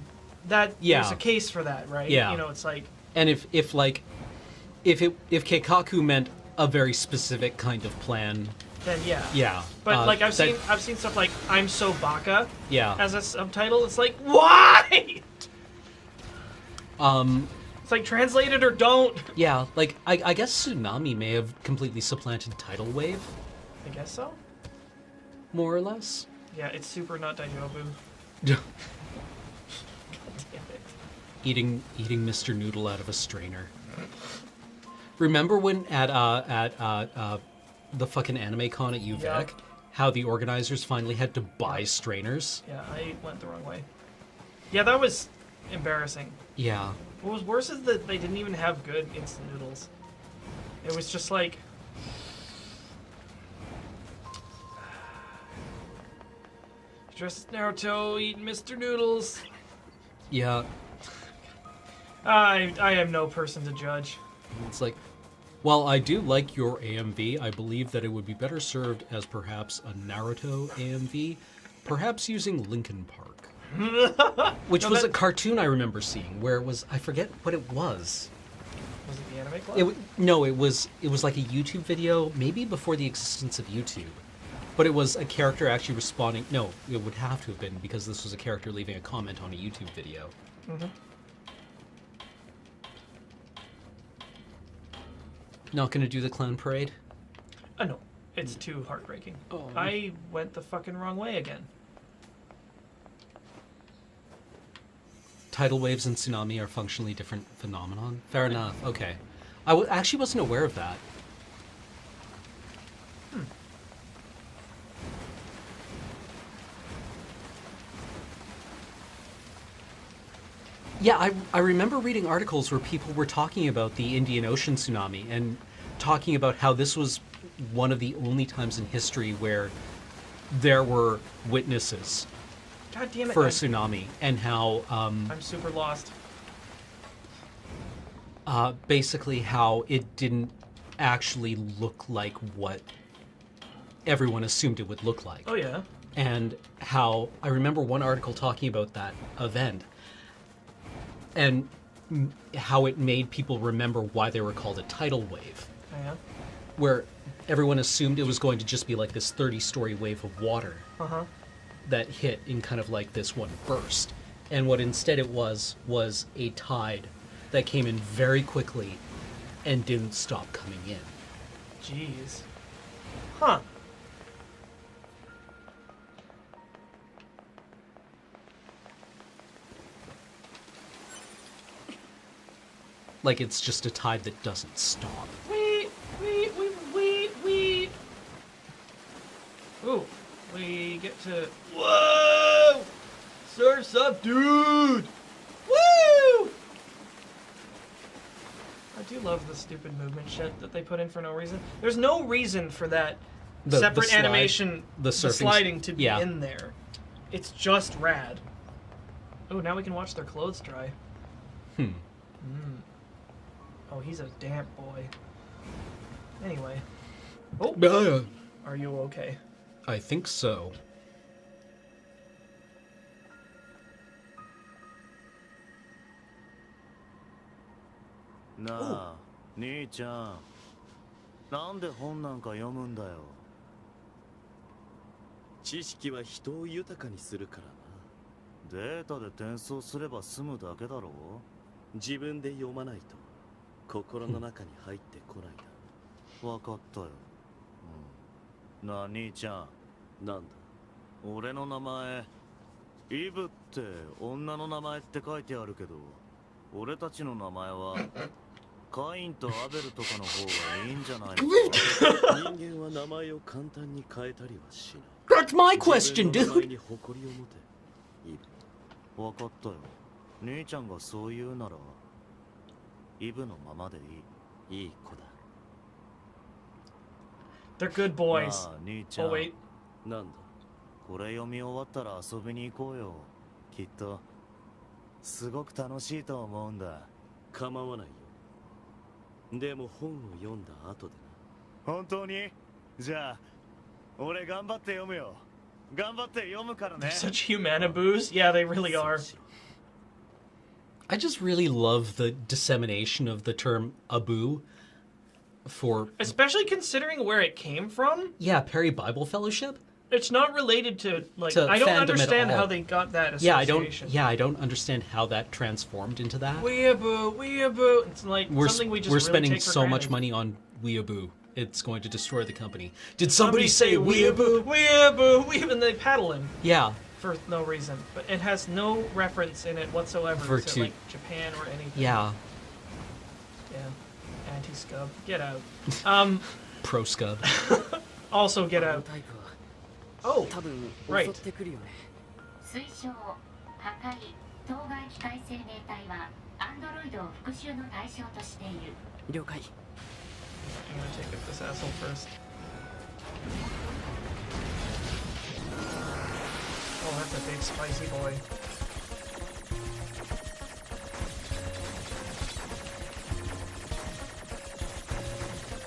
A: that
B: Yeah.
A: there's a case for that, right?
B: Yeah.
A: You know, it's like,
B: And if Keikaku meant a very specific kind of plan,
A: then yeah.
B: yeah.
A: But like I've seen stuff like "I'm so baka"
B: Yeah.
A: as a subtitle. It's like, why? It's like translate it or don't.
B: Yeah, like I guess Tsunami may have completely supplanted Tidal Wave,
A: I guess so.
B: more or less.
A: Yeah, it's super not Daijoubu.
B: Eating Mr. Noodle out of a strainer. Remember when at the fucking anime con at UVec,
A: Yeah.
B: how the organizers finally had to buy strainers?
A: Yeah, I went the wrong way. Yeah, that was embarrassing.
B: Yeah.
A: What was worse is that they didn't even have good instant noodles. It was just like, just Naruto eating Mr. Noodles.
B: Yeah.
A: I am no person to judge.
B: It's like, while I do like your AMV, I believe that it would be better served as perhaps a Naruto AMV, perhaps using Linkin Park. Which was a cartoon I remember seeing, where it was, I forget what it was.
A: Was it the Anime Club?
B: No, it was like a YouTube video, maybe before the existence of YouTube. But it was a character actually responding. No, it would have to have been, because this was a character leaving a comment on a YouTube video.
A: Mm-hmm.
B: Not gonna do the clown parade?
A: No, it's too heartbreaking.
B: Oh.
A: I went the fucking wrong way again.
B: Tidal waves and tsunami are functionally different phenomenon? Fair enough, okay. I actually wasn't aware of that. Yeah, I remember reading articles where people were talking about the Indian Ocean tsunami and talking about how this was one of the only times in history where there were witnesses
A: God damn it.
B: for a tsunami, and how
A: I'm super lost.
B: basically how it didn't actually look like what everyone assumed it would look like.
A: Oh yeah.
B: And how I remember one article talking about that event and how it made people remember why they were called a tidal wave.
A: Oh yeah.
B: Where everyone assumed it was going to just be like this 30-story wave of water
A: Uh-huh.
B: that hit in kind of like this one burst. And what instead it was a tide that came in very quickly and didn't stop coming in.
A: Jeez. Huh.
B: Like it's just a tide that doesn't stop.
A: Wait. Ooh, we get to... Whoa! Surf's up, dude! Woo! I do love the stupid movement shit that they put in for no reason. There's no reason for that separate
B: slide,
A: animation,
B: the
A: sliding to be
B: yeah.
A: in there. It's just rad. Oh, now we can watch their clothes dry. Oh, he's a damp boy. Anyway. Oh! Are you okay?
B: I think so.
H: なあ、兄ちゃん。なんで本なんか読むんだよ。
I: 知識は人を豊かにするからな。
H: データで転送すれば済むだけだろ
I: う。自分で読まないと心の中に入ってこないだ。
H: わかったよ。なあ、兄ちゃん。
I: なんだ。
H: 俺の名前、イブって女の名前って書いてあるけど、俺たちの名前はカインとアベルとかの方がいいんじゃないのか。
I: 人間は名前を簡単に変えたりはしない。
B: That's my question, dude.
I: 自分の名前に誇りを持て、イ
H: ブ。わかったよ。兄ちゃんがそう言うなら、イブのままでいい。いい子だ。
A: They're good boys. Oh, wait.
I: なんだ。
H: これ読み終わったら遊びに行こうよ。きっとすごく楽しいと思うんだ。
I: 構わないよ。でも本を読んだ後で
H: な。本当に？じゃあ俺頑張って読むよ。頑張って読むからね。
A: They're such humanaboos. Yeah, they really are.
B: I just really love the dissemination of the term Abu for...
A: Especially considering where it came from?
B: Yeah, Perry Bible Fellowship?
A: It's not related to, like, I don't understand how they got that association.
B: I don't understand how that transformed into that.
A: Weeaboo. It's like something we just
B: we're
A: really
B: spending
A: take for
B: so
A: granted.
B: much money on Weeaboo. It's going to destroy the company. Did somebody say Weeaboo?
A: Weeaboo. And they paddle him.
B: Yeah.
A: For no reason. But it has no reference in it whatsoever to like Japan or anything.
B: Yeah.
A: Yeah. Anti-scub. Get out.
B: Pro-scub.
A: Also get out. Oh, right.
E: 推奨破壊当該機械生命体はアンドロイドを復讐の対象としている。
D: 了解。
A: I'm gonna take up this asshole first. Oh, that's a big spicy boy.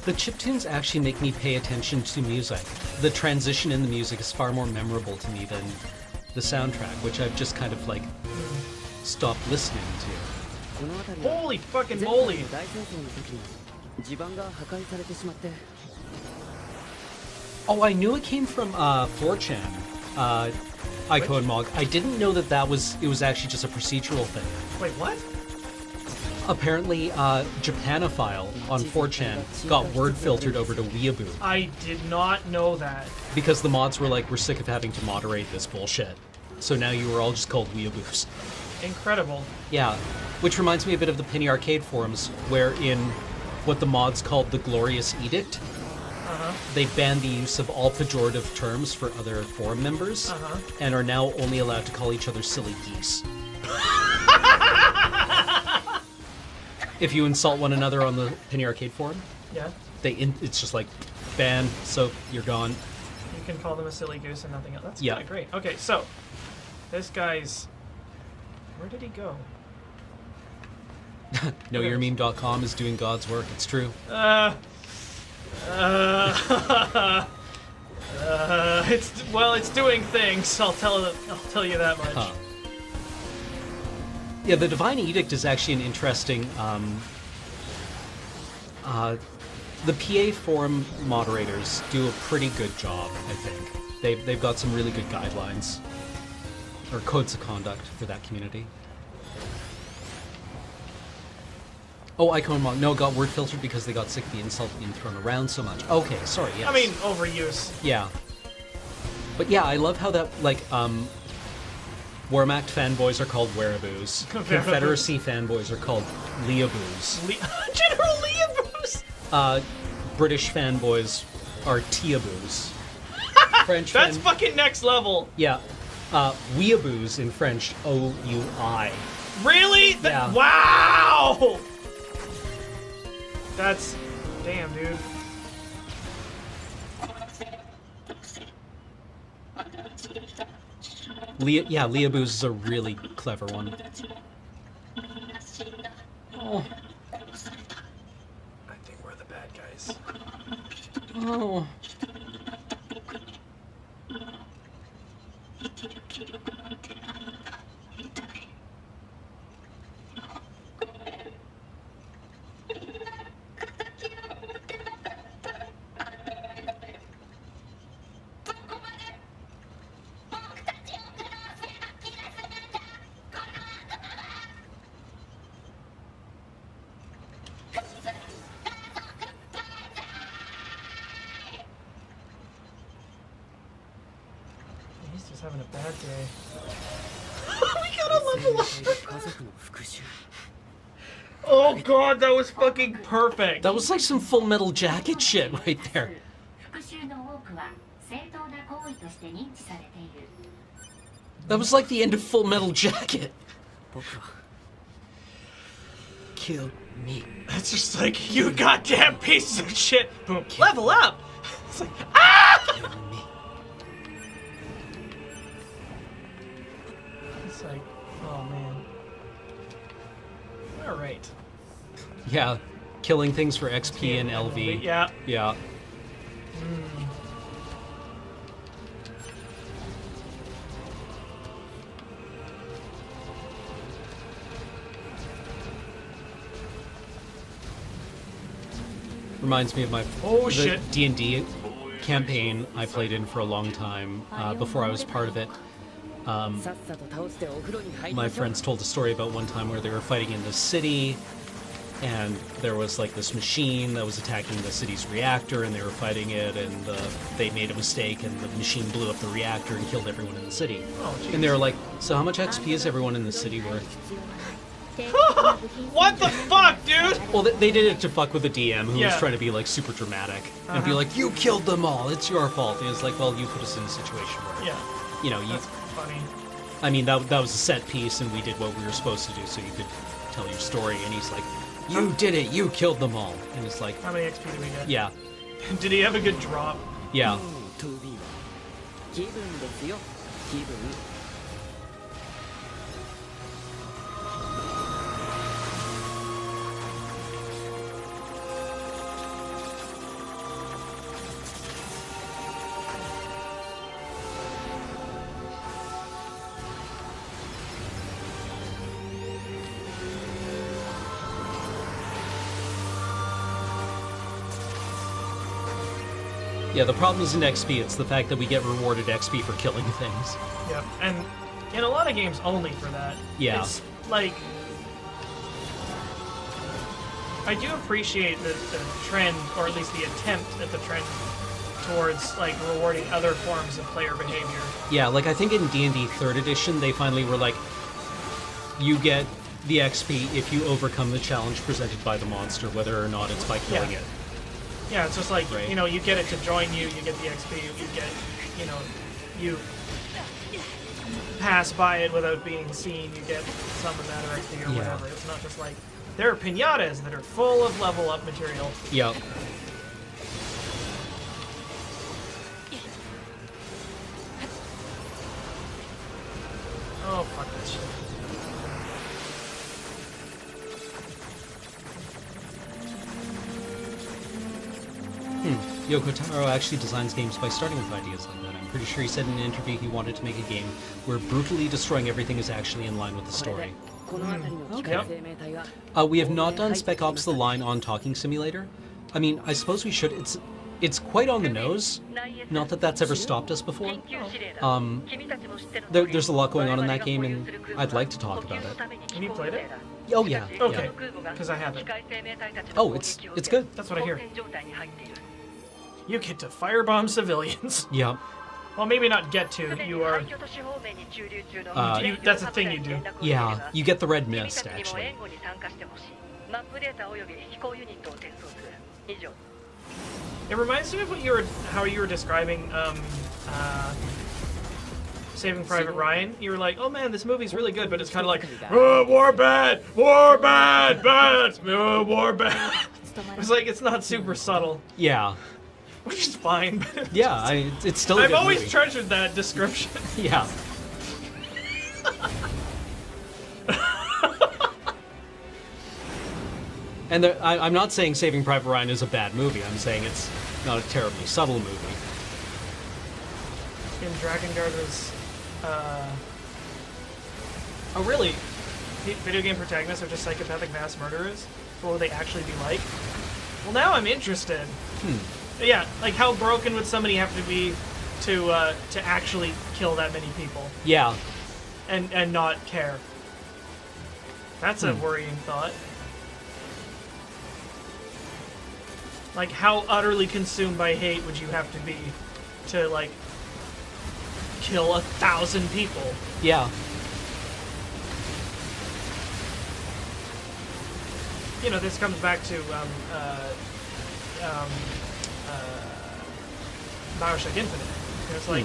B: The chiptunes actually make me pay attention to music. The transition in the music is far more memorable to me than the soundtrack, which I've just kind of like stopped listening to.
A: Holy fucking moly!
B: Oh, I knew it came from 4chan, Ico and Mog. I didn't know that it was actually just a procedural thing.
A: Wait, what?
B: Apparently, Japanophile on 4chan got word filtered over to Weeaboo.
A: I did not know that.
B: Because the mods were like, we're sick of having to moderate this bullshit. So now you were all just called Weeaboos.
A: Incredible.
B: Yeah, which reminds me a bit of the Penny Arcade forums, where in what the mods called the Glorious Edict, they banned the use of all pejorative terms for other forum members, and are now only allowed to call each other silly geese. If you insult one another on the Penny Arcade forum,
A: yeah,
B: it's just like, ban, so you're gone.
A: You can call them a silly goose and nothing else. That's
B: yeah.
A: Really great. Okay, so this guy's... Where did he go?
B: KnowYourMeme.com is doing God's work. It's true.
A: It's doing things. I'll tell you that much.
B: Huh. Yeah, the Divine Edict is actually an interesting. The PA forum moderators do a pretty good job, I think. They've got some really good guidelines or codes of conduct for that community. Oh, Icon Monk. No, it got word filtered because they got sick of the insult being thrown around so much. Okay, sorry, yes.
A: I mean, overuse.
B: Yeah. But yeah, I love how that, like, Warmact fanboys are called Wereaboos. Confederacy fanboys are called Leaboos.
A: General Leaboos!
B: British fanboys are Teaboos. French
A: That's fucking next level!
B: Yeah. Weeaboos in French, O-U-I.
A: Really?
B: Yeah.
A: Wow! That's... Damn, dude.
B: Leoboos is a really clever one. Oh.
A: I think we're the bad guys.
B: Oh.
A: He's just having a bad day.
B: We gotta level up.
A: Oh god, that was fucking perfect.
B: That was like some Full Metal Jacket shit right there.
E: 復讐の多くは正当な行為として認知されている
B: That was like the end of Full Metal Jacket. Kill me.
A: It's just like, you goddamn pieces of shit. Boom. Level up. It's like, ah!
B: Kill me.
A: It's like, oh man. All right.
B: Yeah, killing things for XP and LV.
A: Yeah.
B: Yeah. Reminds me of my
A: shit.
B: D&D campaign I played in for a long time before I was part of it. My friends told a story about one time where they were fighting in the city, and there was like this machine that was attacking the city's reactor, and they were fighting it, and they made a mistake, and the machine blew up the reactor and killed everyone in the city. And they were like, so how much XP is everyone in the city worth?
A: What the fuck, dude?
B: Well, they did it to fuck with the DM, who was
A: Yeah.
B: trying to be like super dramatic and be like, "You killed them all. It's your fault." And it's like, well, you put us in a situation where, you know,
A: That's funny.
B: I mean, that was a set piece, and we did what we were supposed to do, so you could tell your story. And he's like, "You did it. You killed them all." And it's like,
A: How many XP did we get?
B: yeah,
A: Did he have a good drop?
B: yeah.
D: 気分ですよ気分
B: Yeah, the problem isn't XP, it's the fact that we get rewarded XP for killing things.
A: Yep. And in a lot of games, only for that.
B: Yeah.
A: It's like, I do appreciate the trend, or at least the attempt at the trend towards like rewarding other forms of player behavior.
B: Yeah, like I think in D&D 3rd edition, they finally were like, you get the XP if you overcome the challenge presented by the monster, whether or not it's by killing it.
A: Yeah, it's just like,
B: Right.
A: you know, you get it to join you, you get the XP, you get, you know, you pass by it without being seen, you get some amount of XP or
B: Yeah.
A: whatever. It's not just like, there are pinatas that are full of level up material.
B: Yeah.
A: Oh, fuck that shit.
B: Yoko Taro actually designs games by starting with ideas like that. I'm pretty sure he said in an interview he wanted to make a game where brutally destroying everything is actually in line with the story.
D: この辺りの機械生命体は
B: We have not done Spec Ops The Line on Talking Simulator. I mean, I suppose we should. It's quite on the nose. Not that that's ever stopped us before. There's a lot going on in that game, and I'd like to talk about it.
A: Have you played it?
B: Oh yeah.
A: Okay,
B: Yeah.
A: because I haven't.
B: Oh, it's good.
A: That's what I hear. You get to firebomb civilians.
B: Yeah.
A: Well, maybe not get to. You are. That's a thing you do.
B: Yeah. You get the red mist actually.
A: It reminds me of how you were describing Saving Private Ryan. You were like, "Oh man, this movie's really good," but it's kind of like, "Oh, war bad, war bad, bad, oh, war bad." It's like it's not super subtle.
B: Yeah.
A: Which is fine.
B: Yeah, it's still.
A: I've always treasured that description.
B: Yeah. And I'm not saying Saving Private Ryan is a bad movie. I'm saying it's not a terribly subtle movie.
A: In Dragon Guard was... Oh, really? Video game protagonists are just psychopathic mass murderers? What would they actually be like? Well, now I'm interested. Yeah, like how broken would somebody have to be to actually kill that many people?
B: Yeah.
A: And not care. That's a worrying thought. Like, how utterly consumed by hate would you have to be to, like, kill 1,000 people?
B: Yeah.
A: You know, this comes back to Bioshock Infinite. It's like,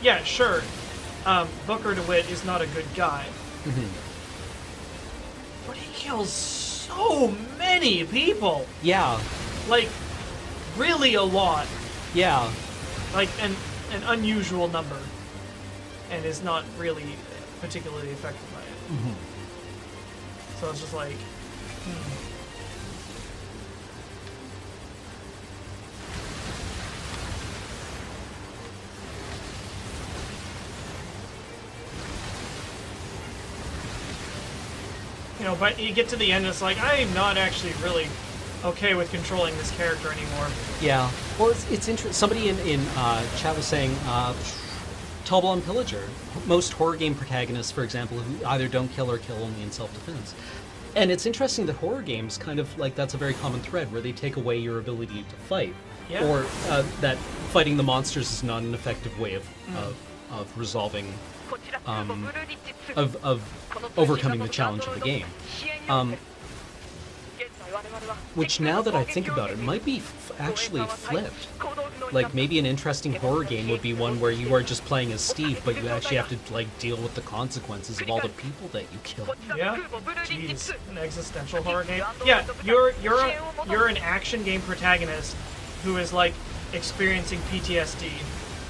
A: yeah, sure, Booker DeWitt is not a good guy, but he kills so many people.
B: Yeah.
A: Like, really a lot.
B: Yeah.
A: Like, an unusual number, and is not really particularly affected by it. So it's just like, you know, but you get to the end, it's like, I'm not actually really okay with controlling this character anymore.
B: Yeah. Well, it's interesting. Somebody in chat was saying, Tall Blonde Pillager, most horror game protagonists, for example, who either don't kill or kill only in self-defense. And it's interesting that horror games kind of, like, that's a very common thread, where they take away your ability to fight.
A: Yeah.
B: Or that fighting the monsters is not an effective way of resolving, of overcoming the challenge of the game. Which, now that I think about it, might be actually flipped. Like, maybe an interesting horror game would be one where you are just playing as Steve, but you actually have to, like, deal with the consequences of all the people that you kill.
A: Yeah. Jeez, an existential horror game. Yeah, you're an action game protagonist who is, like, experiencing PTSD.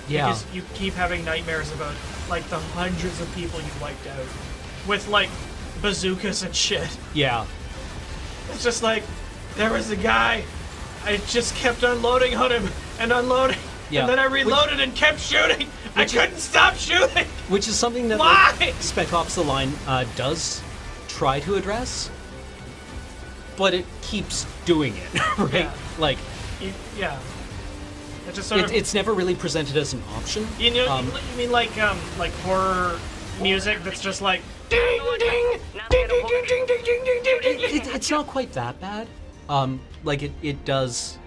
B: Yeah.
A: Because you keep having nightmares about, like, the hundreds of people you wiped out with, like, bazookas and shit.
B: Yeah.
A: It's just like, there was a guy, I just kept unloading on him and unloading, and then I reloaded and kept shooting. I couldn't stop shooting.
B: Which is something that
A: Why?
B: Spec Ops: The Line does try to address, but it keeps doing it, right?
A: Yeah.
B: Like,
A: yeah. It just sort of,
B: it's never really presented as an option.
A: You know, you mean like horror music that's just like ding ding ding ding ding ding ding ding ding ding ding.
B: It's not quite that bad. Like it does,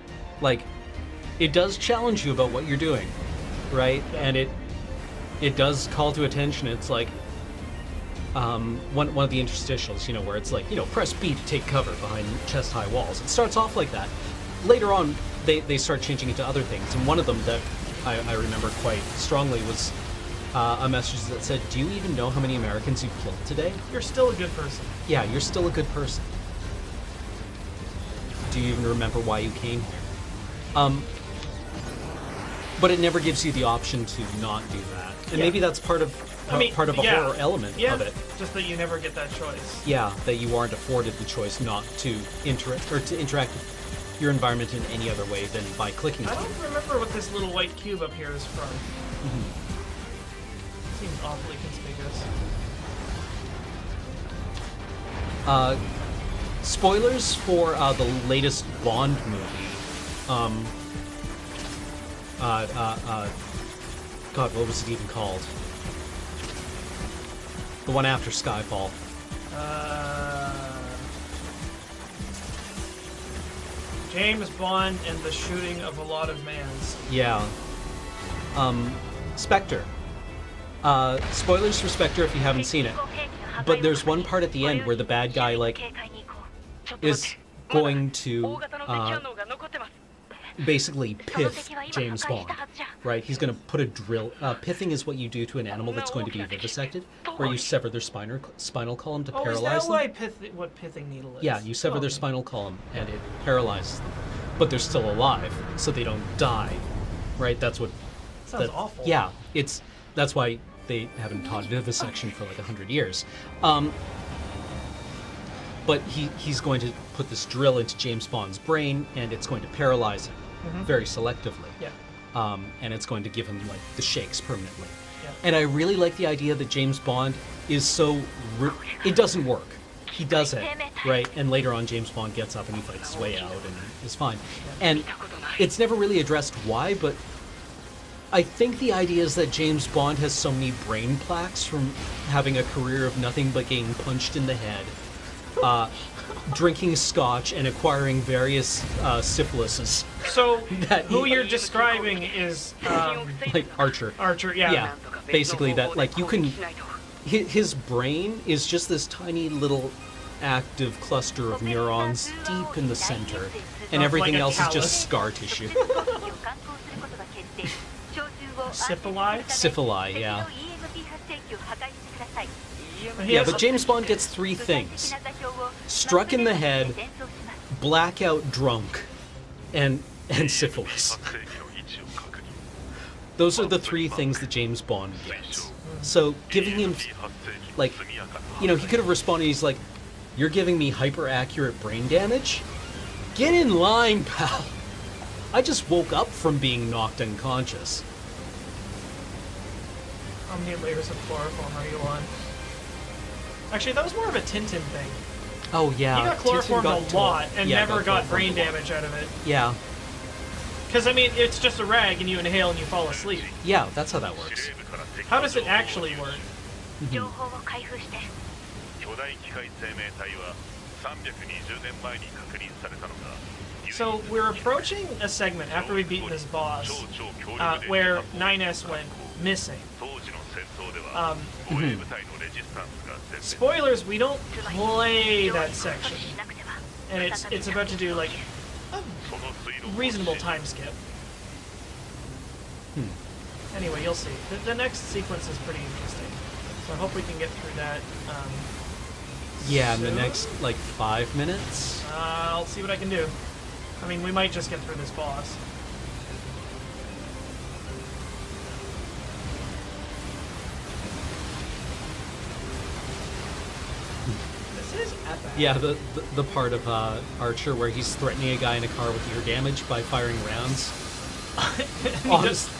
B: like, it does challenge you about what you're doing, right?
A: Yeah.
B: And it does call to attention. It's like one of the interstitials, you know, where it's like, you know, press B to take cover behind chest-high walls. It starts off like that. Later on, they start changing it to other things, and one of them that I remember quite strongly was a message that said, "Do you even know how many Americans you've killed today?
A: You're still a good person."
B: Yeah, you're still a good person. Do you even remember why you came here? But it never gives you the option to not do that, and maybe that's part of a horror element of it.
A: Just that you never get that choice.
B: Yeah, that you aren't afforded the choice not to interact with your environment in any other way than by clicking.
A: I don't remember what this little white cube up here is from. Seems awfully conspicuous.
B: Spoilers for the latest Bond movie. God, what was it even called? The one after Skyfall.
A: James Bond and the Shooting of a Lot of Mans.
B: Yeah. Spectre. Spoilers for Spectre if you haven't seen it. But there's one part at the end where the bad guy, like, is going to basically pith James Bond, right? He's going to put a drill. Pithing is what you do to an animal that's going to be vivisected, where you sever their spinal column to paralyze them.
A: What pithing needle is?
B: Yeah, you sever their spinal column and it paralyzes them, but they're still alive, so they don't die, right? That's what.
A: Sounds awful.
B: Yeah, that's why they haven't taught vivisection for like 100 years. But he's going to put this drill into James Bond's brain, and it's going to paralyze him very selectively.
A: Yeah.
B: And it's going to give him like the shakes permanently.
A: Yeah.
B: And I really like the idea that James Bond is so... it doesn't work. He does it, right? And later on, James Bond gets up and he fights his way out and is fine. And it's never really addressed why, but I think the idea is that James Bond has so many brain plaques from having a career of nothing but getting punched in the head, drinking scotch, and acquiring various syphilises.
A: So, who you're describing is...
B: like Archer.
A: Archer, yeah.
B: Yeah, basically that, like, you can... His brain is just this tiny little active cluster of neurons deep in the center, and everything
A: like
B: else is just scar tissue.
A: Syphili?
B: Syphili, yeah. Yeah, but James Bond gets 3 things. Struck in the head, blackout drunk, and syphilis. Those are the 3 things that James Bond gets. So giving him, like, you know, he could have responded, he's like, "You're giving me hyper-accurate brain damage? Get in line, pal. I just woke up from being knocked unconscious."
A: How many layers of chloroform are you on? Actually, that was more of a Tintin thing.
B: Oh, yeah.
A: He got chloroformed a lot and never got brain
B: chloroformed a lot.
A: damage out of it.
B: Yeah.
A: Because, I mean, it's just a rag and you inhale and you fall asleep.
B: Yeah, that's how that works.
A: How does it actually work? So, we're approaching a segment after we've beaten this boss where 9S went missing. Spoilers, we don't play that section. And it's about to do, like, a reasonable time skip. Anyway, you'll see. The next sequence is pretty interesting. So I hope we can get through that.
B: Yeah, in the
A: soon.
B: next, like, 5 minutes?
A: I'll see what I can do. I mean, we might just get through this boss. This is epic.
B: Yeah, the part of Archer where he's threatening a guy in a car with ear damage by firing rounds.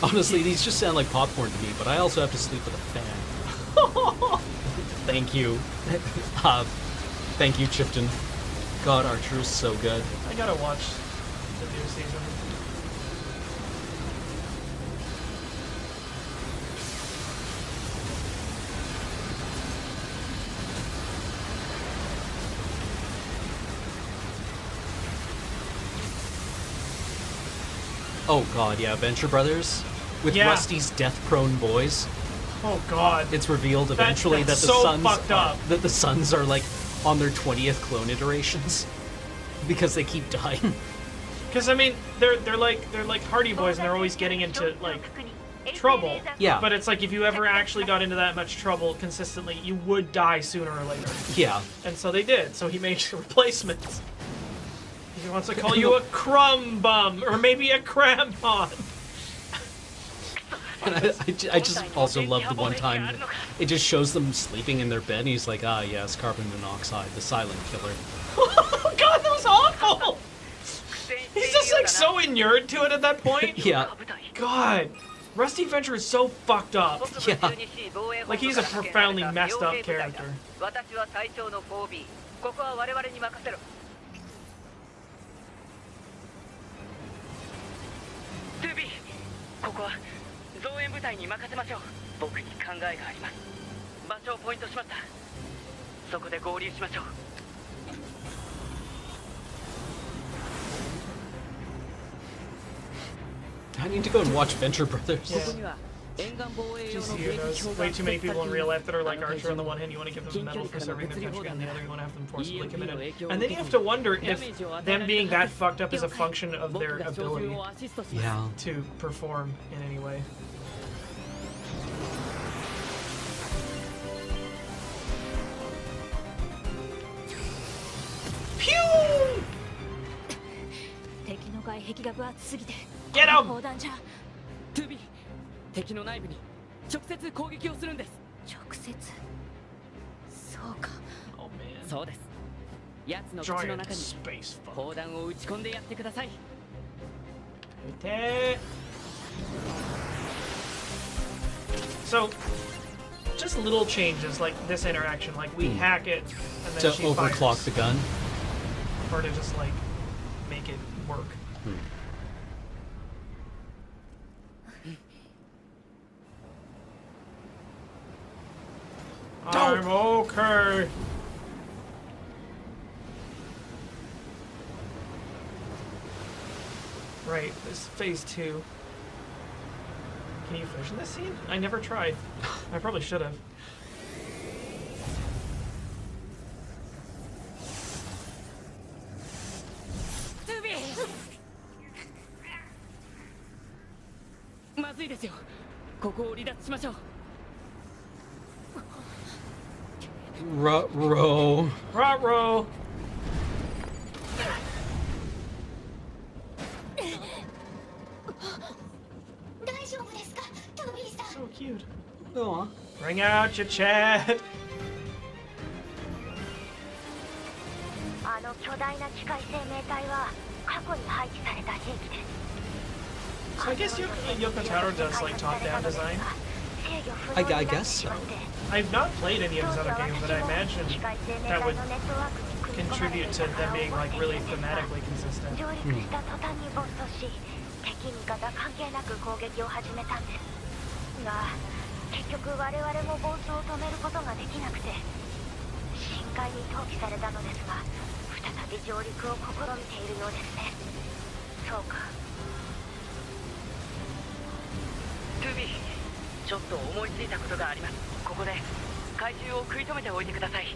B: Honestly, these just sound like popcorn to me, but I also have to sleep with a fan. Thank you. Thank you, Chipton. God, Archer is so good.
A: I gotta watch the new season.
B: Oh god, yeah, Venture Brothers with Rusty's death-prone boys.
A: Oh god.
B: It's revealed eventually
A: that's
B: that the
A: so
B: sons
A: fucked up.
B: that the sons are like on their 20th clone iterations because they keep dying.
A: Because I mean, they're like Hardy Boys, and they're always getting into like trouble.
B: Yeah.
A: But it's like if you ever actually got into that much trouble consistently, you would die sooner or later.
B: Yeah.
A: And so they did. So he made replacements. He wants to call you a crumb bum or maybe a crampon.
B: And I just also love the one time that it just shows them sleeping in their bed, and he's like, "Ah, yes, carbon monoxide, the silent killer."
A: Oh god, that was awful! He's just like so inured to it at that point.
B: Yeah.
A: God, Rusty Venture is so fucked up.
B: Yeah.
A: Like he's a profoundly messed up character.
B: I need to go and watch Venture Brothers.
A: Yeah. GCU knows way too many people in real life that are like Archer. On the one hand, you want to give them a medal for serving their country, on the other, you want to have them forcibly committed. And then you have to wonder if them being that fucked up is a function of their ability to perform in any way. Pew! Get him!
D: トゥビー、敵の内部に直接攻撃をするんです。
J: 直接そうか。
D: そうです。奴の口の
A: Giant
D: 中に
A: space fuck.
D: 砲弾を撃ち込んでやってください。
A: So, just little changes like this interaction, like we hack it and then
B: To
A: she
B: overclock
A: fires,
B: the gun.
A: or to just like make it work. I'm okay. Right, this is phase 2. Can you finish this scene? I never tried. I probably should have.
B: Ruh-roh.
A: Ruh-roh. So cute.
B: Aw.
A: Bring out your chat.
G: あの巨大な機械生命体は過去に配置された兵器です。
A: So I guess Yoko Taro does like top-down design.
B: I guess so.
A: I've not played any of his other games, but I imagine that would contribute to them being like really thematically consistent.
G: 上陸した途端に暴走し、敵味方関係なく攻撃を始めたんです。が、結局我々も暴走を止めることができなくて、深海に投棄されたのですが、再び上陸を試みているようですね。そうか。
C: トゥービー、ちょっと思いついたことがあります。ここで怪獣を食い止めておいてください。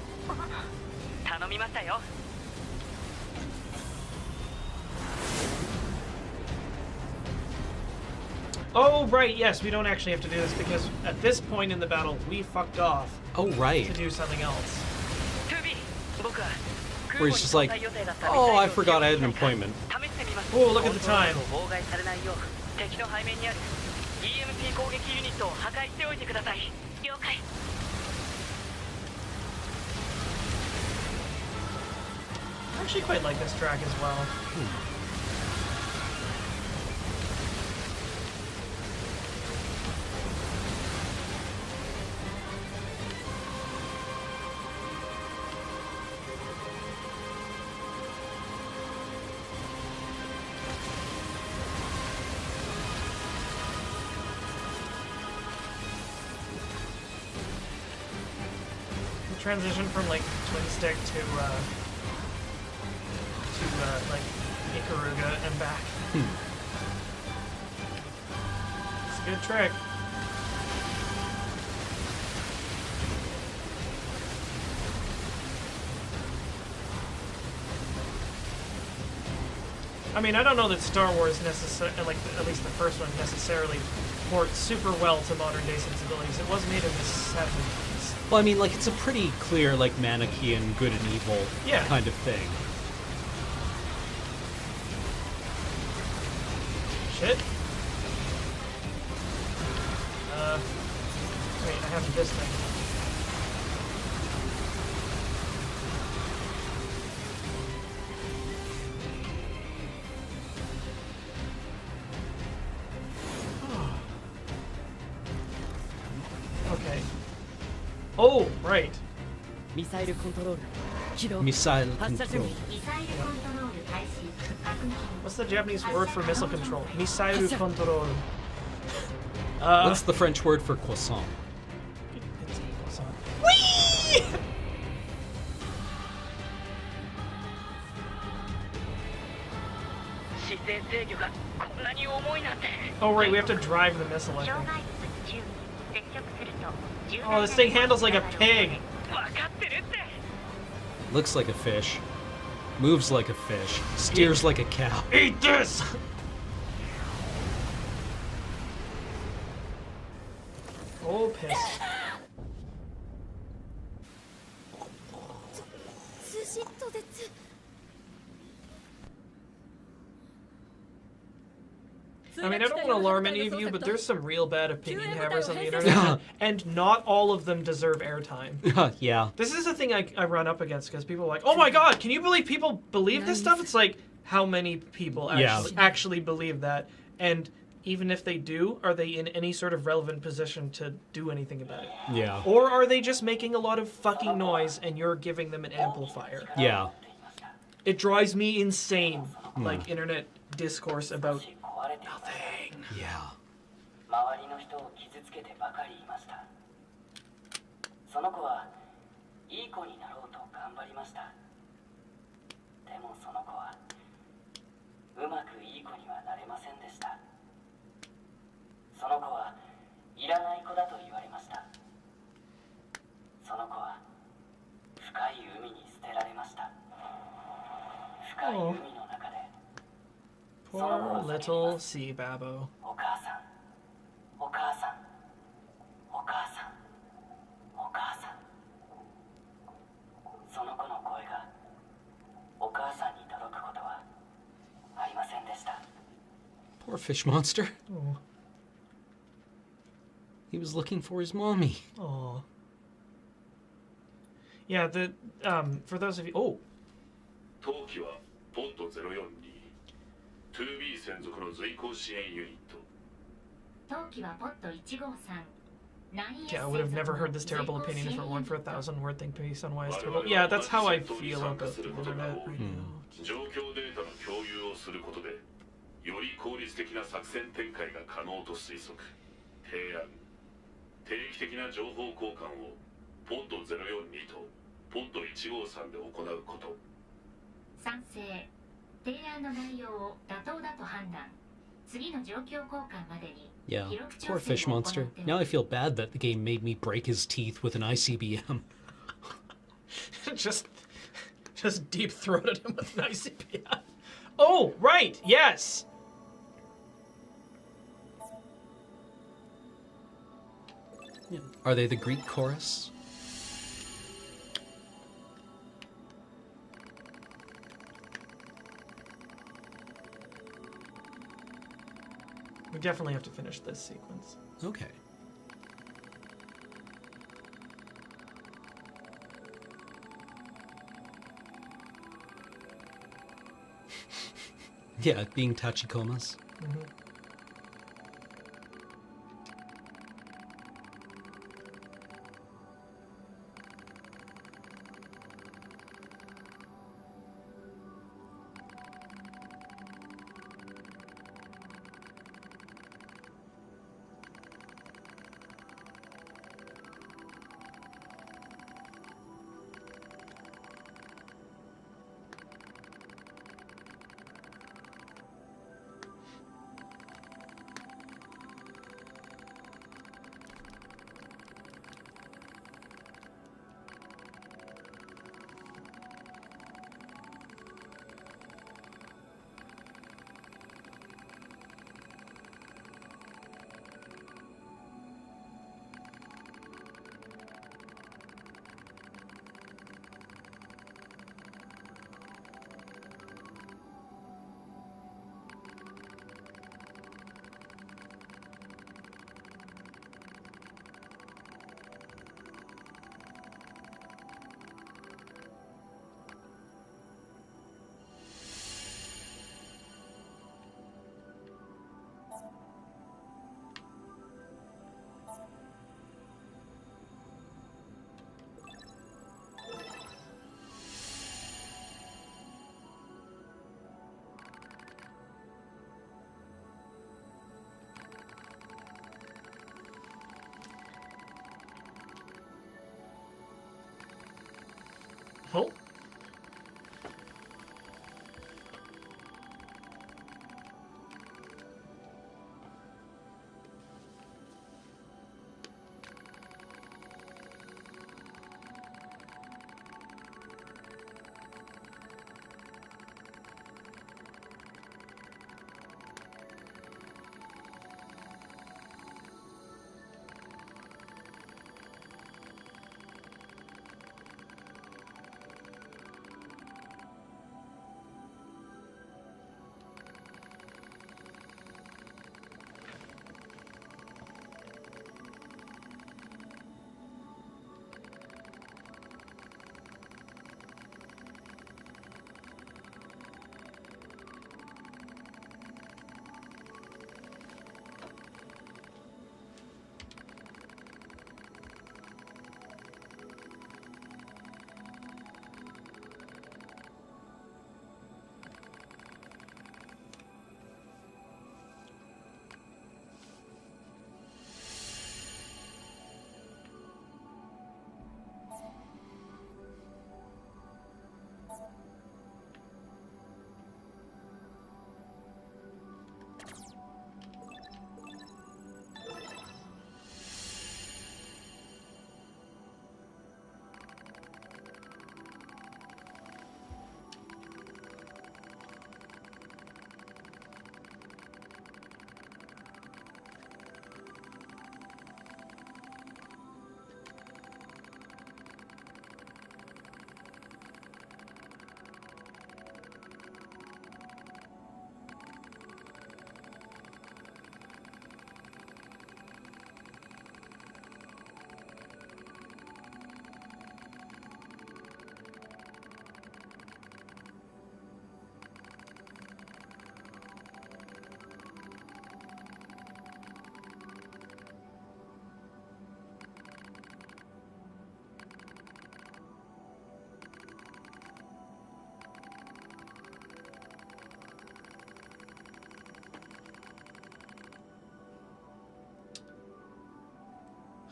C: 頼みましたよ。
A: Oh, right, yes, we don't actually have to do this because at this point in the battle, we fucked off.
B: Oh, right.
A: To do something else.
B: Where he's just like, oh, I forgot I had an appointment.
A: Oh, look at the time. I actually quite like this track as well. Transition from like twin stick to like Ikaruga and back. It's a good trick. I mean, I don't know that Star Wars necessarily, like at least the first one, necessarily ports super well to modern day sensibilities. It was made in the 70s.
B: Well, I mean, like, it's a pretty clear, like, Manichaean good and evil kind of thing.
A: Shit. Wait, I have this thing. Okay. Oh, right.
D: Missile control.
B: Missile control.
A: What's the Japanese word for missile control? Missile control.
B: What's the French word for croissant?
A: Whee! Oh, right, we have to drive the missile, I think. Oh, this thing handles like a pig.
B: Looks like a fish. Moves like a fish. Steers like a cow.
A: Eat this! Oh, piss. I mean, I don't want to alarm any of you, but there's some real bad opinion havers on the internet, and not all of them deserve airtime.
B: Yeah.
A: This is the thing I run up against, because people are like, oh my god, can you believe people believe this stuff? It's like, how many people actually believe that? And even if they do, are they in any sort of relevant position to do anything about it?
B: Yeah.
A: Or are they just making a lot of fucking noise and you're giving them an amplifier?
B: Yeah.
A: It drives me insane, like internet discourse about nothing.
B: Yeah.
K: 周りの人を傷つけてばかりいました。その子はいい子になろうと頑張りました。でもその子はうまくいい子にはなれませんでした。その子はいらない子だと言われました。その子は深い海に捨てられました。深い海の中で
A: Poor little sea babbo.
K: お母さん、お母さん、お母さん、お母さん。その子の声がお母さんに届くことはありませんでした。
B: Poor fish monster.
A: Oh.
B: He was looking for his mommy.
A: Oh. Yeah, the for those of you, oh.
F: 当機はポッド04に 2B 専属の随行支援ユニット。
E: 当機はポッド153。
A: Yeah, I would have never heard this terrible opinion if it weren't for 1,000-word think piece on why it's terrible. Yeah, that's how I feel about the internet right now.
F: 状況データの共有をすることでより効率的な作戦展開が可能と推測。提案。定期的な情報交換をポッド042とポッド153で行うこと。
E: 賛成。提案の内容を妥当だと判断。次の状況交換までに
B: Yeah, poor fish monster. Now I feel bad that the game made me break his teeth with an ICBM.
A: just deep throated him with an ICBM. Oh, right, yes.
B: Are they the Greek chorus?
A: We definitely have to finish this sequence.
B: Okay. Yeah, being tachikomas.
A: Mm-hmm. Oh.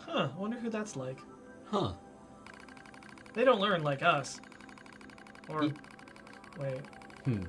A: Huh, I wonder who that's like.
B: Huh.
A: They don't learn like us. Or... Wait.
B: Hmm.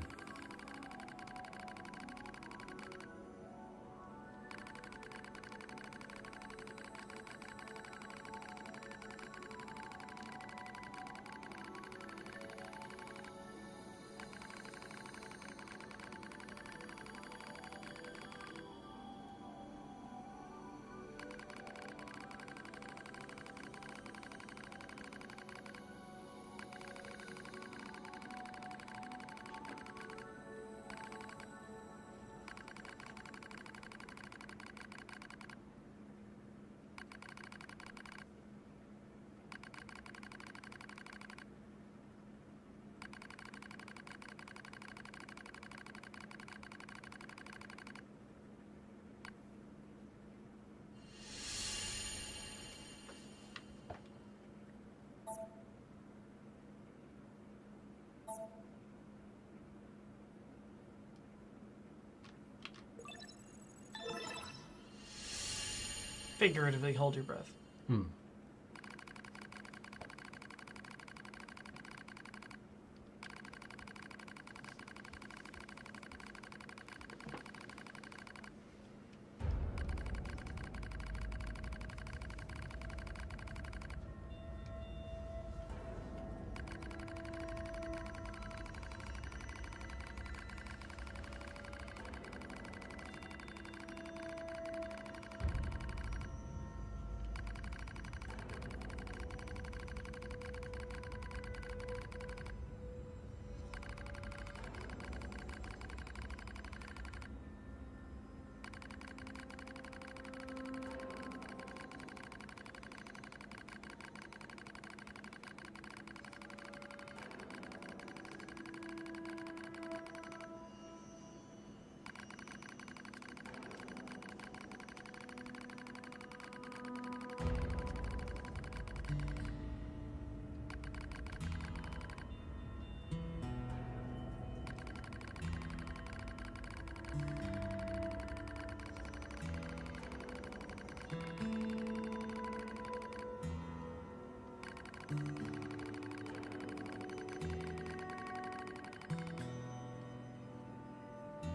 A: Figuratively, hold your breath.
B: Hmm.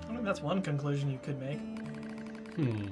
A: I mean, that's one conclusion you could make.
B: Hmm.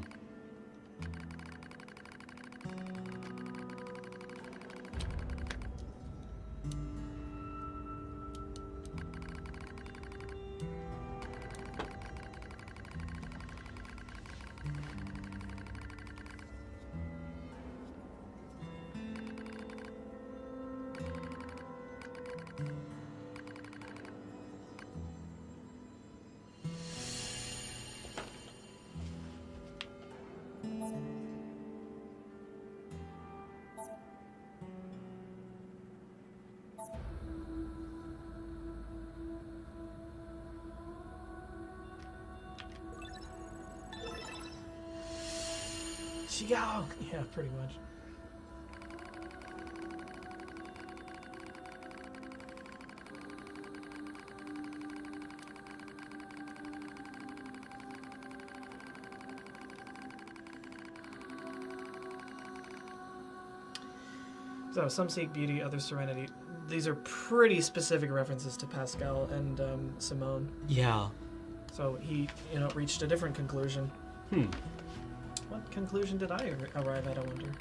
A: Xiao! Yeah, pretty much. So, some seek beauty, others serenity. These are pretty specific references to Pascal and Simone.
B: Yeah.
A: So he, reached a different conclusion.
B: Hmm.
A: What conclusion did I arrive at, I wonder?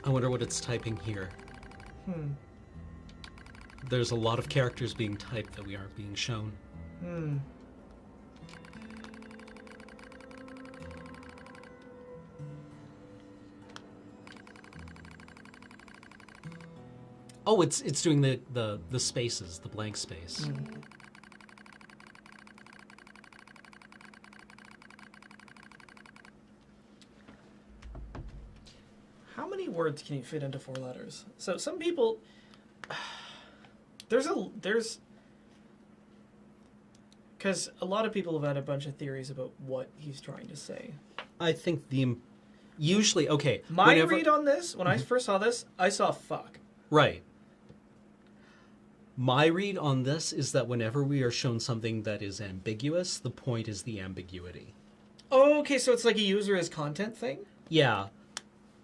B: I wonder what it's typing here.
A: Hmm.
B: There's a lot of characters being typed that we aren't being shown.
A: Hmm.
B: Oh, it's doing the spaces, the blank space.
A: Mm. How many words can you fit into 4 letters? So some people, there's because a lot of people have had a bunch of theories about what he's trying to say.
B: I think usually, okay.
A: My read on this, when I first saw this, I saw fuck.
B: Right. My read on this is that whenever we are shown something that is ambiguous, the point is the ambiguity.
A: Oh, okay, so it's like a user as content thing?
B: Yeah.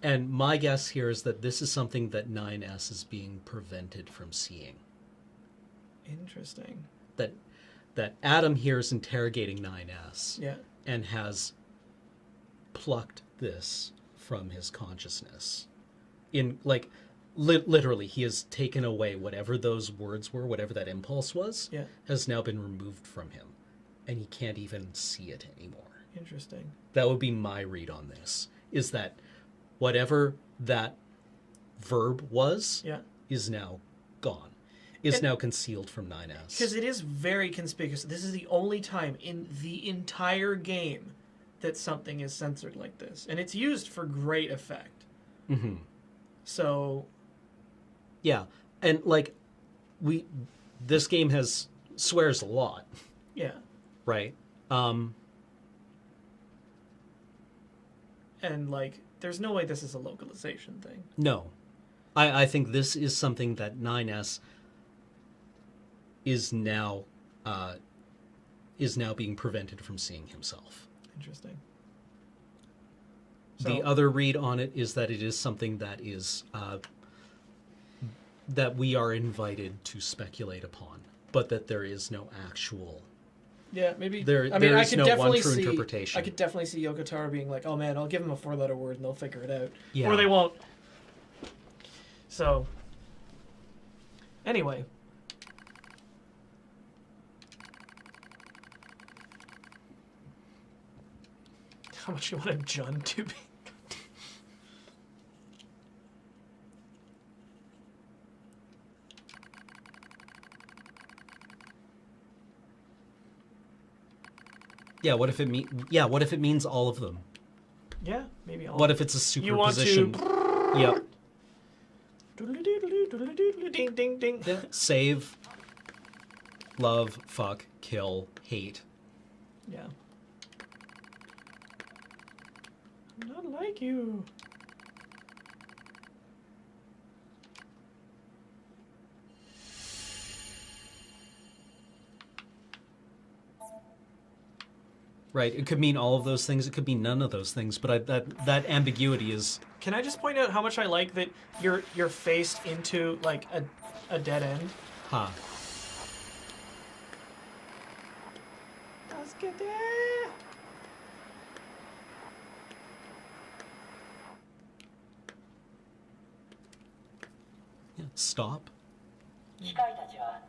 B: And my guess here is that this is something that 9S is being prevented from seeing.
A: Interesting.
B: That Adam here is interrogating 9S.
A: Yeah.
B: And has plucked this from his consciousness. In, like, literally, he has taken away whatever those words were, whatever that impulse was, has now been removed from him. And he can't even see it anymore.
A: Interesting.
B: That would be my read on this, is that whatever that verb was is now gone, is now concealed from 9S.
A: Because it is very conspicuous. This is the only time in the entire game that something is censored like this. And it's used for great effect.
B: Mm-hmm.
A: So...
B: Yeah, and, like, this game swears a lot.
A: Yeah.
B: Right?
A: And, like, there's no way this is a localization thing.
B: No. I think this is something that 9S is now being prevented from seeing himself.
A: Interesting.
B: The other read on it is that it is something that is that we are invited to speculate upon, but that there is no actual...
A: Yeah, maybe.
B: I could no definitely one true interpretation.
A: I could definitely see Yoko Taro being like, "Oh man, I'll give them a 4-letter word and they'll figure it out,"
B: yeah.
A: or they won't. So, anyway, how much you want a Jun to be?
B: Yeah, what if it means all of them?
A: Yeah, maybe all.
B: What if it's a superposition? Yep.
A: Ding ding ding.
B: Yeah. Save, love, fuck, kill, hate.
A: Yeah. I'm not like you.
B: Right, it could mean all of those things. It could mean none of those things. But that ambiguity is.
A: Can I just point out how much I like that you're faced into like a dead end?
B: Huh.
A: Let's get there.
B: Yeah, stop.
K: 機械たちは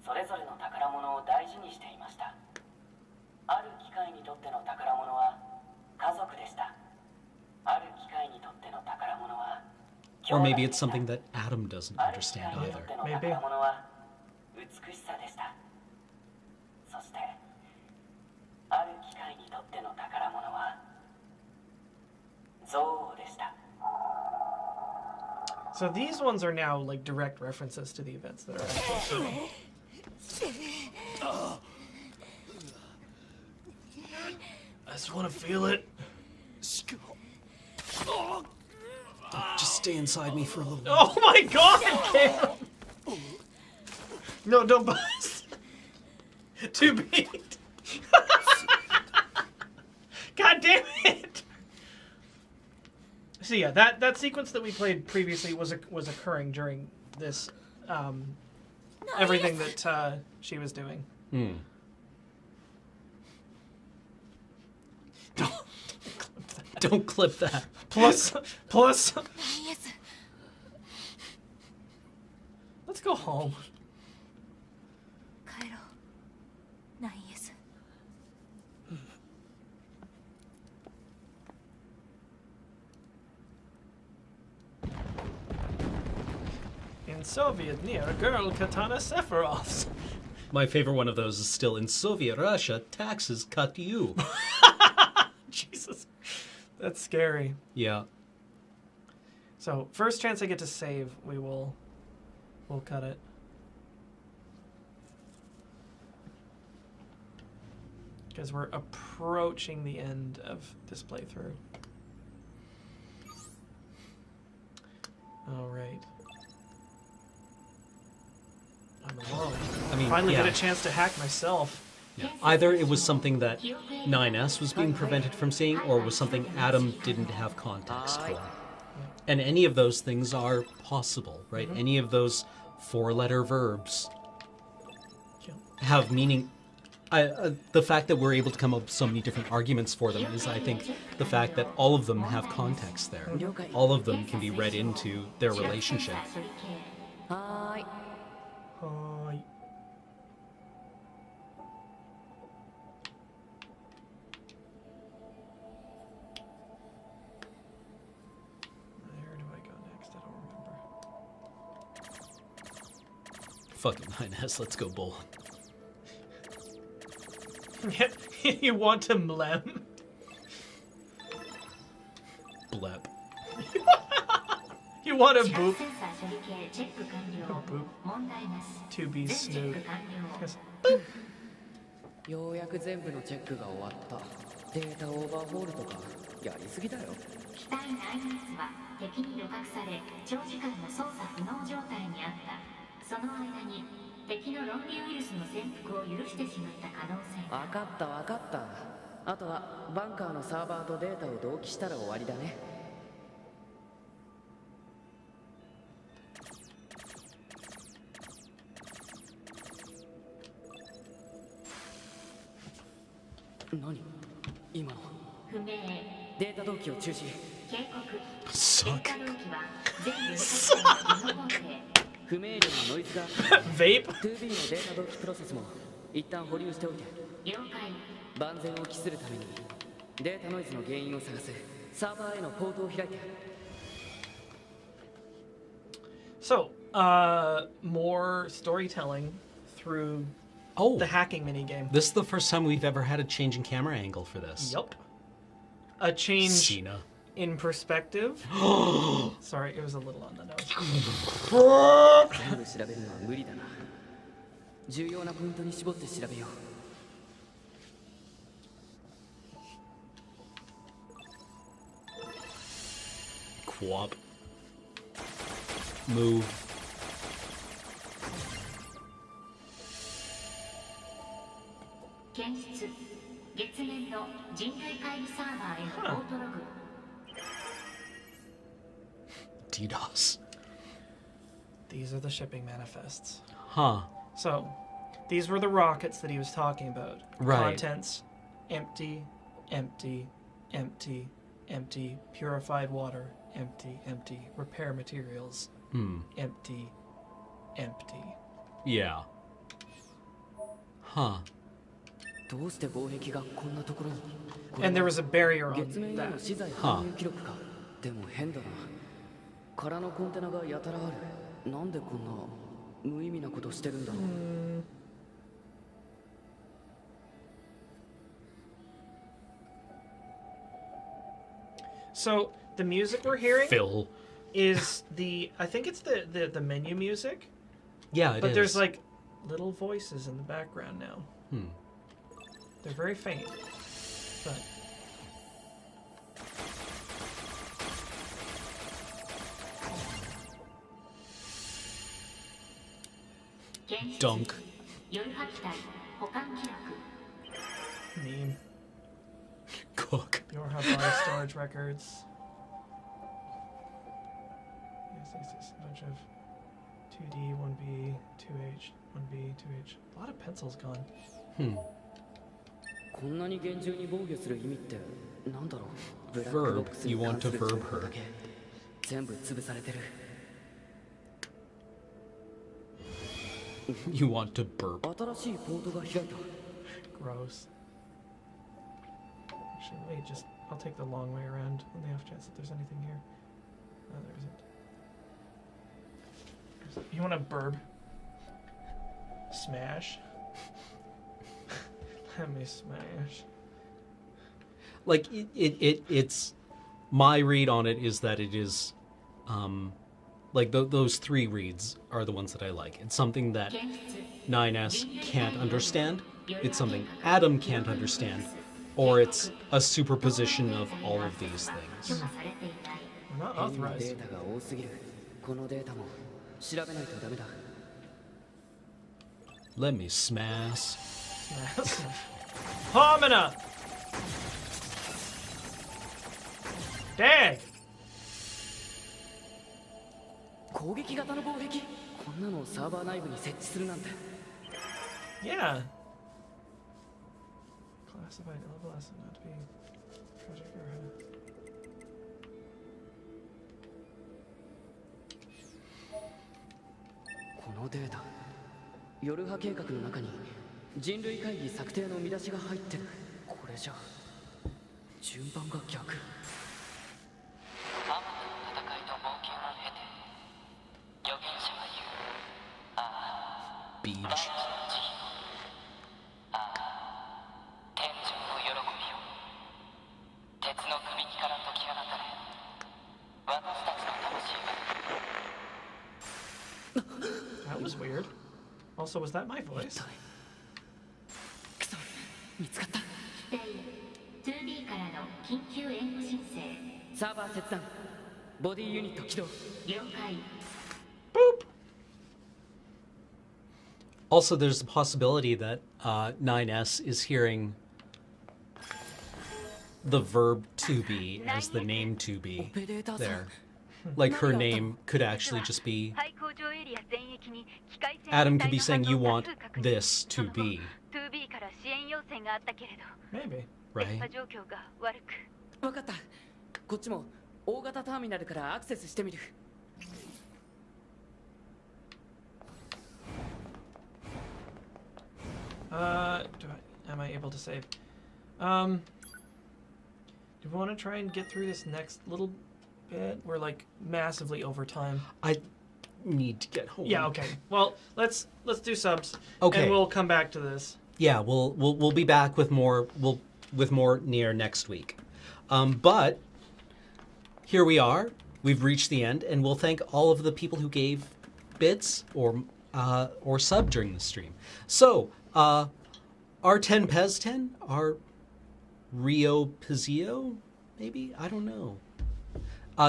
K: それぞれの宝物を大事にしていました。ある機械にとっての宝物は家族でした。ある機械にとっての宝物は
B: Or maybe it's something that Adam doesn't understand either.
A: Maybe.
K: 宝物は美しさでした。そしてある機械にとっての宝物は憎悪でした。
A: So these ones are now like direct references to the events that are actually I just want to feel it.
B: Just stay inside me for a little while.
A: Oh my god, Cam! No, don't bust. Too big. God damn it! So yeah, that sequence that we played previously was occurring during this everything that she was doing.
B: Hmm. Don't clip that.
A: Plus. Let's go home.
J: 帰ろう。ナイエス。
A: In Soviet NieR, girl katana Sephiroths.
B: My favorite one of those is still in Soviet Russia, taxes cut you.
A: Jesus. That's scary.
B: Yeah.
A: So first chance I get to save, we'll cut it. Because we're approaching the end of this playthrough. All right.
B: I mean,
A: finally
B: yeah.
A: get a chance to hack myself.
B: Yeah. Either it was something that 9S was being prevented from seeing, or was something Adam didn't have context for. And any of those things are possible, right?
A: Mm-hmm.
B: Any of those four-letter verbs have meaning. The fact that we're able to come up with so many different arguments for them is, I think, the fact that all of them have context there. All of them can be read into their relationship.
A: Hi. Where do I go next? I don't remember.
B: Fucking 9S, let's go bowling.
A: You want to mlem?
B: Blep.
A: You want a boop? A boop. To be snoot. Yes.
D: ようやく全部のチェックが終わったデータオーバーホールとかやりすぎだよ
E: 機体9は敵に旅客され長時間の操作不能状態にあったその間に敵のロンリーウイルスの潜伏を許してしまった可能性
D: 分かった分かったあとはバンカーのサーバーとデータを同期したら終わりだね何今の
E: 不明
D: データ同期を中止
E: 警告
B: Suck.
E: データ同期は全部不能合成
D: 不明瞭なノイズが
A: Vape?
D: 2B のデータ同期プロセスも一旦保留しておいて
E: 了解
D: 万全を期するためにデータノイズの原因を探すサーバーへのポートを開いて
A: So, more storytelling through the hacking minigame.
B: This is the first time we've ever had a change in camera angle for this.
A: Yup. A change
B: Cena.
A: in perspective. Sorry, it was a little on the nose.
D: 全部調べるのは無理だな重要なポイントに絞って調べよう
B: Quap. Move.
E: 検出月面の人類会議サーバーへのオートログ
B: DDoS.
A: These are the shipping manifests.
B: Huh.
A: So, these were the rockets that he was talking about.
B: Right.
A: Contents, empty, empty, empty, empty. Purified water, empty, empty. Repair materials, empty, empty.
B: Yeah. Huh.
D: どうして防壁がこんなところに
A: And there was a barrier on
D: 月面への
A: that.
D: 資材搬入記録かでも変だな空のコンテナがやたらあるなんでこんな無意味なことしてるんだろう
A: So, the music we're hearing
B: Phil.
A: is I think it's the menu music.
B: Yeah, it is.
A: But there's like little voices in the background now. They're very faint. But
B: Dunk.
E: 夜破機体保管記録
A: meme.
B: Cook.
A: Your hub bar storage records. Yes, this a bunch of 2D, 1B, 2H, 1B, 2H. A lot of pencils gone.
D: こんなに厳重に防御する意味ってなんだろうブラックボックスに
B: You want
D: 関す
B: to
D: る
B: verb
D: 情報
B: her.
D: だけ全部潰されてる
B: You want to burp.
D: 新しいポートが開いた
A: Gross. Actually, wait, I'll take the long way around on the off chance that there's anything here. No, there isn't. You want a burb? Smash? Let me smash.
B: Like, it's... My read on it is that it is like those 3 reads are the ones that I like. It's something that 9S can't understand. It's something Adam can't understand. Or it's a superposition of all of these things.
A: We're not authorized.
D: データが多すぎる。このデータも調べないとダメだ。
B: Let me smash.
A: Automata! Dang!
D: 攻撃型の防壁？こんなのをサーバー内部に設置するなんて。
A: Yeah. Classified level as not to be project or
D: このデータ、夜波計画の中に人類会議策定の見出しが入ってる。これじゃ順番が逆。
K: アマタの戦いと冒険を経て預言者は言う。ああ、
B: Beach.
K: 大地の慈悲。ああ、天上の喜びよ。鉄のくびきから解き放たれ、私たちの魂が。
A: That was weird. Also, was that my voice?
D: クソ、見つかった。
E: 2B からの緊急援護申請。
D: サーバー切断。ボディユニット起動。
E: 了解。
A: Boop!
B: Also, there's the possibility that 9S is hearing the verb to be as the name to be there. Like her name could actually just be... Adam could be saying, you want this to be.
A: Maybe.
B: Right?
D: わかった。こっちも大型ターミナルからアクセスしてみる。
A: Am I able to save? Do we want to try and get through this next little bit? We're like massively over time.
B: I need to get home.
A: Yeah, okay. Well, let's do subs.
B: Okay.
A: And we'll come back to this.
B: Yeah, we'll be back with more NieR next week. But here we are. We've reached the end, and we'll thank all of the people who gave bits or sub during the stream. So, R10 Pez10, our Rio Pizio, maybe? I don't know.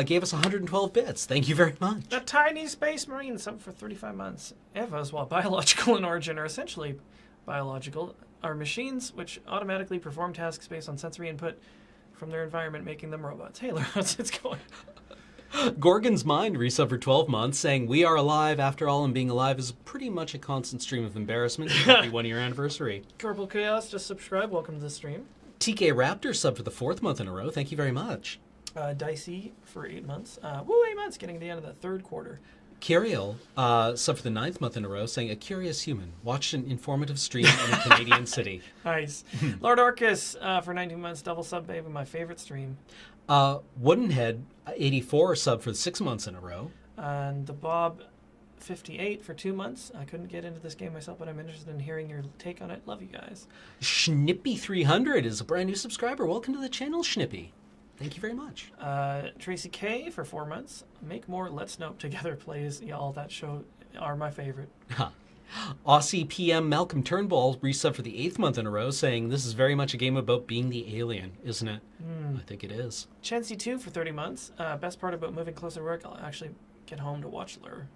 B: Gave us 112 bits. Thank you very much.
A: A tiny space marine sub for 35 months. Evas, while biological in origin, are essentially biological, are machines which automatically perform tasks based on sensory input from their environment, making them robots. Hey, how's it going?
B: Gorgon's Mind resub for 12 months, saying, we are alive after all, and being alive is pretty much a constant stream of embarrassment. Happy 1-year anniversary.
A: Corporal Chaos, just subscribe. Welcome to the stream.
B: TK Raptor sub for the 4th month in a row. Thank you very much.
A: Dicey for 8 months. 8 months, getting to the end of the 3rd quarter.
B: Kiriel sub for the 9th month in a row, saying, a curious human watched an informative stream in a Canadian city.
A: Nice. Lord Orcus for 19 months, double sub, baby, my favorite stream.
B: Woodenhead 84 sub for 6 months in a row.
A: And the Bob 58 for 2 months. I couldn't get into this game myself, but I'm interested in hearing your take on it. Love you guys.
B: Schnippy 300 is a brand new subscriber. Welcome to the channel, Schnippy. Thank you very much.
A: Tracy K for 4 months. Make more Let's Nope Together plays. Y'all, that show are my favorite.
B: Aussie PM Malcolm Turnbull resub for the 8th month in a row, saying, this is very much a game about being the alien, isn't it? I think it is.
A: Chansey 2 for 30 months. Best part about moving closer to work, I'll actually get home to watch Lure.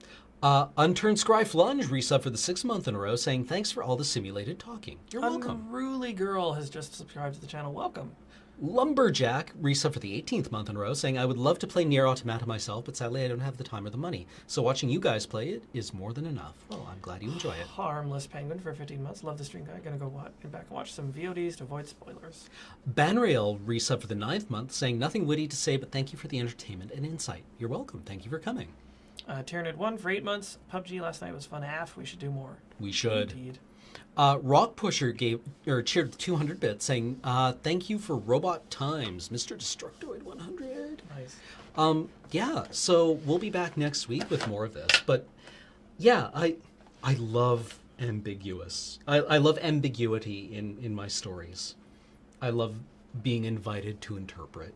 B: Unturned Scry Lunge resub for the 6th month in a row, saying, thanks for all the simulated talking. You're welcome.
A: Unruly Girl has just subscribed to the channel. Welcome.
B: Lumberjack resub for the 18th month in a row, saying, I would love to play NieR Automata myself, but sadly I don't have the time or the money. So watching you guys play it is more than enough. Well, I'm glad you enjoy it.
A: Harmless Penguin for 15 months. Love the stream guy. Gonna go back and watch some VODs to avoid spoilers.
B: Banrail resub for the 9th month, saying, nothing witty to say, but thank you for the entertainment and insight. You're welcome. Thank you for coming.
A: Tyranid 1 for 8 months. PUBG last night was fun AF. We should do more.
B: We should.
A: Indeed.
B: Rock Pusher cheered with 200 bits, saying, thank you for Robot Times, Mr. Destructoid 100.
A: Nice.
B: Yeah, so we'll be back next week with more of this. But yeah, I love ambiguous. I love ambiguity in my stories. I love being invited to interpret.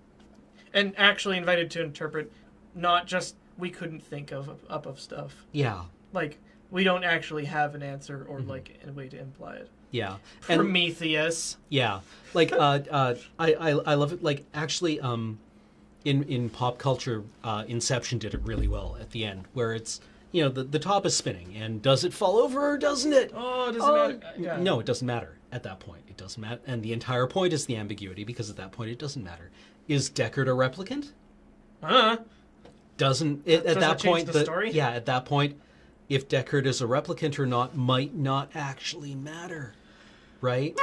A: And actually invited to interpret not just we couldn't think of stuff.
B: Yeah.
A: Like, we don't actually have an answer or, like, a way to imply it.
B: Yeah.
A: Prometheus.
B: Yeah. Like, I love it. Like, actually, in pop culture, Inception did it really well at the end, where it's, you know, the top is spinning, and does it fall over or doesn't it?
A: Oh, does it matter? Yeah.
B: No, it doesn't matter at that point. It doesn't matter. And the entire point is the ambiguity, because at that point it doesn't matter. Is Deckard a replicant? Doesn't it at that point?
A: The story?
B: Yeah, at that point, if Deckard is a replicant or not might not actually matter, right?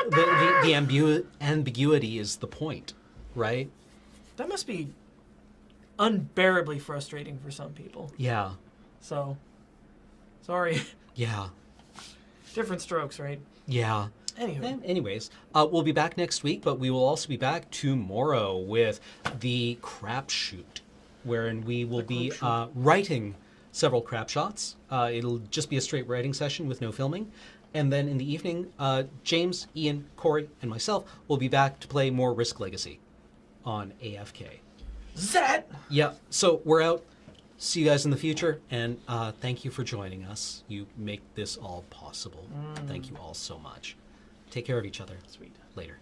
B: The ambiguity is the point, right?
A: That must be unbearably frustrating for some people.
B: Yeah.
A: So, sorry.
B: Yeah.
A: Different strokes, right?
B: Yeah.
A: Anyways,
B: we'll be back next week, but we will also be back tomorrow with the crapshoot, wherein we will be writing several crap shots. It'll just be a straight writing session with no filming. And then in the evening, James, Ian, Corey, and myself will be back to play more Risk Legacy on AFK.
A: Zat!
B: Yeah, so we're out. See you guys in the future, and thank you for joining us. You make this all possible. Thank you all so much. Take care of each other.
A: Sweet.
B: Later.